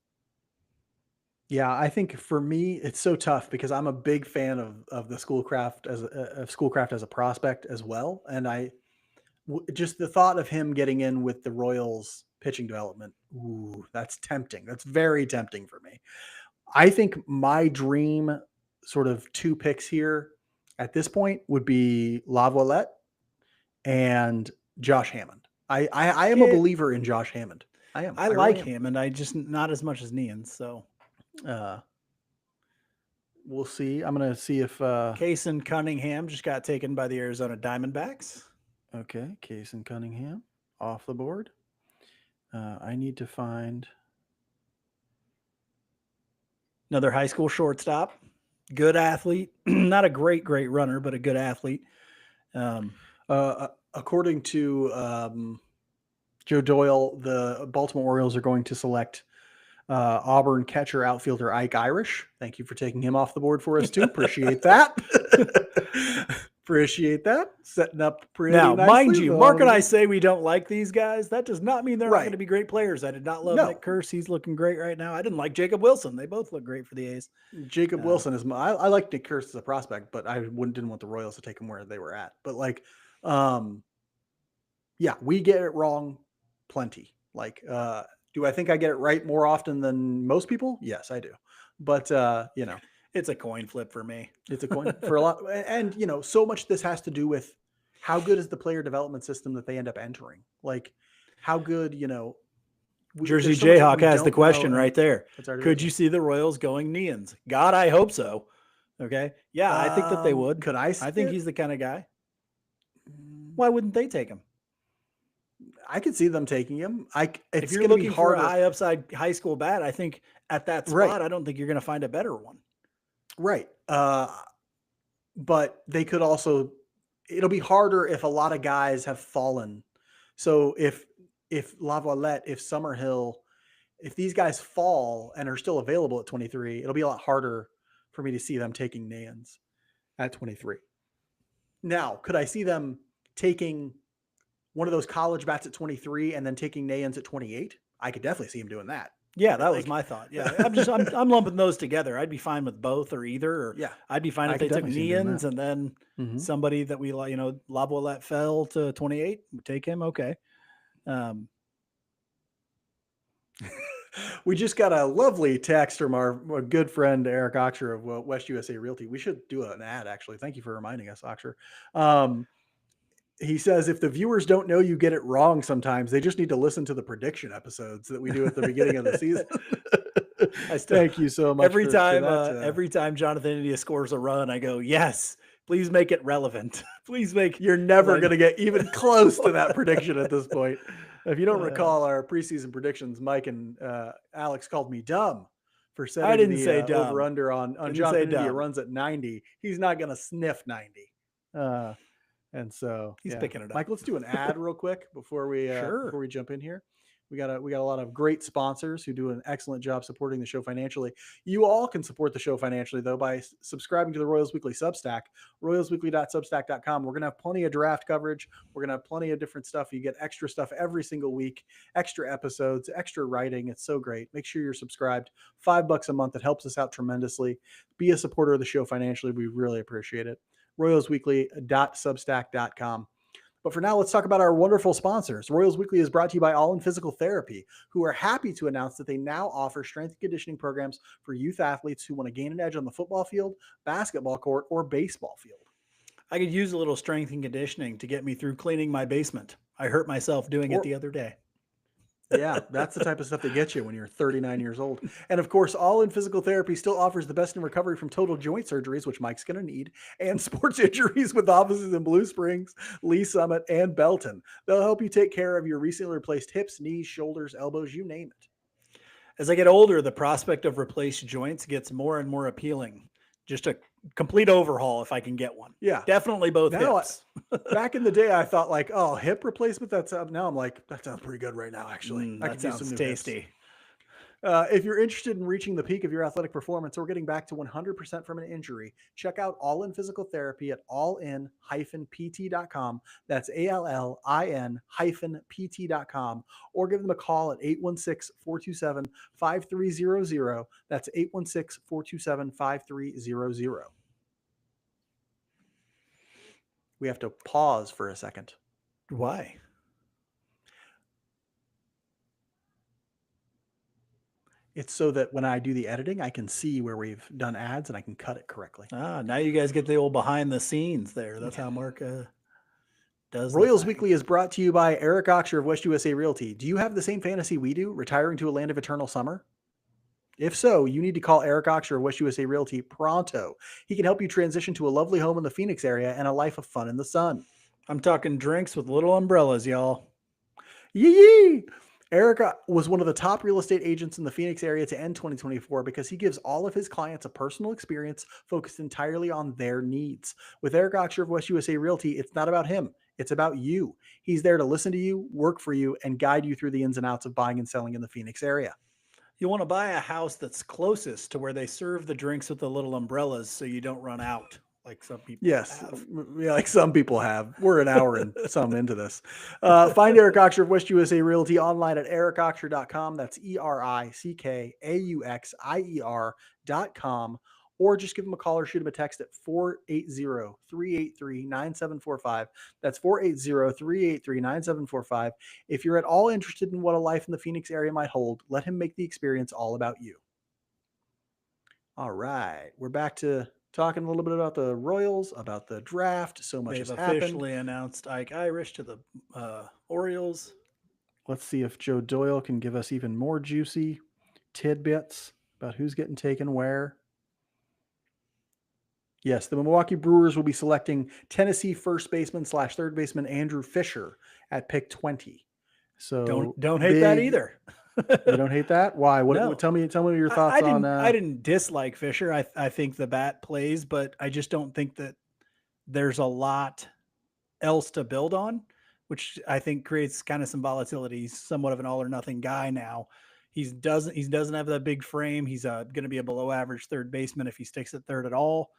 [SPEAKER 1] Yeah, I think for me it's so tough because I'm a big fan of the Schoolcraft as a prospect as well, and just the thought of him getting in with the Royals pitching development, ooh, that's tempting. That's very tempting for me. I think my dream sort of 2 picks here at this point would be Laviolette and Josh Hammond. I am a believer in Josh Hammond. I am.
[SPEAKER 2] I like Hammond. I just not as much as Neans. So
[SPEAKER 1] we'll see. I'm going to see if
[SPEAKER 2] Kason Cunningham just got taken by the Arizona Diamondbacks.
[SPEAKER 1] Okay, Kason Cunningham off the board. I need to find
[SPEAKER 2] another high school shortstop. Good athlete. Not a great runner, but a good athlete.
[SPEAKER 1] According to Joe Doyle, the Baltimore Orioles are going to select Auburn catcher outfielder Ike Irish. Thank you for taking him off the board for us too. Appreciate that. Appreciate that. Setting up pretty
[SPEAKER 2] now,
[SPEAKER 1] nicely.
[SPEAKER 2] Mind you, Mark and I say we don't like these guys. That does not mean they're not going to be great players. I did not love Nick Kearse. He's looking great right now. I didn't like Jacob Wilson. They both look great for the A's.
[SPEAKER 1] Jacob Wilson is I like Nick Kearse as a prospect, but I didn't want the Royals to take him where they were at. But yeah, we get it wrong plenty. Do I think I get it right more often than most people? Yes, I do. But
[SPEAKER 2] it's a coin flip for me.
[SPEAKER 1] It's a coin for a lot. And, so much this has to do with how good is the player development system that they end up entering? Like how good,
[SPEAKER 2] Jersey Jayhawk has the question right there. Could you see the Royals going Neans? God, I hope so. Okay. Yeah, I think that they would.
[SPEAKER 1] Could I
[SPEAKER 2] think he's the kind of guy. Why wouldn't they take him?
[SPEAKER 1] I could see them taking him.
[SPEAKER 2] If you're looking for a high upside high school bat, I think at that spot, I don't think you're going to find a better one.
[SPEAKER 1] Right. But they could also, it'll be harder if a lot of guys have fallen. So if Laviolette, if Summerhill, if these guys fall and are still available at 23, it'll be a lot harder for me to see them taking Neans at 23. Now, could I see them taking one of those college bats at 23 and then taking Neans at 28? I could definitely see him doing that.
[SPEAKER 2] Yeah, that was my thought. Yeah, I'm lumping those together. I'd be fine with both or either. Or
[SPEAKER 1] yeah,
[SPEAKER 2] I'd be fine if they took Neans and then somebody that we like, Laviolette fell to 28. We take him. Okay.
[SPEAKER 1] We just got a lovely text from our good friend Eric Oxer of West USA Realty. We should do an ad, actually. Thank you for reminding us, Oxer. He says, if the viewers don't know you get it wrong sometimes, they just need to listen to the prediction episodes that we do at the beginning of the season. Thank you so much.
[SPEAKER 2] Every time Jonathan India scores a run, I go, yes, please make it relevant. Please make.
[SPEAKER 1] You're never going to get even close to that prediction at this point. If you don't recall our preseason predictions, Mike and Alex called me dumb for setting
[SPEAKER 2] I didn't say dumb.
[SPEAKER 1] Over under on Jonathan India runs at 90. He's not going to sniff 90. And so
[SPEAKER 2] he's picking it up.
[SPEAKER 1] Mike, let's do an ad real quick before we jump in here. We got a lot of great sponsors who do an excellent job supporting the show financially. You all can support the show financially, though, by subscribing to the Royals Weekly Substack, royalsweekly.substack.com. We're going to have plenty of draft coverage. We're going to have plenty of different stuff. You get extra stuff every single week, extra episodes, extra writing. It's so great. Make sure you're subscribed. $5 a month. It helps us out tremendously. Be a supporter of the show financially. We really appreciate it. royalsweekly.substack.com. But for now, let's talk about our wonderful sponsors. Royals Weekly is brought to you by All in Physical Therapy, who are happy to announce that they now offer strength and conditioning programs for youth athletes who want to gain an edge on the football field, basketball court, or baseball field.
[SPEAKER 2] I could use a little strength and conditioning to get me through cleaning my basement. I hurt myself doing it the other day.
[SPEAKER 1] Yeah, that's the type of stuff that gets you when you're 39 years old. And of course, All In Physical Therapy still offers the best in recovery from total joint surgeries, which Mike's going to need, and sports injuries with offices in Blue Springs, Lee Summit, and Belton. They'll help you take care of your recently replaced hips, knees, shoulders, elbows, you name it.
[SPEAKER 2] As I get older, the prospect of replaced joints gets more and more appealing. Just a complete overhaul if I can get one.
[SPEAKER 1] Yeah.
[SPEAKER 2] Definitely both
[SPEAKER 1] Now,
[SPEAKER 2] hips.
[SPEAKER 1] back in the day, I thought like, oh, hip replacement. That's now I'm like, that sounds pretty good right now. Actually, I
[SPEAKER 2] That
[SPEAKER 1] could use
[SPEAKER 2] sounds
[SPEAKER 1] some new
[SPEAKER 2] tasty.
[SPEAKER 1] hips. If you're interested in reaching the peak of your athletic performance or getting back to 100% from an injury, check out All In Physical Therapy at allin-pt.com. That's ALLIN-pt.com. Or give them a call at 816-427-5300. That's 816-427-5300. We have to pause for a second.
[SPEAKER 2] Why?
[SPEAKER 1] It's so that when I do the editing, I can see where we've done ads and I can cut it correctly.
[SPEAKER 2] Now you guys get the old behind the scenes there. That's how Mark does.
[SPEAKER 1] Royals Weekly is brought to you by Eric Oxer of West USA Realty. Do you have the same fantasy we do, retiring to a land of eternal summer? If so, you need to call Eric Oxer of West USA Realty pronto. He can help you transition to a lovely home in the Phoenix area and a life of fun in the sun.
[SPEAKER 2] I'm talking drinks with little umbrellas, y'all.
[SPEAKER 1] Yee! Eric was one of the top real estate agents in the Phoenix area to end 2024 because he gives all of his clients a personal experience focused entirely on their needs. With Eric Oxer of West USA Realty, it's not about him. It's about you. He's there to listen to you, work for you, and guide you through the ins and outs of buying and selling in the Phoenix area.
[SPEAKER 2] You want to buy a house that's closest to where they serve the drinks with the little umbrellas so you don't run out. Like some people have.
[SPEAKER 1] Yeah, like some people have. We're an hour and some into this. Find Eric Oxer of West USA Realty online at ericoxer.com. That's ERICKAUXIER.com. Or just give him a call or shoot him a text at 480-383-9745. That's 480-383-9745. If you're at all interested in what a life in the Phoenix area might hold, let him make the experience all about you. All right. We're back to talking a little bit about the Royals, about the draft. So much has happened.
[SPEAKER 2] They've officially announced Ike Irish to the Orioles.
[SPEAKER 1] Let's see if Joe Doyle can give us even more juicy tidbits about who's getting taken where. Yes, the Milwaukee Brewers will be selecting Tennessee first baseman / third baseman Andrew Fisher at pick 20. So
[SPEAKER 2] don't hate that either.
[SPEAKER 1] You don't hate that? Why? What?
[SPEAKER 2] No.
[SPEAKER 1] Tell me your thoughts on.
[SPEAKER 2] I didn't dislike Fisher. I think the bat plays, but I just don't think that there's a lot else to build on, which I think creates kind of some volatility. He's somewhat of an all or nothing guy now. He doesn't have that big frame. He's going to be a below average third baseman if he sticks at third at all.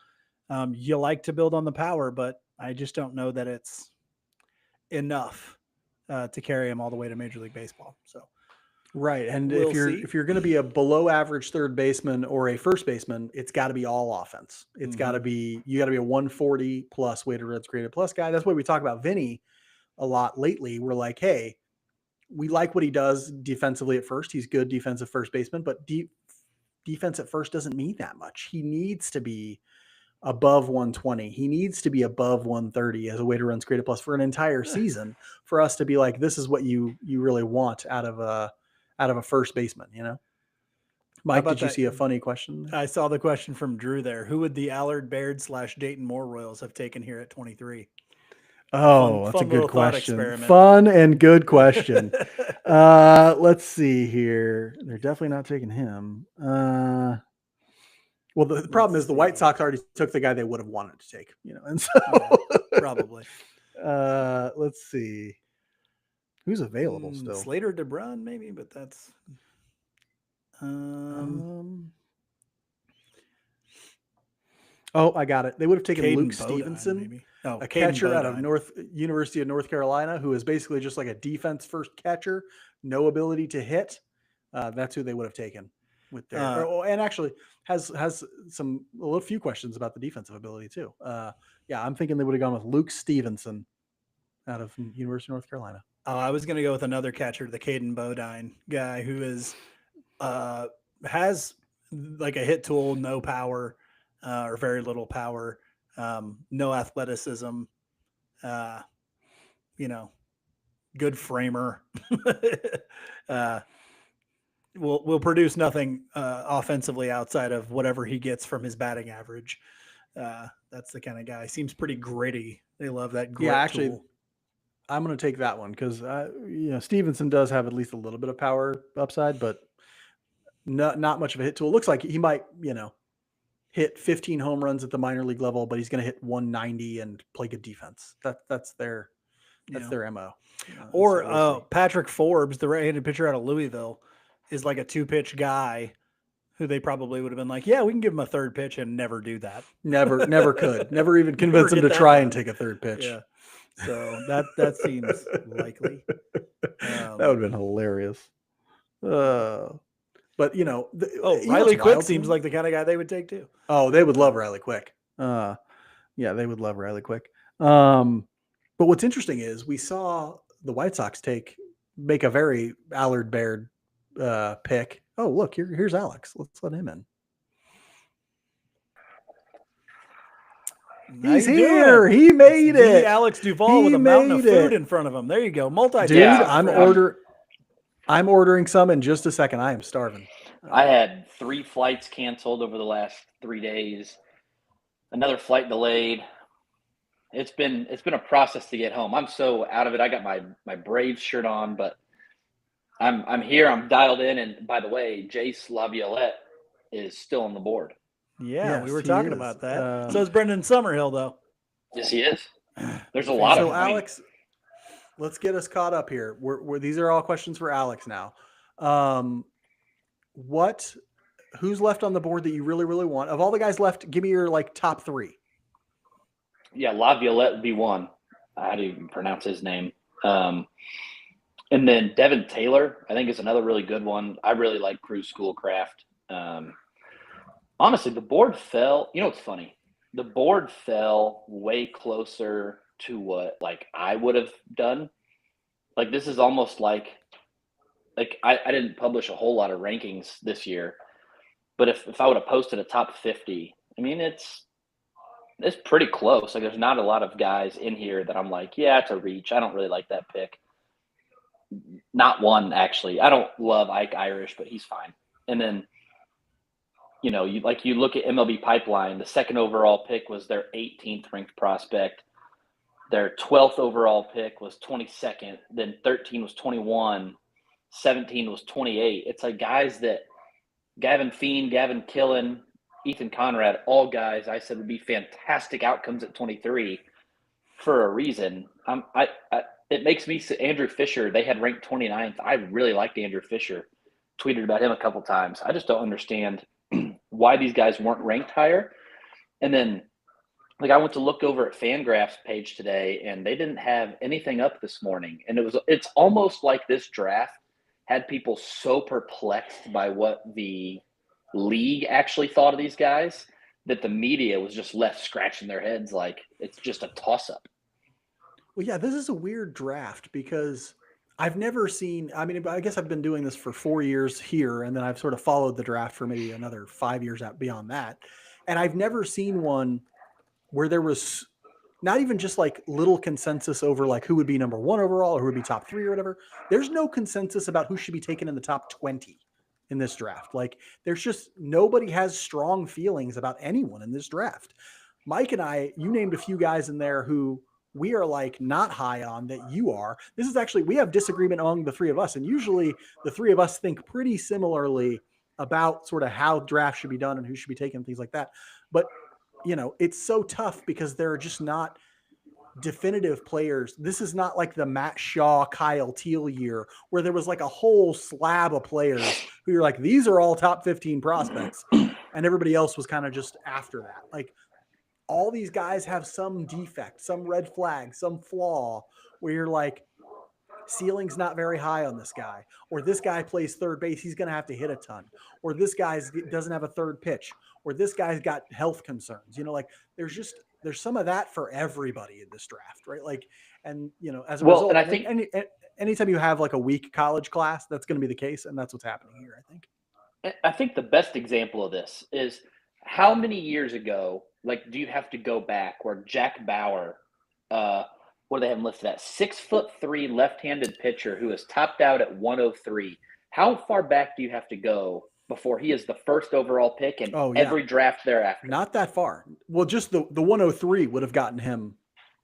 [SPEAKER 2] You like to build on the power, but I just don't know that it's enough to carry him all the way to Major League Baseball. So.
[SPEAKER 1] Right. And if you're going to be a below average third baseman or a first baseman, it's got to be all offense. It's got to be, you got to be a 140 plus weighted runs created plus guy. That's why we talk about Vinny a lot lately. We're like, hey, we like what he does defensively at first. He's good defensive first baseman, but defense at first doesn't mean that much. He needs to be above 120. He needs to be above 130 as a weighted runs created plus for an entire season for us to be like, this is what you really want out of a first baseman, you know? Mike, did you see a funny question?
[SPEAKER 2] I saw the question from Drew there. Who would the Allard Baird / Dayton Moore Royals have taken here at 23?
[SPEAKER 1] Oh, that's a good question. Fun and good question. Let's see here. They're definitely not taking him. Well, the problem is the White Sox already took the guy they would have wanted to take, you know, and so
[SPEAKER 2] probably.
[SPEAKER 1] Let's see. Who's available still?
[SPEAKER 2] Slater DeBrun, maybe, but that's
[SPEAKER 1] Oh, I got it. They would have taken
[SPEAKER 2] Caden
[SPEAKER 1] Luke
[SPEAKER 2] Bodine,
[SPEAKER 1] Stevenson,
[SPEAKER 2] maybe.
[SPEAKER 1] a catcher out of University of North Carolina, who is basically just like a defense first catcher, no ability to hit. That's who they would have taken with their, and actually has a few questions about the defensive ability too. Yeah, I'm thinking they would have gone with Luke Stevenson out of University of North Carolina.
[SPEAKER 2] I was going to go with another catcher, the Caden Bodine guy, who is has like a hit tool, no power or very little power, no athleticism. You know, good framer. Will produce nothing offensively outside of whatever he gets from his batting average. That's the kind of guy. Seems pretty gritty. They love that grit
[SPEAKER 1] Yeah, actually,
[SPEAKER 2] tool.
[SPEAKER 1] I'm going to take that one because Stevenson does have at least a little bit of power upside, but not much of a hit tool. It looks like he might hit 15 home runs at the minor league level, but he's going to hit 190 and play good defense. That's their MO.
[SPEAKER 2] Or
[SPEAKER 1] so we'll
[SPEAKER 2] Patrick Forbes, the right-handed pitcher out of Louisville, is like a 2-pitch guy who they probably would have been like, yeah, we can give him a third pitch and never do that.
[SPEAKER 1] Never could. Never even convince him to try and take a third pitch.
[SPEAKER 2] Yeah. So that seems likely.
[SPEAKER 1] That would have been hilarious. But
[SPEAKER 2] Riley Quick seems like the kind of guy they would take too.
[SPEAKER 1] Oh, they would love Riley Quick. Yeah, they would love Riley Quick. But what's interesting is we saw the White Sox make a very Allard Baird pick. Oh, look, here's Alex. Let's let him in. He's here. He made it.
[SPEAKER 2] Alex Duvall with a mountain of food in front of him. There you go.
[SPEAKER 1] Dude, I'm ordering some in just a second. I am starving.
[SPEAKER 3] I had 3 flights canceled over the last 3 days. Another flight delayed. It's been a process to get home. I'm so out of it. I got my Braves shirt on, but I'm here. I'm dialed in. And by the way, Jace Laviolette is still on the board.
[SPEAKER 2] Yeah, yes, we were talking about that. So is Brendan Summerhill, though.
[SPEAKER 3] Yes, he is. There's a lot of.
[SPEAKER 1] So Alex, let's get us caught up here. These are all questions for Alex now. Who's left on the board that you really, really want? Of all the guys left, give me your top 3.
[SPEAKER 3] Yeah, Laviolette would be one. How do you pronounce his name? And then Devin Taylor, I think, is another really good one. I really like Cruz Schoolcraft. Honestly, the board fell. You know what's funny? The board fell way closer to what I would have done. This is almost like I didn't publish a whole lot of rankings this year, but if I would have posted a top 50, I mean it's pretty close. There's not a lot of guys in here that I'm like, yeah, it's a reach. I don't really like that pick. Not one, actually. I don't love Ike Irish, but he's fine. And then you look at MLB Pipeline, the 2nd overall pick was their 18th ranked prospect. Their 12th overall pick was 22nd. Then 13 was 21. 17 was 28. It's guys that Gavin Fiend, Gavin Killen, Ethan Conrad, all guys I said would be fantastic outcomes at 23 for a reason. It makes me say Andrew Fisher, they had ranked 29th. I really liked Andrew Fisher. Tweeted about him a couple times. I just don't understand why these guys weren't ranked higher. And then I went to look over at Fangraph's page today and they didn't have anything up this morning. And it's almost like this draft had people so perplexed by what the league actually thought of these guys that the media was just left scratching their heads like it's just a toss-up.
[SPEAKER 1] Well, yeah, this is a weird draft because I've never seen – I mean, I guess I've been doing this for 4 years here, and then I've sort of followed the draft for maybe another 5 years out beyond that. And I've never seen one where there was not even just little consensus over who would be number 1 overall or who would be top 3 or whatever. There's no consensus about who should be taken in the top 20 in this draft. There's just nobody has strong feelings about anyone in this draft. Mike and I, you named a few guys in there who we are not high on that you are. This is actually, we have disagreement among the 3 of us. And usually the 3 of us think pretty similarly about sort of how draft should be done and who should be taken, things like that. But, it's so tough because there are just not definitive players. This is not like the Matt Shaw, Kyle Teal year where there was a whole slab of players who you're these are all top 15 prospects. And everybody else was kind of just after that. All these guys have some defect, some red flag, some flaw where you're ceiling's not very high on this guy, or this guy plays third base. He's going to have to hit a ton, or this guy doesn't have a third pitch, or this guy's got health concerns. There's some of that for everybody in this draft, right? And as a result,
[SPEAKER 3] and I think
[SPEAKER 1] anytime you have a weak college class, that's going to be the case. And that's what's happening here.
[SPEAKER 3] I think the best example of this is how many years ago, do you have to go back where Jack Bauer what do they have him listed at? 6'3" left-handed pitcher who is topped out at 103. How far back do you have to go before he is the first overall pick in every draft thereafter?
[SPEAKER 1] Not that far. Well, just the 103 would have gotten him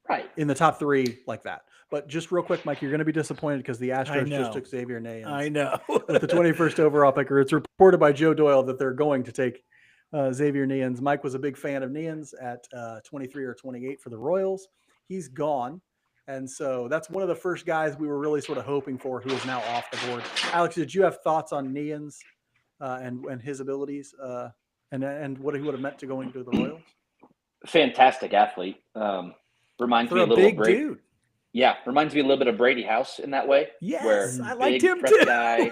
[SPEAKER 3] right
[SPEAKER 1] in the top 3 like that. But just real quick, Mike, you're going to be disappointed because the Astros just took Xavier Nayans.
[SPEAKER 2] I know.
[SPEAKER 1] With the 21st overall picker. It's reported by Joe Doyle that they're going to take Xavier Nayans. Mike was a big fan of Nayans at 23 or 28 for the Royals. He's gone. And so that's one of the first guys we were really sort of hoping for who is now off the board. Alex, did you have thoughts on Nayans and his abilities and what he would have meant to going to the Royals?
[SPEAKER 3] Fantastic athlete. Reminds me a little
[SPEAKER 2] big dude.
[SPEAKER 3] Yeah, reminds me a little bit of Brady House in that way.
[SPEAKER 2] Yes,
[SPEAKER 3] where
[SPEAKER 2] I liked him
[SPEAKER 3] fresh
[SPEAKER 2] too.
[SPEAKER 3] Guy,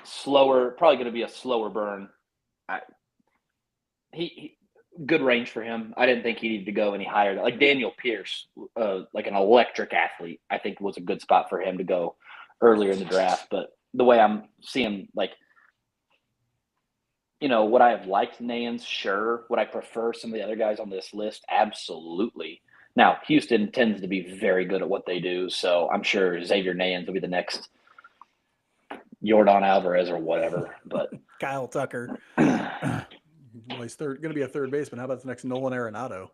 [SPEAKER 3] slower, probably going to be a slower burn. He good range for him. I didn't think he needed to go any higher. Like Daniel Pierce, like an electric athlete, I think was a good spot for him to go earlier in the draft. But the way I'm seeing, like, would I have liked Nayans? Sure. Would I prefer some of the other guys on this list? Absolutely. Now, Houston tends to be very good at what they do, so I'm sure Xavier Nayans will be the next Yordan Alvarez or whatever. But
[SPEAKER 2] Kyle Tucker.
[SPEAKER 1] Well, he's going to be a third baseman. How about the next Nolan Arenado?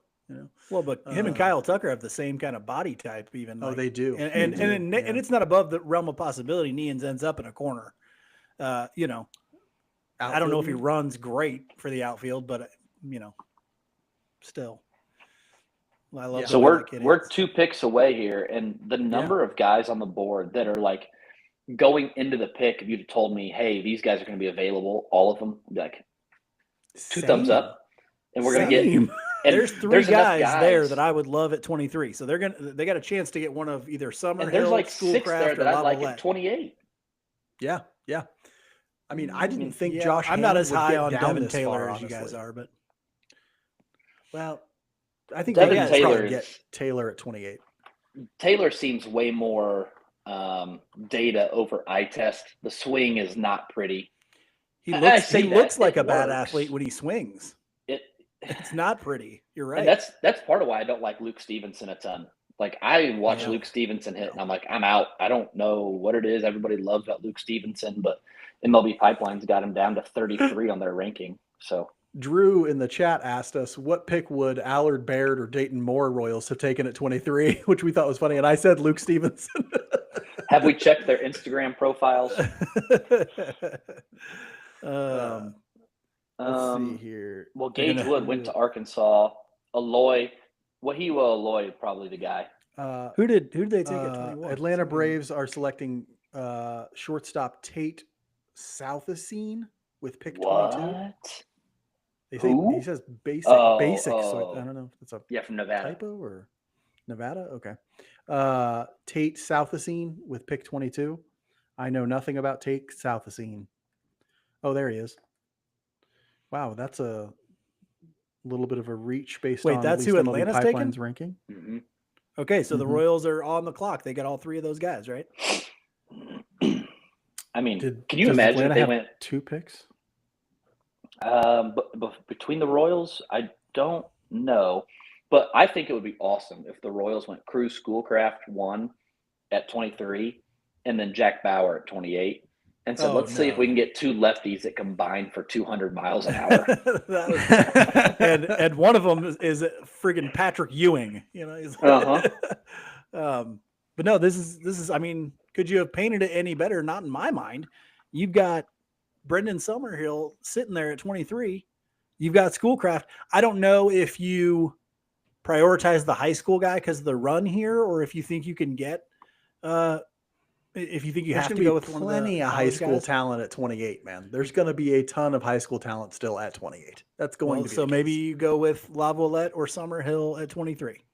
[SPEAKER 2] Well, but him and Kyle Tucker have the same kind of body type, even.
[SPEAKER 1] Oh, they do.
[SPEAKER 2] And it's not above the realm of possibility. Nayans ends up in a corner. I don't know if he runs great for the outfield, but still. I love
[SPEAKER 3] so we're 2 picks away here, and the number of guys on the board that are like going into the pick, if you'd told me, hey, these guys are going to be available, all of them, I'd be like 2 thumbs up, and we're going to get. And
[SPEAKER 2] there's 3 guys there that I would love at 23, so they got a chance to get one of either Summerhill,
[SPEAKER 3] there's like 6 there that I like
[SPEAKER 2] Lavalette.
[SPEAKER 3] at 28.
[SPEAKER 1] Yeah. I mean, I didn't think Josh.
[SPEAKER 2] I'm
[SPEAKER 1] Hammond
[SPEAKER 2] not as
[SPEAKER 1] would
[SPEAKER 2] high
[SPEAKER 1] get
[SPEAKER 2] on
[SPEAKER 1] down
[SPEAKER 2] Devin
[SPEAKER 1] this
[SPEAKER 2] Taylor
[SPEAKER 1] far,
[SPEAKER 2] as you
[SPEAKER 1] honestly.
[SPEAKER 2] guys are, but
[SPEAKER 1] I think
[SPEAKER 3] Devin
[SPEAKER 1] Taylor
[SPEAKER 3] Taylor
[SPEAKER 1] get Taylor at 28.
[SPEAKER 3] Taylor seems way more data over eye test. The swing is not pretty.
[SPEAKER 2] He looks like a bad athlete when he swings. It's not pretty. You're right.
[SPEAKER 3] And that's part of why I don't like Luke Stevenson a ton. Like, I watch Luke Stevenson hit, and I'm like, I'm out. I don't know what it is everybody loves about Luke Stevenson, but MLB Pipeline's got him down to 33 on their ranking. So
[SPEAKER 1] Drew in the chat asked us, what pick would Allard Baird or Dayton Moore Royals have taken at 23, which we thought was funny. And I said Luke Stevenson.
[SPEAKER 3] Have we checked their Instagram profiles?
[SPEAKER 1] Let's see here.
[SPEAKER 3] Well, Gage Wood went to Arkansas. Aloy, Aloy, probably the guy.
[SPEAKER 2] Who did they take at 21?
[SPEAKER 1] Atlanta Braves are selecting shortstop Tate Southacene with pick 22. They say he says basic. So I don't know if it's
[SPEAKER 3] from Nevada.
[SPEAKER 1] Typo or Nevada. Okay. Tate Southacene with pick 22. I know nothing about Tate Southacene. Oh, there he is. Wow, that's a little bit of a reach based on
[SPEAKER 2] that's who Atlanta's
[SPEAKER 1] Pipeline's
[SPEAKER 2] taking?
[SPEAKER 1] ranking.
[SPEAKER 3] Mm-hmm.
[SPEAKER 2] Okay, so the Royals are on the clock. They got all 3 of those guys, right?
[SPEAKER 3] I mean, can you imagine if they went
[SPEAKER 1] 2 picks?
[SPEAKER 3] But between the Royals, I don't know. But I think it would be awesome if the Royals went Cruz Schoolcraft 1 at 23 and then Jack Bauer at 28. And so let's see if we can get 2 lefties that combine for 200 miles an hour.
[SPEAKER 2] and one of them is friggin' Patrick Ewing, He's but no, this is. I mean, could you have painted it any better? Not in my mind. You've got Brendan Summerhill sitting there at 23. You've got Schoolcraft. I don't know if you prioritize the high school guy because of the run here, or if you think you can get. If you think you have to go with
[SPEAKER 1] plenty of high school talent at 28, man. There's going to be a ton of high school talent still at 28. That's going to be
[SPEAKER 2] so maybe you go with Lavalette or Summerhill at 23.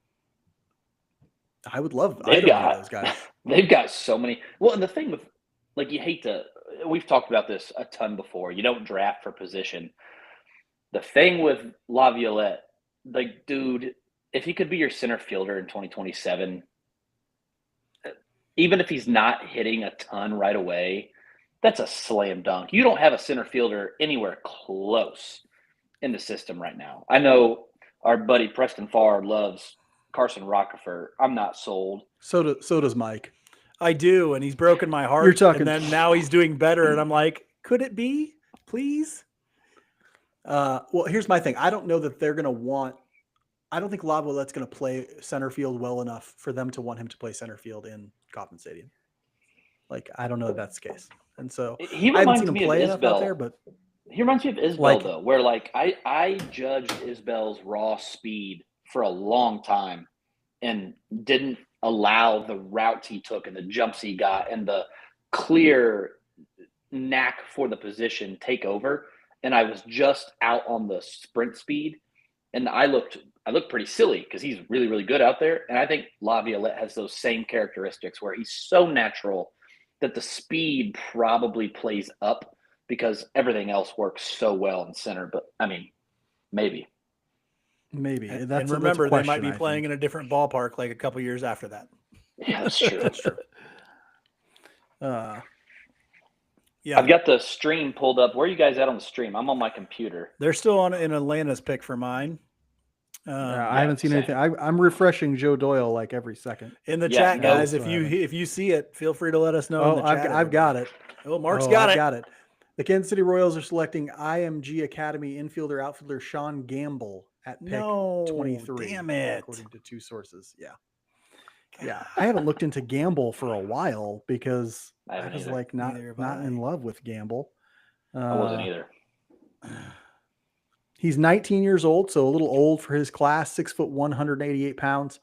[SPEAKER 1] I would love either one of those guys.
[SPEAKER 3] They've got so many. Well, and the thing with, like, you hate to. We've talked about this a ton before. You don't draft for position. The thing with Laviolette, like, dude, if he could be your center fielder in 2027. Even if he's not hitting a ton right away, that's a slam dunk. You don't have a center fielder anywhere close in the system right now. I know our buddy Preston Farr loves Carson Rockefeller, I'm not sold.
[SPEAKER 1] So does Mike.
[SPEAKER 2] I do, and he's broken my heart.
[SPEAKER 1] You're talking-
[SPEAKER 2] and then now he's doing better, and I'm like, could it be? Please?
[SPEAKER 1] Well, here's my thing. I don't know that they're going to want. I don't think Laviolette's going to play center field well enough for them to want him to play center field in Kauffman Stadium. Like, I don't know if that's the case. And so
[SPEAKER 3] He
[SPEAKER 1] I haven't
[SPEAKER 3] reminds
[SPEAKER 1] seen him
[SPEAKER 3] me
[SPEAKER 1] play
[SPEAKER 3] of
[SPEAKER 1] enough out
[SPEAKER 3] Isbell.
[SPEAKER 1] there, but
[SPEAKER 3] He reminds me of Isbell,
[SPEAKER 1] Like-
[SPEAKER 3] though, where like I judged Isbell's raw speed for a long time and didn't allow the routes he took and the jumps he got and the clear knack for the position take over. And I was just out on the sprint speed, and I looked pretty silly because he's really, really good out there. And I think Laviolette has those same characteristics where he's so natural that the speed probably plays up because everything else works so well in center. But I mean, maybe.
[SPEAKER 2] And
[SPEAKER 1] that's
[SPEAKER 2] remember,
[SPEAKER 1] that's a
[SPEAKER 2] they might
[SPEAKER 1] question,
[SPEAKER 2] be playing in a different ballpark like a couple years after that.
[SPEAKER 3] Yeah, that's true.
[SPEAKER 1] That's true.
[SPEAKER 2] Yeah,
[SPEAKER 3] I've got the stream pulled up. Where are you guys at on the stream? I'm on my computer.
[SPEAKER 2] they're still on in Atlanta's pick for mine.
[SPEAKER 1] I haven't seen
[SPEAKER 3] same.
[SPEAKER 1] anything. I'm refreshing Joe Doyle like every second.
[SPEAKER 2] In the
[SPEAKER 3] Yeah,
[SPEAKER 2] chat,
[SPEAKER 3] no,
[SPEAKER 2] guys,
[SPEAKER 1] so
[SPEAKER 2] if you see it, feel free to let us know. in
[SPEAKER 1] Oh,
[SPEAKER 2] the chat,
[SPEAKER 1] I've got it.
[SPEAKER 2] Oh, Mark's
[SPEAKER 1] Oh,
[SPEAKER 2] got
[SPEAKER 1] I've
[SPEAKER 2] it.
[SPEAKER 1] got it. The Kansas City Royals are selecting IMG Academy infielder outfielder Sean Gamble at pick
[SPEAKER 2] No,
[SPEAKER 1] 23.
[SPEAKER 2] damn it.
[SPEAKER 1] According to two sources. Yeah. Yeah. I haven't looked into Gamble for a while because
[SPEAKER 3] I
[SPEAKER 1] I
[SPEAKER 3] haven't
[SPEAKER 1] was
[SPEAKER 3] either.
[SPEAKER 1] like not
[SPEAKER 2] Neither have
[SPEAKER 1] in
[SPEAKER 2] I.
[SPEAKER 1] love with Gamble.
[SPEAKER 3] I wasn't either.
[SPEAKER 1] He's 19 years old, so a little old for his class, 6 foot 188 pounds.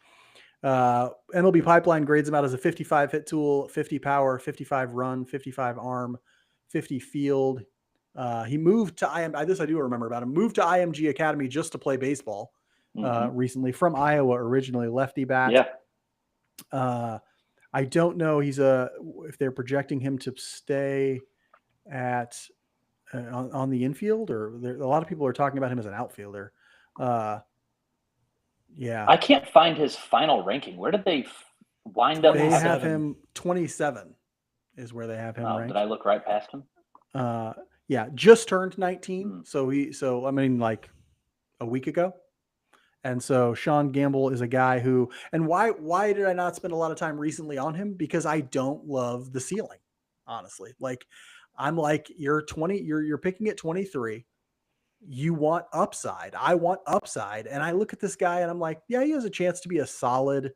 [SPEAKER 1] MLB Pipeline grades him out as a 55 hit tool, 50 power, 55 run, 55 arm, 50 field. He moved to this I do remember about him. Moved to IMG Academy just to play baseball recently from Iowa, originally lefty bat.
[SPEAKER 3] Yeah.
[SPEAKER 1] I don't know. If they're projecting him to stay at on the infield, or a lot of people are talking about him as an outfielder. Yeah,
[SPEAKER 3] I can't find his final ranking. Where did they wind up?
[SPEAKER 1] they have
[SPEAKER 2] 27.
[SPEAKER 1] him 27 is where they have him
[SPEAKER 3] Oh,
[SPEAKER 1] ranked.
[SPEAKER 3] did I look right past him?
[SPEAKER 1] Yeah, just turned 19.
[SPEAKER 3] Hmm.
[SPEAKER 1] So I mean, like a week ago. And so Sean Gamble is a guy who, and why did I not spend a lot of time recently on him? Because I don't love the ceiling, honestly. Like, I'm like, you're picking at 23. You want upside. I want upside. And I look at this guy and I'm like, yeah, he has a chance to be a solid,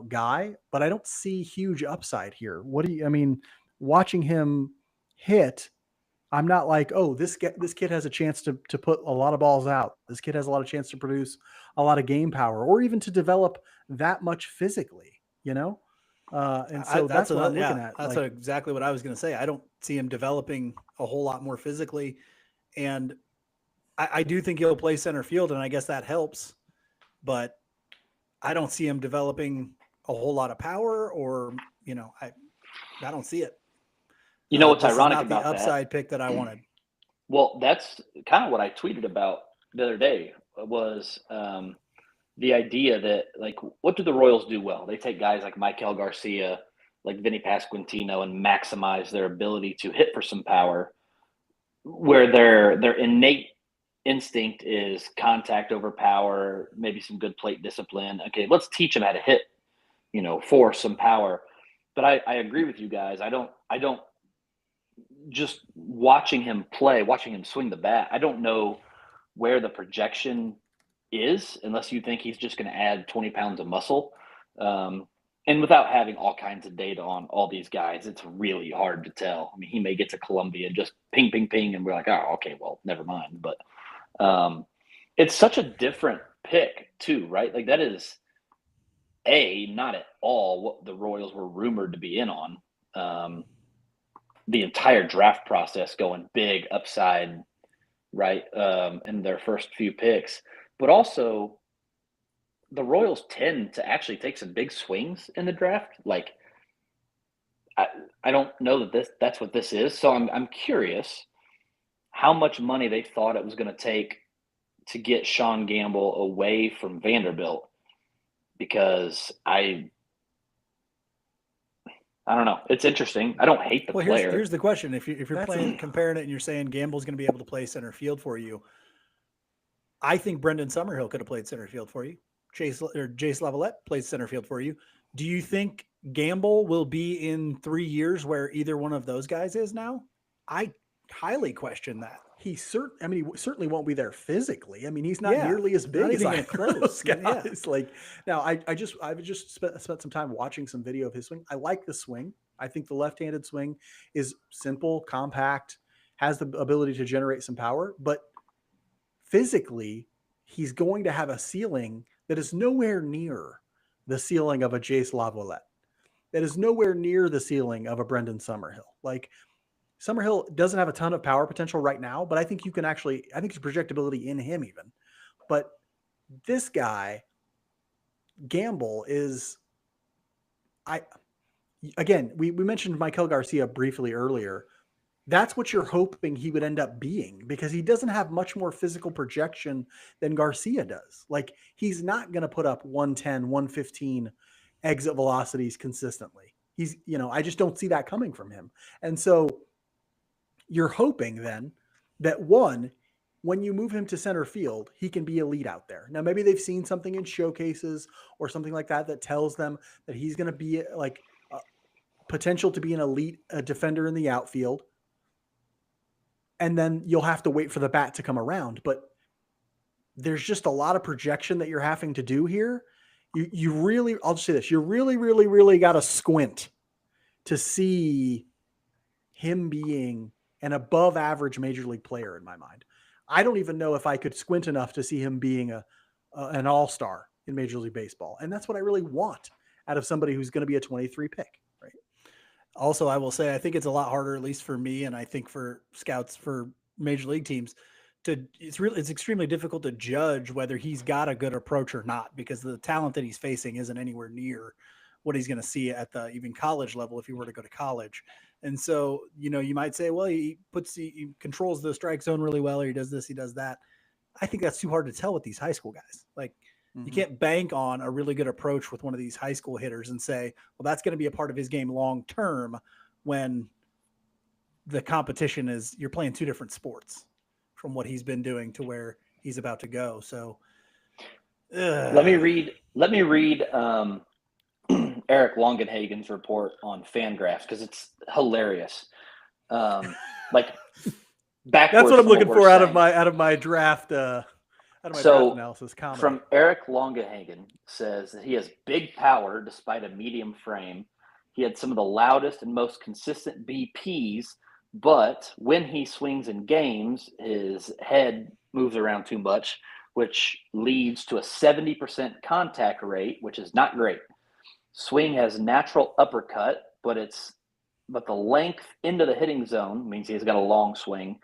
[SPEAKER 1] guy, but I don't see huge upside here. Watching him hit, I'm not like, oh, this kid has a chance to put a lot of balls out. This kid has a lot of chance to produce a lot of game power, or even to develop that much physically, And so that's what I'm looking at.
[SPEAKER 2] That's exactly what I was going to say. I don't see him developing a whole lot more physically, and I do think he'll play center field, and I guess that helps. But I don't see him developing a whole lot of power, or I don't see it.
[SPEAKER 3] You know what's
[SPEAKER 2] This is
[SPEAKER 3] ironic
[SPEAKER 2] not
[SPEAKER 3] about
[SPEAKER 2] the upside pick that I wanted.
[SPEAKER 3] Well, that's kind of what I tweeted about the other day was the idea that, like, what do the Royals do well? They take guys like Michael Garcia, like Vinny Pasquantino, and maximize their ability to hit for some power, where their innate instinct is contact over power, maybe some good plate discipline. Okay, let's teach them how to hit, for some power. But I agree with you guys. I don't just watching him play, watching him swing the bat, I don't know where the projection is unless you think he's just going to add 20 pounds of muscle. And without having all kinds of data on all these guys, it's really hard to tell. I mean, he may get to Columbia and just ping, ping, ping, and we're like, oh, okay, well, never mind. But it's such a different pick too, right? Like, that is not at all what the Royals were rumored to be in on. The entire draft process going big upside, right, in their first few picks. But also, the Royals tend to actually take some big swings in the draft. Like, I don't know that's what this is. So I'm curious how much money they thought it was going to take to get Sean Gamble away from Vanderbilt, because I don't know. It's interesting. I don't hate the player.
[SPEAKER 2] Here's the question: If you're comparing it, and you're saying Gamble's going to be able to play center field for you, I think Brendan Summerhill could have played center field for you. Jace Lavalette plays center field for you. Do you think Gamble will be in 3 years where either one of those guys is now? I highly question that.
[SPEAKER 1] He certainly won't be there physically. I mean, he's not
[SPEAKER 2] Yeah,
[SPEAKER 1] nearly as
[SPEAKER 2] not
[SPEAKER 1] big as
[SPEAKER 2] even
[SPEAKER 1] either
[SPEAKER 2] close.
[SPEAKER 1] of those guys.
[SPEAKER 2] Yeah.
[SPEAKER 1] Like now, I've just spent some time watching some video of his swing. I like the swing. I think the left-handed swing is simple, compact, has the ability to generate some power, but physically, he's going to have a ceiling that is nowhere near the ceiling of a Jace Lavalette. That is nowhere near the ceiling of a Brendan Summerhill. Like Summerhill doesn't have a ton of power potential right now, but I think you can I think there's projectability in him even. But this guy, Gamble, is, we mentioned Michael Garcia briefly earlier. That's what you're hoping he would end up being, because he doesn't have much more physical projection than Garcia does. Like, he's not going to put up 110, 115 exit velocities consistently. I just don't see that coming from him. And so you're hoping then that when you move him to center field, he can be elite out there. Now, maybe they've seen something in showcases or something like that tells them that he's going to be like potential to be an elite defender in the outfield. And then you'll have to wait for the bat to come around. But there's just a lot of projection that you're having to do here. You really, I'll just say this, you really, really, really got to squint to see him being an above average major league player in my mind. I don't even know if I could squint enough to see him being an all-star in Major League Baseball. And that's what I really want out of somebody who's going to be a 23 pick, right?
[SPEAKER 2] Also, I will say, I think it's a lot harder, at least for me, and I think for scouts for major league teams, it's extremely difficult to judge whether he's got a good approach or not, because the talent that he's facing isn't anywhere near what he's going to see at the even college level if he were to go to college. And so, you might say, well, he controls the strike zone really well, or he does this, he does that. I think that's too hard to tell with these high school guys. Like, you can't bank on a really good approach with one of these high school hitters and say, well, that's going to be a part of his game long term, when the competition is, you're playing two different sports from what he's been doing to where he's about to go. So
[SPEAKER 3] let me read Eric Longenhagen's report on Fangraphs, because it's hilarious. Like, backwards.
[SPEAKER 1] That's what I'm looking for out of my draft. Draft analysis comment.
[SPEAKER 3] From Eric Longenhagen says that he has big power despite a medium frame. He had some of the loudest and most consistent BPs, but when he swings in games, his head moves around too much, which leads to a 70% contact rate, which is not great. Swing has natural uppercut, but the length into the hitting zone means he's got a long swing.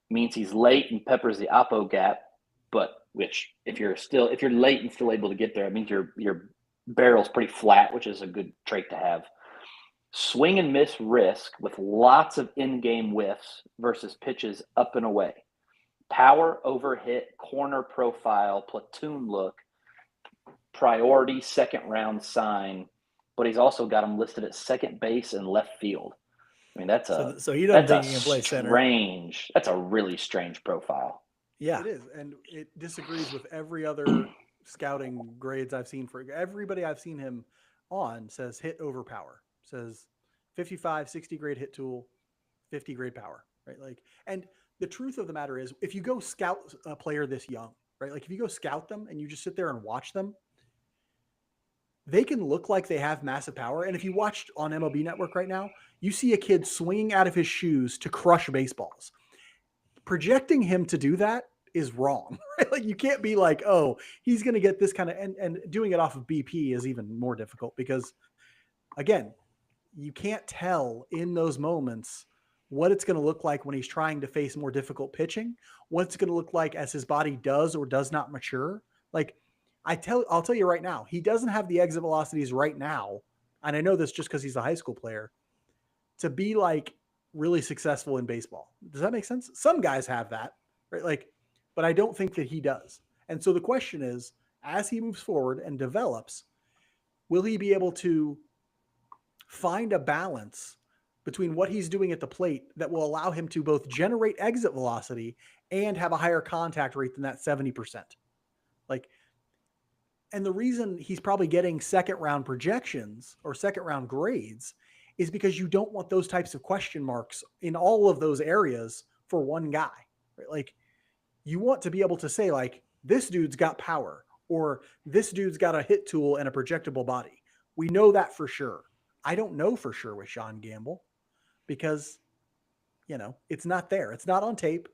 [SPEAKER 3] Means he's late and peppers the oppo gap, but which if you're late and still able to get there, it means your barrel's pretty flat, which is a good trait to have. Swing and miss risk with lots of in-game whiffs versus pitches up and away. Power over hit, corner profile, platoon look, priority second round sign, but he's also got him listed at second base and left field. I mean,
[SPEAKER 2] so he doesn't think he can play center.
[SPEAKER 3] That's a really strange profile.
[SPEAKER 2] Yeah,
[SPEAKER 1] it is, and it disagrees with every other scouting grades I've seen. For everybody I've seen him on says hit over power, says 55, 60 grade hit tool, 50 grade power, right? Like, and the truth of the matter is, if you go scout a player this young, right? Like, if you go scout them and you just sit there and watch them, they can look like they have massive power. And if you watched on MLB Network right now, you see a kid swinging out of his shoes to crush baseballs. Projecting him to do that is wrong, right? Like, you can't be like, oh, he's going to get this kind of, and doing it off of BP is even more difficult, because again, you can't tell in those moments what it's going to look like when he's trying to face more difficult pitching, what it's going to look like as his body does or does not mature. Like, I'll tell you right now, he doesn't have the exit velocities right now, and I know this just because he's a high school player, to be like really successful in baseball. Does that make sense? Some guys have that, right? Like, but I don't think that he does. And so the question is, as he moves forward and develops, will he be able to find a balance between what he's doing at the plate that will allow him to both generate exit velocity and have a higher contact rate than that 70%? Like, And the reason he's probably getting second round projections or second round grades is because you don't want those types of question marks in all of those areas for one guy, right? Like you want to be able to say like, this dude's got power or this dude's got a hit tool and a projectable body. We know that for sure. I don't know for sure with Sean Gamble because, it's not there. It's not on tape.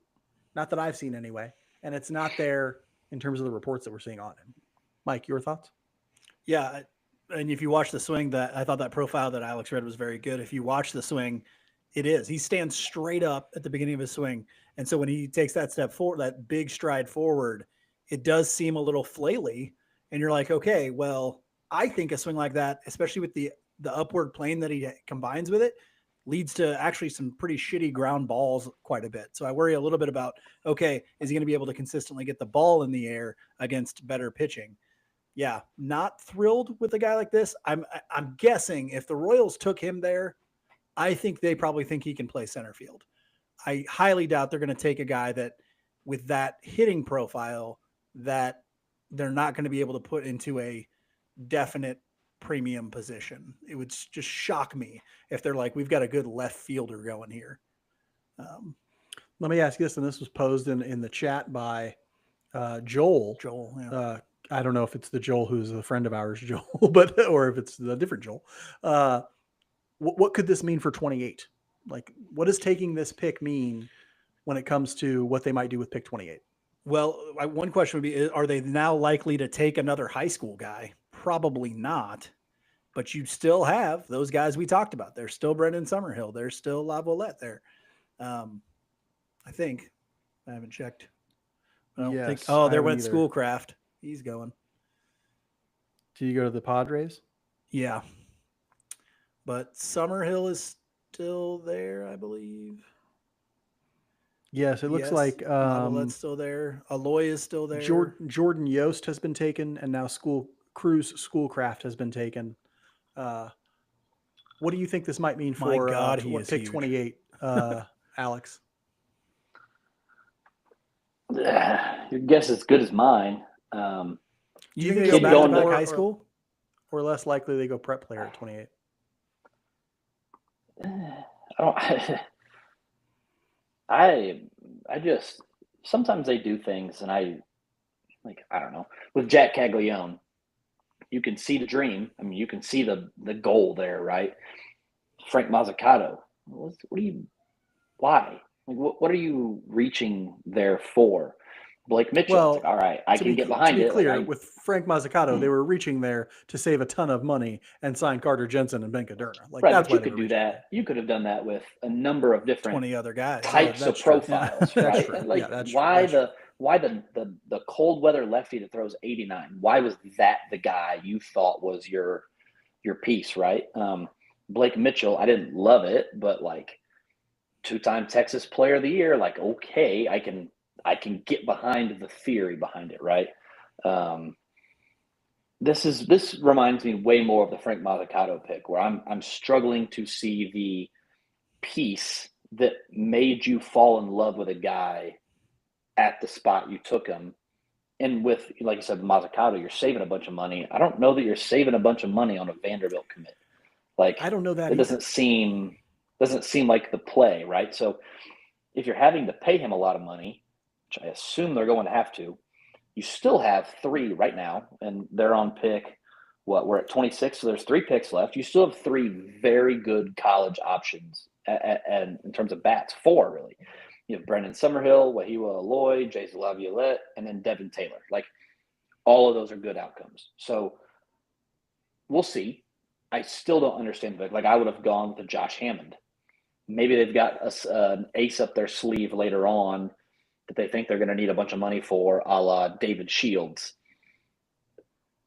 [SPEAKER 1] Not that I've seen anyway. And it's not there in terms of the reports that we're seeing on him. Mike, your thoughts?
[SPEAKER 2] Yeah. And if you watch the swing, that I thought that profile that Alex read was very good. If you watch the swing, he stands straight up at the beginning of his swing. And so when he takes that step forward, that big stride forward, it does seem a little flaily. And you're like, okay, well, I think a swing like that, especially with the upward plane that he combines with it, leads to actually some pretty shitty ground balls quite a bit. So I worry a little bit about, okay, is he going to be able to consistently get the ball in the air against better pitching? Yeah, not thrilled with a guy like this. I'm guessing if the Royals took him there, I think they probably think he can play center field. I highly doubt they're going to take a guy that with that hitting profile that they're not going to be able to put into a definite premium position. It would just shock me if they're like, we've got a good left fielder going here.
[SPEAKER 1] Let me ask you this, and this was posed in the chat by Joel.
[SPEAKER 2] Joel, yeah.
[SPEAKER 1] I don't know if it's the Joel who's a friend of ours, Joel, or if it's the different Joel. What could this mean for 28? Like, what does taking this pick mean when it comes to what they might do with pick 28?
[SPEAKER 2] Well, one question would be, are they now likely to take another high school guy? Probably not. But you still have those guys we talked about. There's still Brendan Summerhill. There's still Laviolette there. I think. I haven't checked. I don't think. Oh, there went Schoolcraft. He's going.
[SPEAKER 1] Do you go to the Padres?
[SPEAKER 2] Yeah. But Summerhill is still there, I believe.
[SPEAKER 1] Yes, it looks like
[SPEAKER 2] Laviolette's still there. Aloy is still there.
[SPEAKER 1] Jordan Yost has been taken, and now Schoolcraft has been taken. What do you think this might mean for pick huge. 28, Alex?
[SPEAKER 3] Your guess is as good as mine.
[SPEAKER 2] You think they go back to high school?
[SPEAKER 1] Or less likely they go prep player at 28?
[SPEAKER 3] I just sometimes they do things and I don't know. With Jack Caglione, you can see the dream. I mean, you can see the goal there, right? Frank Mazzucato, why? Like, what are you reaching there for? Blake Mitchell,
[SPEAKER 1] well,
[SPEAKER 3] all right, I can get behind it.
[SPEAKER 1] To be clear, with Frank Mazzucato, they were reaching there to save a ton of money and sign Carter Jensen and Ben Cadurna.
[SPEAKER 3] Right, that's but you could do that. You could have done that with a number of different
[SPEAKER 2] 20 other guys
[SPEAKER 3] types of profiles, right? Like, why the cold weather lefty that throws 89? Why was that the guy you thought was your piece, right? Blake Mitchell, I didn't love it, but like 2-time Texas Player of the Year, like, okay, I can get behind the theory behind it, right? This reminds me way more of the Frank Mazzucato pick, where I'm struggling to see the piece that made you fall in love with a guy at the spot you took him. And with, like you said, Mazzucato, you're saving a bunch of money. I don't know that you're saving a bunch of money on a Vanderbilt commit. Like,
[SPEAKER 1] I don't know that
[SPEAKER 3] it doesn't seem like the play, right? So if you're having to pay him a lot of money, which I assume they're going to have to, you still have 3 right now, and they're on pick, we're at 26, so there's 3 picks left. You still have 3 very good college options and in terms of bats, 4 really. You have Brendan Summerhill, Wahiwa Aloy, Jason Laviolette, and then Devin Taylor. Like, all of those are good outcomes. So we'll see. I still don't understand. Like, I would have gone with Josh Hammond. Maybe they've got an ace up their sleeve later on that they think they're going to need a bunch of money for, a la David Shields.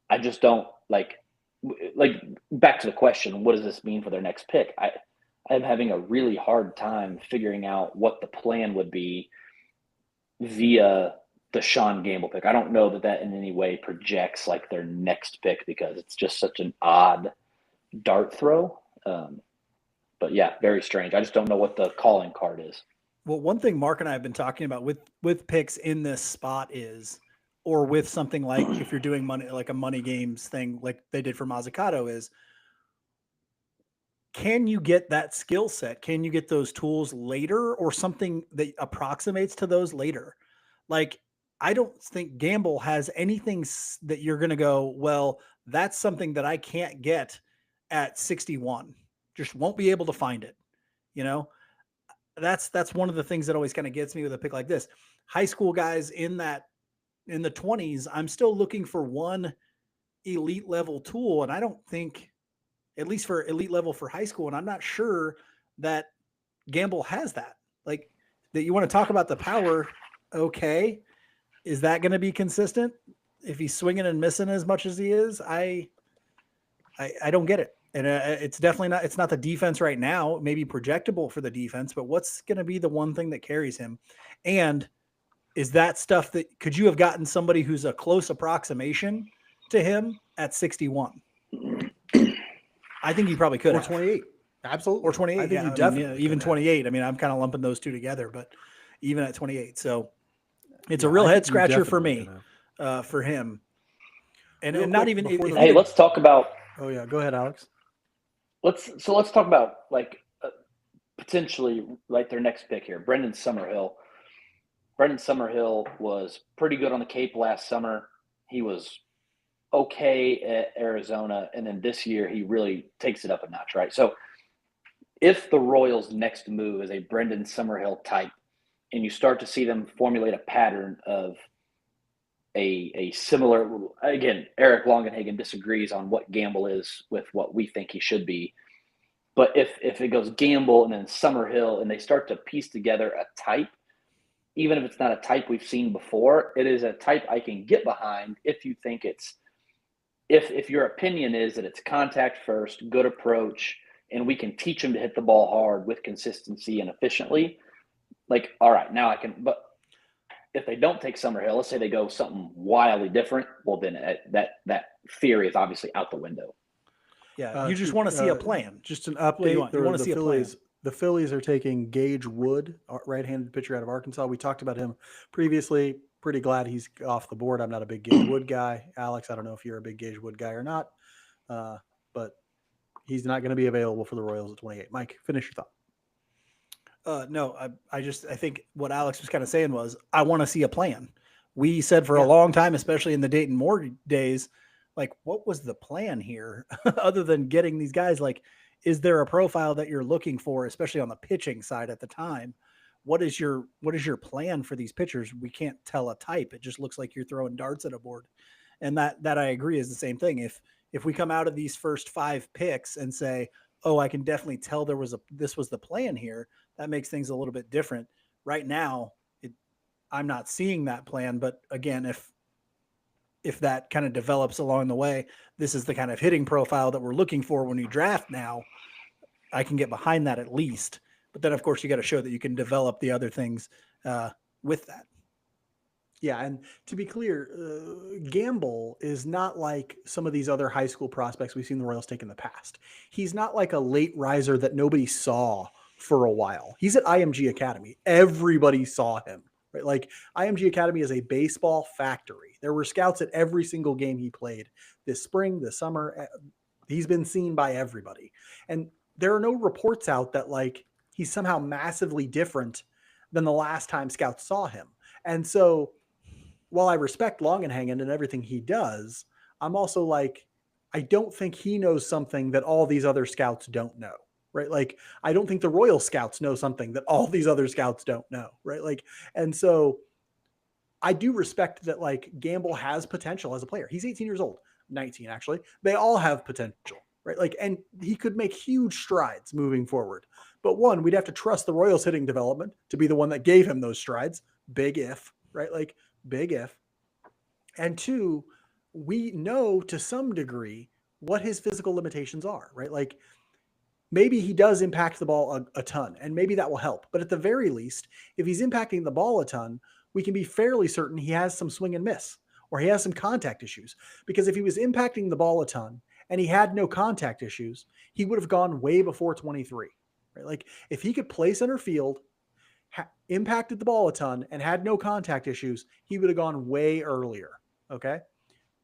[SPEAKER 3] I just don't like back to the question, what does this mean for their next pick? I'm having a really hard time figuring out what the plan would be via the Sean Gamble pick. I don't know that in any way projects like their next pick because it's just such an odd dart throw. But yeah, very strange. I just don't know what the calling card is.
[SPEAKER 2] Well, one thing Mark and I have been talking about with picks in this spot is or with something like if you're doing money, like a money games thing, like they did for Mazzucato, is can you get that skill set? Can you get those tools later or something that approximates to those later? Like, I don't think Gamble has anything that you're going to go, well, that's something that I can't get at 61. Just won't be able to find it. You know, that's one of the things that always kind of gets me with a pick like this. High school guys in the 20s, I'm still looking for one elite level tool. And I don't think, at least for elite level for high school, and I'm not sure that Gamble has that. Like, that you want to talk about the power. Okay. Is that going to be consistent if he's swinging and missing as much as he is? I don't get it. And it's definitely not, it's not the defense right now. It may be projectable for the defense, but what's going to be the one thing that carries him? And is that stuff that could you have gotten somebody who's a close approximation to him at 61? I think you probably could
[SPEAKER 1] Or
[SPEAKER 2] have.
[SPEAKER 1] 28. Absolutely.
[SPEAKER 2] Or 28.
[SPEAKER 1] I think you
[SPEAKER 2] mean,
[SPEAKER 1] definitely
[SPEAKER 2] even
[SPEAKER 1] could
[SPEAKER 2] 28. I mean, I'm kind of lumping those two together, but even at 28. So it's a
[SPEAKER 1] Yeah,
[SPEAKER 2] real
[SPEAKER 1] I
[SPEAKER 2] head
[SPEAKER 1] think you
[SPEAKER 2] scratcher for
[SPEAKER 1] definitely
[SPEAKER 2] me,
[SPEAKER 1] could have.
[SPEAKER 2] for him. And
[SPEAKER 1] Real
[SPEAKER 2] not
[SPEAKER 1] quick
[SPEAKER 2] even
[SPEAKER 1] before
[SPEAKER 2] if
[SPEAKER 1] the-
[SPEAKER 3] Hey, let's talk about
[SPEAKER 1] Oh yeah, go ahead, Alex.
[SPEAKER 3] let's talk about like potentially like their next pick here, Brendan Summerhill. Brendan Summerhill was pretty good on the Cape last summer. He was okay at Arizona, and then this year he really takes it up a notch, right? So if the Royals' next move is a Brendan Summerhill type, and you start to see them formulate a pattern of a similar, again, Eric Longenhagen disagrees on what Gamble is with what we think he should be. But if it goes Gamble and then Summerhill and they start to piece together a type, even if it's not a type we've seen before, it is a type I can get behind if you think it's, if your opinion is that it's contact first, good approach, and we can teach them to hit the ball hard with consistency and efficiently, like, all right, now I can, but if they don't take Summerhill, let's say they go something wildly different, well, then that theory is obviously out the window.
[SPEAKER 2] you just want to see a plan.
[SPEAKER 1] Just an
[SPEAKER 2] What do you
[SPEAKER 1] update.
[SPEAKER 2] want? You want to see a plan.
[SPEAKER 1] The Phillies are taking Gage Wood, right-handed pitcher out of Arkansas. We talked about him previously. Pretty glad he's off the board. I'm not a big Gage Wood guy. Alex, I don't know if you're a big Gage Wood guy or not, but he's not going to be available for the Royals at 28. Mike, finish your thought.
[SPEAKER 2] No, I think what Alex was kind of saying was I want to see a plan. We said for a long time, especially in the Dayton Moore days, like, what was the plan here other than getting these guys? Like, is there a profile that you're looking for, especially on the pitching side at the time? What is your plan for these pitchers? We can't tell a type. It just looks like you're throwing darts at a board. And that I agree is the same thing. If we come out of these first 5 picks and say, oh, I can definitely tell this was the plan here, that makes things a little bit different. Right now, I'm not seeing that plan. But again, if that kind of develops along the way, this is the kind of hitting profile that we're looking for when you draft now, I can get behind that at least. But then, of course, you got to show that you can develop the other things with that.
[SPEAKER 1] Yeah, and to be clear, Gamble is not like some of these other high school prospects we've seen the Royals take in the past. He's not like a late riser that nobody saw for a while. He's at IMG Academy. Everybody saw him, right? Like, IMG Academy is a baseball factory. There were scouts at every single game he played this spring, this summer. He's been seen by everybody. And there are no reports out that like he's somehow massively different than the last time scouts saw him. And so while I respect Longenhagen and everything he does, I'm also like, I don't think he knows something that all these other scouts don't know, right? Like, I don't think the Royal scouts know something that all these other scouts don't know, right? Like, and so I do respect that, like, Gamble has potential as a player. He's 18 years old, 19 actually. They all have potential, right? Like, and he could make huge strides moving forward. But one, we'd have to trust the Royals hitting development to be the one that gave him those strides. Big if, right? Like, big if. And two, we know to some degree what his physical limitations are, right? Like, maybe he does impact the ball a ton, and maybe that will help. But at the very least, if he's impacting the ball a ton, we can be fairly certain he has some swing and miss, or he has some contact issues. Because if he was impacting the ball a ton and he had no contact issues, he would have gone way before 23, right? Like, if he could play center field, impacted the ball a ton, and had no contact issues, he would have gone way earlier. Okay.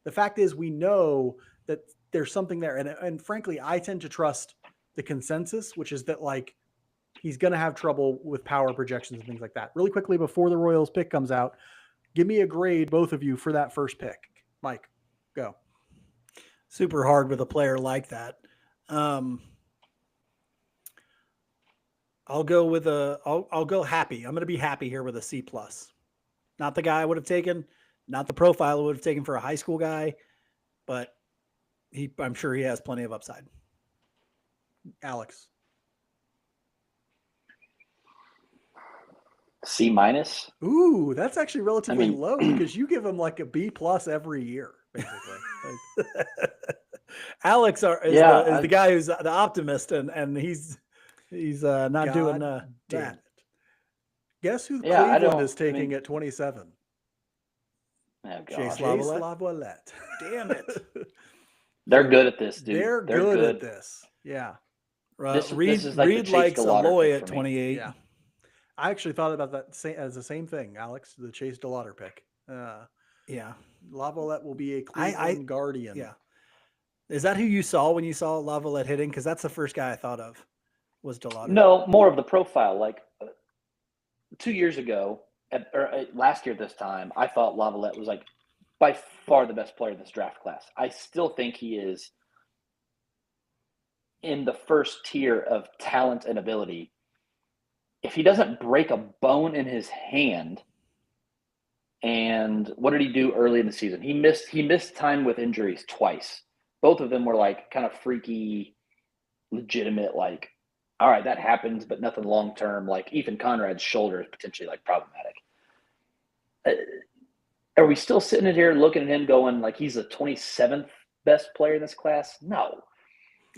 [SPEAKER 1] The fact is, we know that there's something there. And frankly, I tend to trust the consensus, which is that like he's going to have trouble with power projections and things like that. Really quickly, before the Royals pick comes out, give me a grade, both of you, for that first pick. Mike, go.
[SPEAKER 2] Super hard with a player like that. I'll go happy. I'm going to be happy here with a C+. Not the guy I would have taken, not the profile I would have taken for a high school guy, but I'm sure he has plenty of upside.
[SPEAKER 1] Alex.
[SPEAKER 3] C-.
[SPEAKER 1] Ooh, that's actually relatively low because you give him like a B+ every year, basically.
[SPEAKER 2] Alex is the guy who's the optimist, and he's not doing that.
[SPEAKER 1] It. Guess who Cleveland is taking at 27?
[SPEAKER 3] Oh, God.
[SPEAKER 1] Chase Lavalette.
[SPEAKER 2] Damn it.
[SPEAKER 3] They're good at this, dude.
[SPEAKER 1] They're good at this. Yeah.
[SPEAKER 2] This is like Reed likes Aloy at 28.
[SPEAKER 1] Yeah. I actually thought about that as the same thing, Alex, the Chase DeLauder pick.
[SPEAKER 2] Yeah.
[SPEAKER 1] Lavalette will be a Cleveland Guardian.
[SPEAKER 2] Yeah. Is that who you saw when you saw Lavalette hitting? Because that's the first guy I thought of was DeLauder.
[SPEAKER 3] No, more of the profile. Like 2 years ago, or last year this time, I thought Lavalette was like by far the best player in this draft class. I still think he is in the first tier of talent and ability. If he doesn't break a bone in his hand, and what did he do early in the season? He missed time with injuries twice. Both of them were like kind of freaky, legitimate, like, all right, that happens, but nothing long-term. Like Ethan Conrad's shoulder is potentially like problematic. Are we still sitting in here looking at him going like he's the 27th best player in this class? No.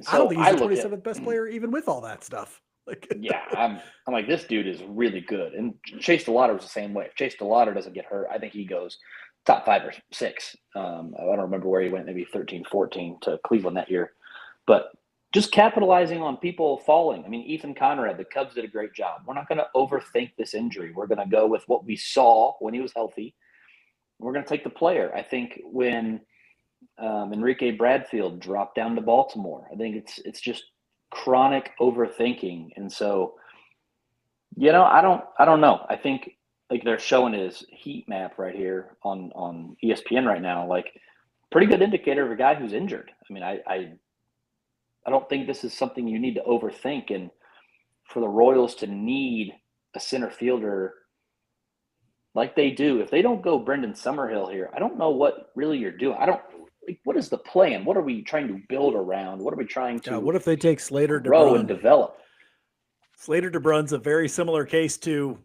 [SPEAKER 1] So I don't think he's the 27th best player even with all that stuff.
[SPEAKER 3] Yeah, I'm like, this dude is really good. And Chase DeLauder was the same way. If Chase DeLauder doesn't get hurt, I think he goes top 5 or 6. I don't remember where he went, maybe 13, 14 to Cleveland that year. But just capitalizing on people falling. I mean, Ethan Conrad, the Cubs did a great job. We're not going to overthink this injury. We're going to go with what we saw when he was healthy. We're going to take the player. I think when Enrique Bradfield dropped down to Baltimore, I think it's just chronic overthinking. And so, I don't know. I think like they're showing his heat map right here on ESPN right now, like pretty good indicator of a guy who's injured. I mean, I don't think this is something you need to overthink. And for the Royals to need a center fielder like they do, if they don't go Brendan Summerhill here, I don't know what really you're doing. What is the plan? What are we trying to build around? What are we trying to
[SPEAKER 2] what if they take Slater
[SPEAKER 3] grow
[SPEAKER 2] DeBrun
[SPEAKER 3] and develop?
[SPEAKER 2] Slater DeBrun's a very similar case to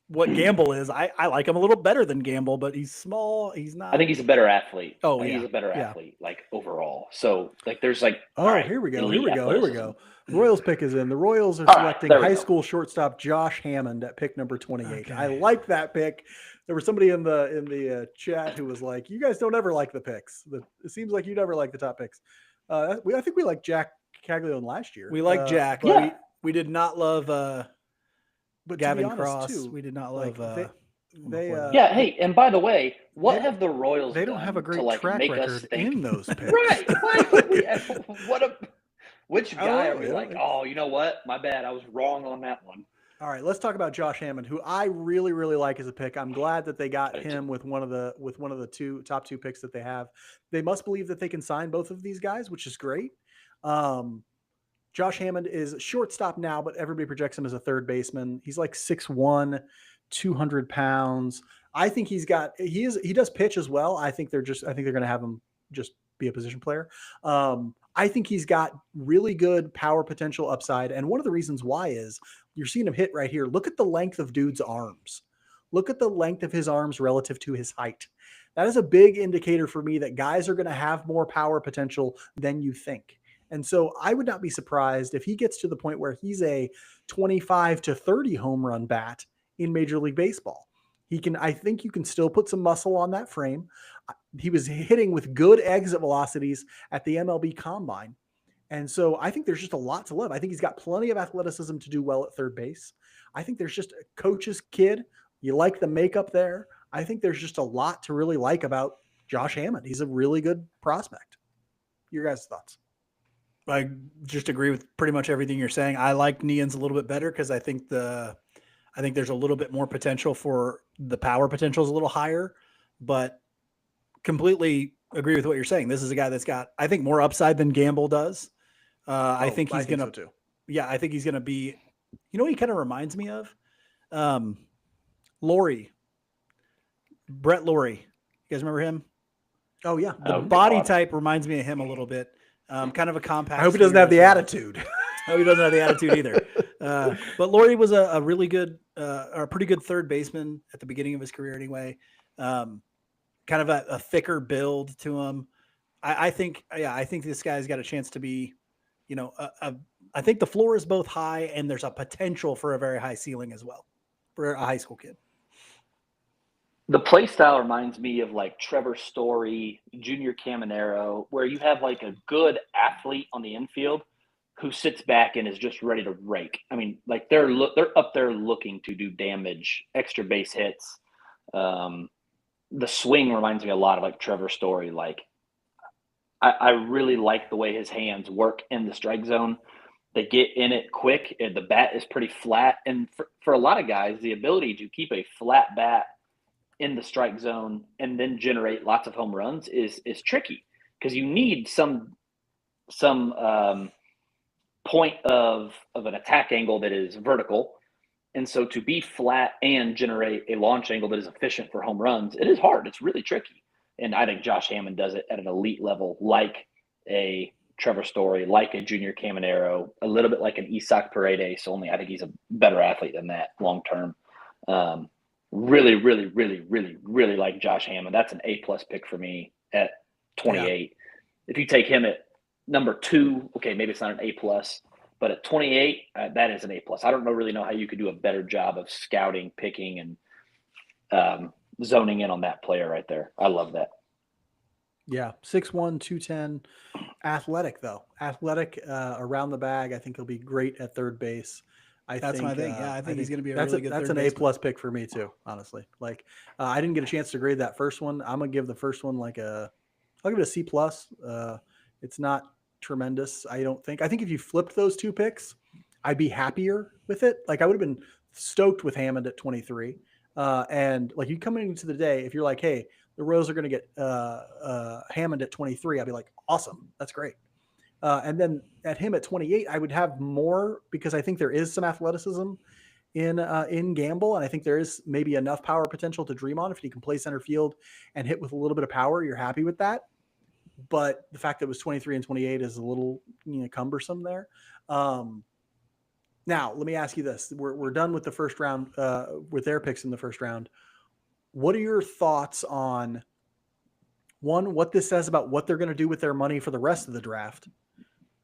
[SPEAKER 2] what Gamble is. I like him a little better than Gamble, but he's small. He's not.
[SPEAKER 3] I think he's a better athlete.
[SPEAKER 2] Oh,
[SPEAKER 3] he's a better athlete, like overall. So like there's like
[SPEAKER 1] here we go. Royals pick is in. The Royals are selecting high school shortstop Josh Hammond at pick number 28. Okay. I like that pick. There was somebody in the chat who was like, "You guys don't ever like the picks. It seems like you never like the top picks." I think we liked Jack Caglione last year.
[SPEAKER 2] We liked Jack.
[SPEAKER 3] Yeah.
[SPEAKER 2] We did not love
[SPEAKER 1] but
[SPEAKER 2] Gavin
[SPEAKER 1] honest,
[SPEAKER 2] Cross.
[SPEAKER 1] too,
[SPEAKER 2] We did not love.
[SPEAKER 3] Hey, and by the way, what have the Royals?
[SPEAKER 1] They don't have a great track record in those picks.
[SPEAKER 3] Right? Which guy are we like? Oh, you know what? My bad. I was wrong on that one.
[SPEAKER 1] All right, let's talk about Josh Hammond, who I really, really like as a pick. I'm glad that they got him with one of the top two picks that they have. They must believe that they can sign both of these guys, which is great. Josh Hammond is shortstop now, but everybody projects him as a third baseman. He's like 6'1", 200 pounds. I think he does pitch as well. I think they're going to have him just be a position player. I think he's got really good power potential upside. And one of the reasons why is you're seeing him hit right here. Look at the length of dude's arms. Look at the length of his arms relative to his height. That is a big indicator for me that guys are going to have more power potential than you think. And so I would not be surprised if he gets to the point where he's a 25 to 30 home run bat in Major League Baseball. I think you can still put some muscle on that frame. He was hitting with good exit velocities at the MLB Combine. And so I think there's just a lot to love. I think he's got plenty of athleticism to do well at third base. I think there's just a coach's kid. You like the makeup there. I think there's just a lot to really like about Josh Hammond. He's a really good prospect. Your guys' thoughts?
[SPEAKER 2] I just agree with pretty much everything you're saying. I like Neon's a little bit better because I think there's a little bit more potential for the power potential is a little higher, but completely agree with what you're saying. This is a guy that's got, I think, more upside than Gamble does. I think he's going to,
[SPEAKER 1] so too.
[SPEAKER 2] Yeah, I think he's going to be, you know what he kind of reminds me of? Laurie, Brett Laurie. You guys remember him?
[SPEAKER 1] Oh yeah.
[SPEAKER 2] The body type reminds me of him a little bit. Kind of a compact.
[SPEAKER 1] I hope he doesn't have the attitude.
[SPEAKER 2] I hope he doesn't have the attitude either. But Laurie was a really good, or a pretty good third baseman at the beginning of his career anyway. Kind of a thicker build to him. I think this guy's got a chance to be, I think the floor is both high and there's a potential for a very high ceiling as well for a high school kid.
[SPEAKER 3] The play style reminds me of like Trevor Story, Junior Caminero, where you have like a good athlete on the infield who sits back and is just ready to rake. I mean, like they're up there looking to do damage, extra base hits. The swing reminds me a lot of like Trevor Story. Like I really like the way his hands work in the strike zone. They get in it quick. And the bat is pretty flat. And for a lot of guys, the ability to keep a flat bat in the strike zone and then generate lots of home runs is tricky because you need some point of an attack angle that is vertical. And so to be flat and generate a launch angle that is efficient for home runs, it is hard. It's really tricky. And I think Josh Hammond does it at an elite level, like a Trevor Story, like a Junior Caminero, a little bit like an Isaac Paredes. Only I think he's a better athlete than that long term. Really, really, really, really, really like Josh Hammond. That's an A+ pick for me at 28. Yeah. If you take him at number 2, okay, maybe it's not an A+, but at 28, that is an A+. I don't really know how you could do a better job of scouting, picking, and zoning in on that player right there. I love that.
[SPEAKER 1] Yeah, 6'1", 210, athletic though. Athletic around the bag. I think he'll be great at third base.
[SPEAKER 2] That's my thing. Yeah, I think he's going to be
[SPEAKER 1] that's
[SPEAKER 2] really good.
[SPEAKER 1] That's an A+ pick for me too, honestly. Like I didn't get a chance to grade that first one. I'm gonna give the first one I'll give it a C+. It's not tremendous, I don't think. I think if you flipped those two picks, I'd be happier with it. Like I would have been stoked with Hammond at 23. And like you coming into the day, if you're like, hey, the Royals are going to get Hammond at 23, I'd be like, awesome, that's great. And then at him at 28, I would have more because I think there is some athleticism in Gamble, and I think there is maybe enough power potential to dream on. If he can play center field and hit with a little bit of power, you're happy with that. But the fact that it was 23 and 28 is a little cumbersome there. Now, let me ask you this. We're done with the first round, with their picks in the first round. What are your thoughts on, one, what this says about what they're going to do with their money for the rest of the draft?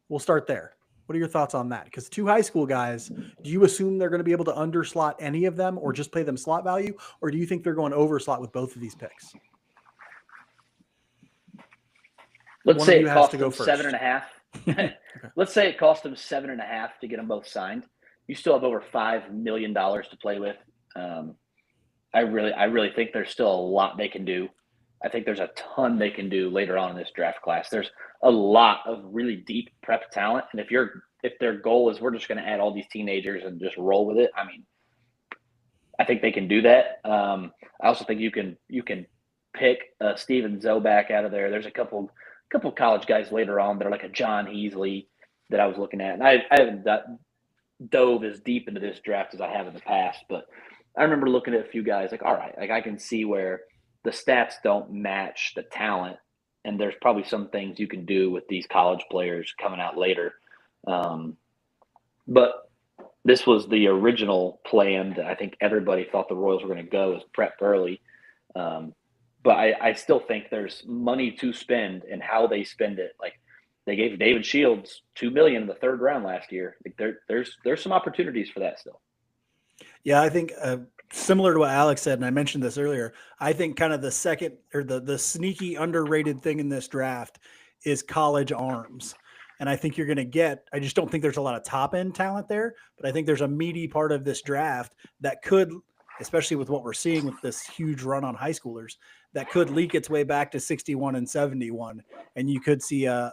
[SPEAKER 1] We'll start there. What are your thoughts on that? Because 2 high school guys, do you assume they're going to be able to underslot any of them or just play them slot value? Or do you think they're going overslot with both of these picks?
[SPEAKER 3] Let's say it cost them 7.5. Okay. Let's say it cost them 7.5 to get them both signed. You still have over $5 million to play with. I really think there's still a lot they can do. I think there's a ton they can do later on in this draft class. There's a lot of really deep prep talent, and if their goal is we're just going to add all these teenagers and just roll with it, I mean, I think they can do that. I also think you can pick Steven Zobak out of there. There's a couple college guys later on that are like a John Heasley that I was looking at, and I haven't dove as deep into this draft as I have in the past, but I remember looking at a few guys like, all right, like I can see where the stats don't match the talent, and there's probably some things you can do with these college players coming out later. But this was the original plan that I think everybody thought the Royals were going to go as prep early. But I still think there's money to spend and how they spend it. Like they gave David Shields $2 million in the 3rd round last year. Like there's some opportunities for that still.
[SPEAKER 2] Yeah, I think similar to what Alex said, and I mentioned this earlier, I think kind of the second or the sneaky underrated thing in this draft is college arms. And I think you're going to get, I just don't think there's a lot of top end talent there, but I think there's a meaty part of this draft that could, especially with what we're seeing with this huge run on high schoolers, that could leak its way back to 61 and 71. And you could see a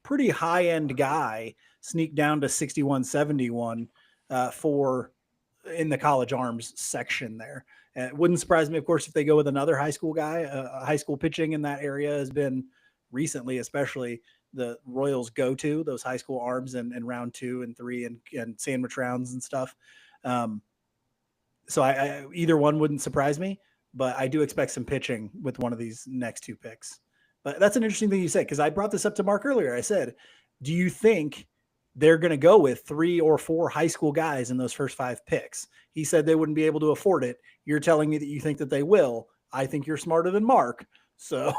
[SPEAKER 2] pretty high end guy sneak down to 61, 71 for in the college arms section there. And it wouldn't surprise me, of course, if they go with another high school guy. High school pitching in that area has been recently, especially the Royals go to those high school arms in round 2 and 3 and sandwich rounds and stuff. So I either one wouldn't surprise me, but I do expect some pitching with one of these next 2 picks. But that's an interesting thing you said, because I brought this up to Mark earlier. I said, do you think they're going to go with 3 or 4 high school guys in those first 5 picks? He said they wouldn't be able to afford it. You're telling me that you think that they will. I think you're smarter than Mark. So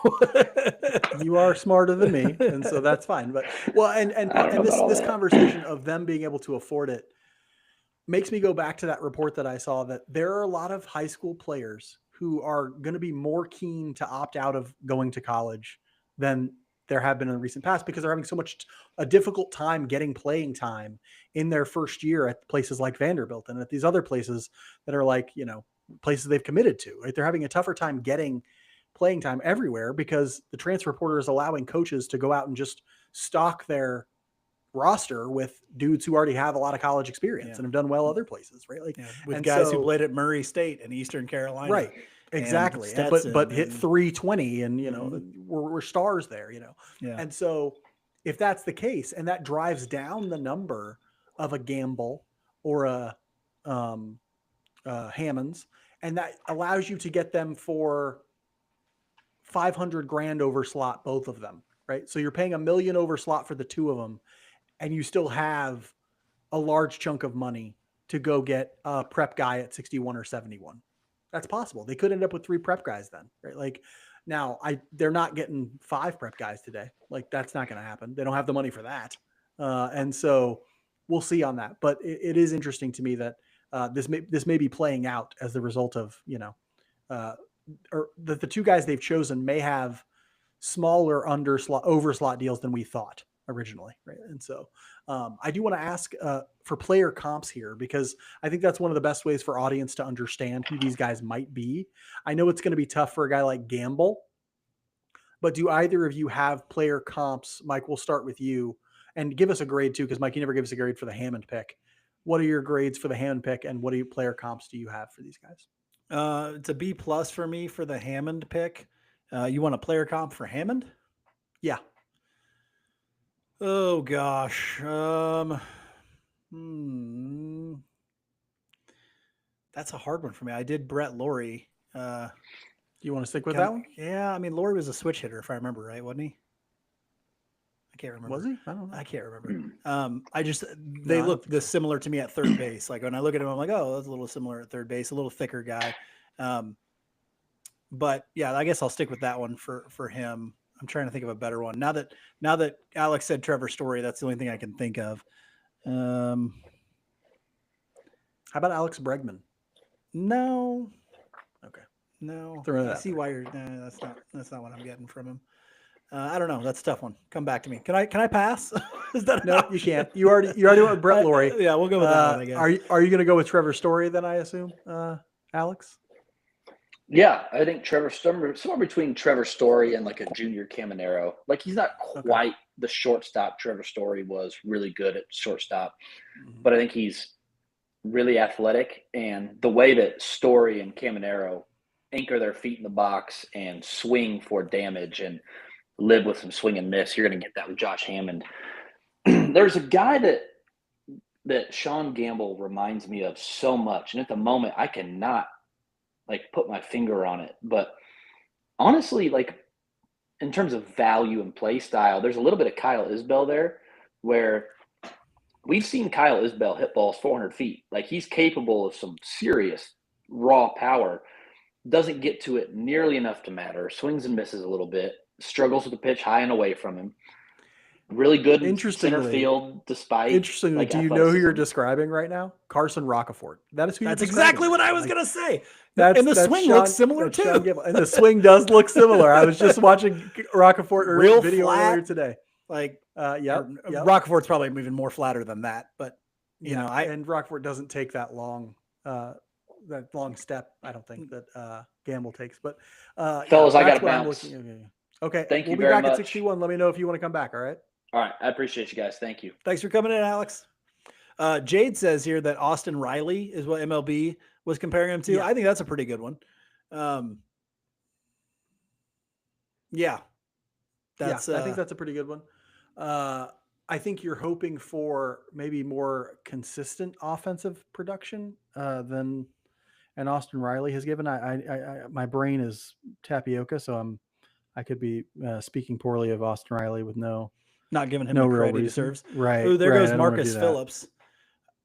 [SPEAKER 1] you are smarter than me, and so that's fine. But well, and this conversation of them being able to afford it makes me go back to that report that I saw, that there are a lot of high school players who are going to be more keen to opt out of going to college than there have been in the recent past, because they're having so much a difficult time getting playing time in their first year at places like Vanderbilt and at these other places that are like, you know, places they've committed to, right? They're having a tougher time getting playing time everywhere because the transfer portal is allowing coaches to go out and just stock their roster with dudes who already have a lot of college experience and have done well other places, right? Like
[SPEAKER 2] with guys who played at Murray State and Eastern Carolina.
[SPEAKER 1] Right. Exactly. But hit 320 and, you know, we're stars there, you know?
[SPEAKER 2] Yeah.
[SPEAKER 1] And so if that's the case, and that drives down the number of a Gamble or a Hammonds, and that allows you to get them for $500,000 over slot, both of them, right? So you're paying $1 million over slot for the 2 of them, and you still have a large chunk of money to go get a prep guy at 61 or 71. That's possible. They could end up with 3 prep guys then, right? Like now they're not getting 5 prep guys today. Like that's not going to happen. They don't have the money for that. And so we'll see on that, but it is interesting to me that this may be playing out as the result of, you know, or the 2 guys they've chosen may have smaller over slot deals than we thought originally. Right. And so I do want to ask for player comps here, because I think that's one of the best ways for audience to understand who these guys might be. I know it's going to be tough for a guy like Gamble, but do either of you have player comps? Mike, we'll start with you, and give us a grade too, because Mike, you never give us a grade for the Hammond pick. What are your grades for the Hammond pick, and what player comps do you have for these guys?
[SPEAKER 2] It's a B+ for me for the Hammond pick. You want a player comp for Hammond?
[SPEAKER 1] Yeah.
[SPEAKER 2] Oh gosh. That's a hard one for me. I did Brett Laurie.
[SPEAKER 1] You want to stick with that one?
[SPEAKER 2] Yeah. I mean, Laurie was a switch hitter, if I remember right, wasn't he? I can't remember.
[SPEAKER 1] Was he? I don't know.
[SPEAKER 2] I can't remember. They look similar to me at third base. Like when I look at him, I'm like, oh, that's a little similar at third base, a little thicker guy. But yeah, I guess I'll stick with that one for him. I'm trying to think of a better one. Now that Alex said Trevor Story, that's the only thing I can think of. How
[SPEAKER 1] about Alex Bregman?
[SPEAKER 2] No.
[SPEAKER 1] Okay.
[SPEAKER 2] No.
[SPEAKER 1] I
[SPEAKER 2] see why you're. That's not what I'm getting from him. I don't know. That's a tough one. Come back to me. Can I pass? Is that
[SPEAKER 1] no? You can't. You already went with Brett Laurie.
[SPEAKER 2] Yeah, we'll go with that one, I guess.
[SPEAKER 1] Are you going to go with Trevor Story then? I assume, Alex.
[SPEAKER 3] Yeah, I think somewhere between Trevor Story and like a junior Caminero. Like he's not quite the shortstop Trevor Story was. Really good at shortstop, but I think he's really athletic. And the way that Story and Caminero anchor their feet in the box and swing for damage and live with some swing and miss, you're going to get that with Josh Hammond. There's a guy that Sean Gamble reminds me of so much, and at the moment I cannot like put my finger on it, but honestly, like in terms of value and play style, there's a little bit of Kyle Isbell there, where we've seen Kyle Isbell hit balls 400 feet. Like he's capable of some serious raw power, doesn't get to it nearly enough to matter, swings and misses a little bit, struggles with the pitch high and away from him. Really good in center field, despite.
[SPEAKER 1] Interestingly, do you know who you're describing right now? Carson Rockefort. That's
[SPEAKER 2] exactly what I was going to say. And the swing looks similar too.
[SPEAKER 1] And the swing does look similar. I was just watching Rockefort
[SPEAKER 2] real
[SPEAKER 1] video
[SPEAKER 2] flat,
[SPEAKER 1] earlier today.
[SPEAKER 2] Like,
[SPEAKER 1] yep.
[SPEAKER 2] Rockefort's probably even more flatter than that, but you know,
[SPEAKER 1] and Rockefort doesn't take that long. that long step. I don't think that Gamble takes, but
[SPEAKER 3] Fellas, I
[SPEAKER 1] that's
[SPEAKER 3] gotta
[SPEAKER 1] what I'm
[SPEAKER 3] bounce.
[SPEAKER 1] looking. Okay,
[SPEAKER 3] Thank
[SPEAKER 1] we'll
[SPEAKER 3] you
[SPEAKER 1] be
[SPEAKER 3] very
[SPEAKER 1] back at
[SPEAKER 3] much.
[SPEAKER 1] 61. Let me know if you want to come back. All right.
[SPEAKER 3] All right, I appreciate you guys. Thank you.
[SPEAKER 2] Thanks for coming in, Alex. Jade says here that Austin Riley is what MLB was comparing him to.
[SPEAKER 1] Yeah.
[SPEAKER 2] I think that's a pretty good one. Yeah.
[SPEAKER 1] I think that's a pretty good one. I think you're hoping for maybe more consistent offensive production than an Austin Riley has given. My brain is tapioca, so I could be speaking poorly of Austin Riley with
[SPEAKER 2] not giving him
[SPEAKER 1] no
[SPEAKER 2] the
[SPEAKER 1] real
[SPEAKER 2] credit he
[SPEAKER 1] reason.
[SPEAKER 2] deserves.
[SPEAKER 1] Right.
[SPEAKER 2] Ooh, there
[SPEAKER 1] right.
[SPEAKER 2] goes
[SPEAKER 1] I don't wanna
[SPEAKER 2] Marcus
[SPEAKER 1] do that.
[SPEAKER 2] Phillips.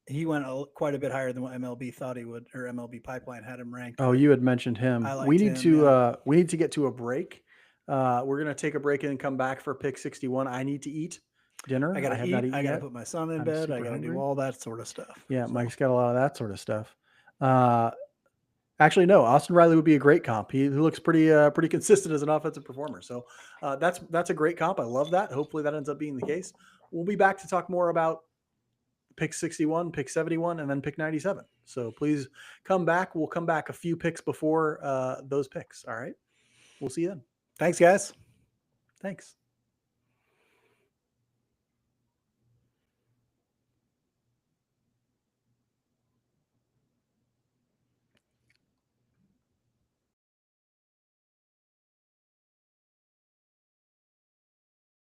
[SPEAKER 2] He went quite a bit higher than what MLB thought he would, or MLB Pipeline had him ranked.
[SPEAKER 1] Oh, you had mentioned him.
[SPEAKER 2] I liked
[SPEAKER 1] We need
[SPEAKER 2] him,
[SPEAKER 1] to
[SPEAKER 2] yeah.
[SPEAKER 1] we need to get to a break. We're gonna take a break and come back for pick 61. I need to eat dinner.
[SPEAKER 2] I got to
[SPEAKER 1] have
[SPEAKER 2] eat.
[SPEAKER 1] not eaten
[SPEAKER 2] I got to
[SPEAKER 1] yet.
[SPEAKER 2] put my son in
[SPEAKER 1] I'm
[SPEAKER 2] bed. I
[SPEAKER 1] super
[SPEAKER 2] got to do
[SPEAKER 1] hungry.
[SPEAKER 2] all that sort of stuff.
[SPEAKER 1] Yeah,
[SPEAKER 2] So,
[SPEAKER 1] Mike's got a lot of that sort of stuff. Actually, no, Austin Riley would be a great comp. He looks pretty consistent as an offensive performer. So that's a great comp. I love that. Hopefully that ends up being the case. We'll be back to talk more about pick 61, pick 71, and then pick 97. So please come back. We'll come back a few picks before those picks. All right. We'll see you then.
[SPEAKER 2] thanks, guys.
[SPEAKER 1] Thanks.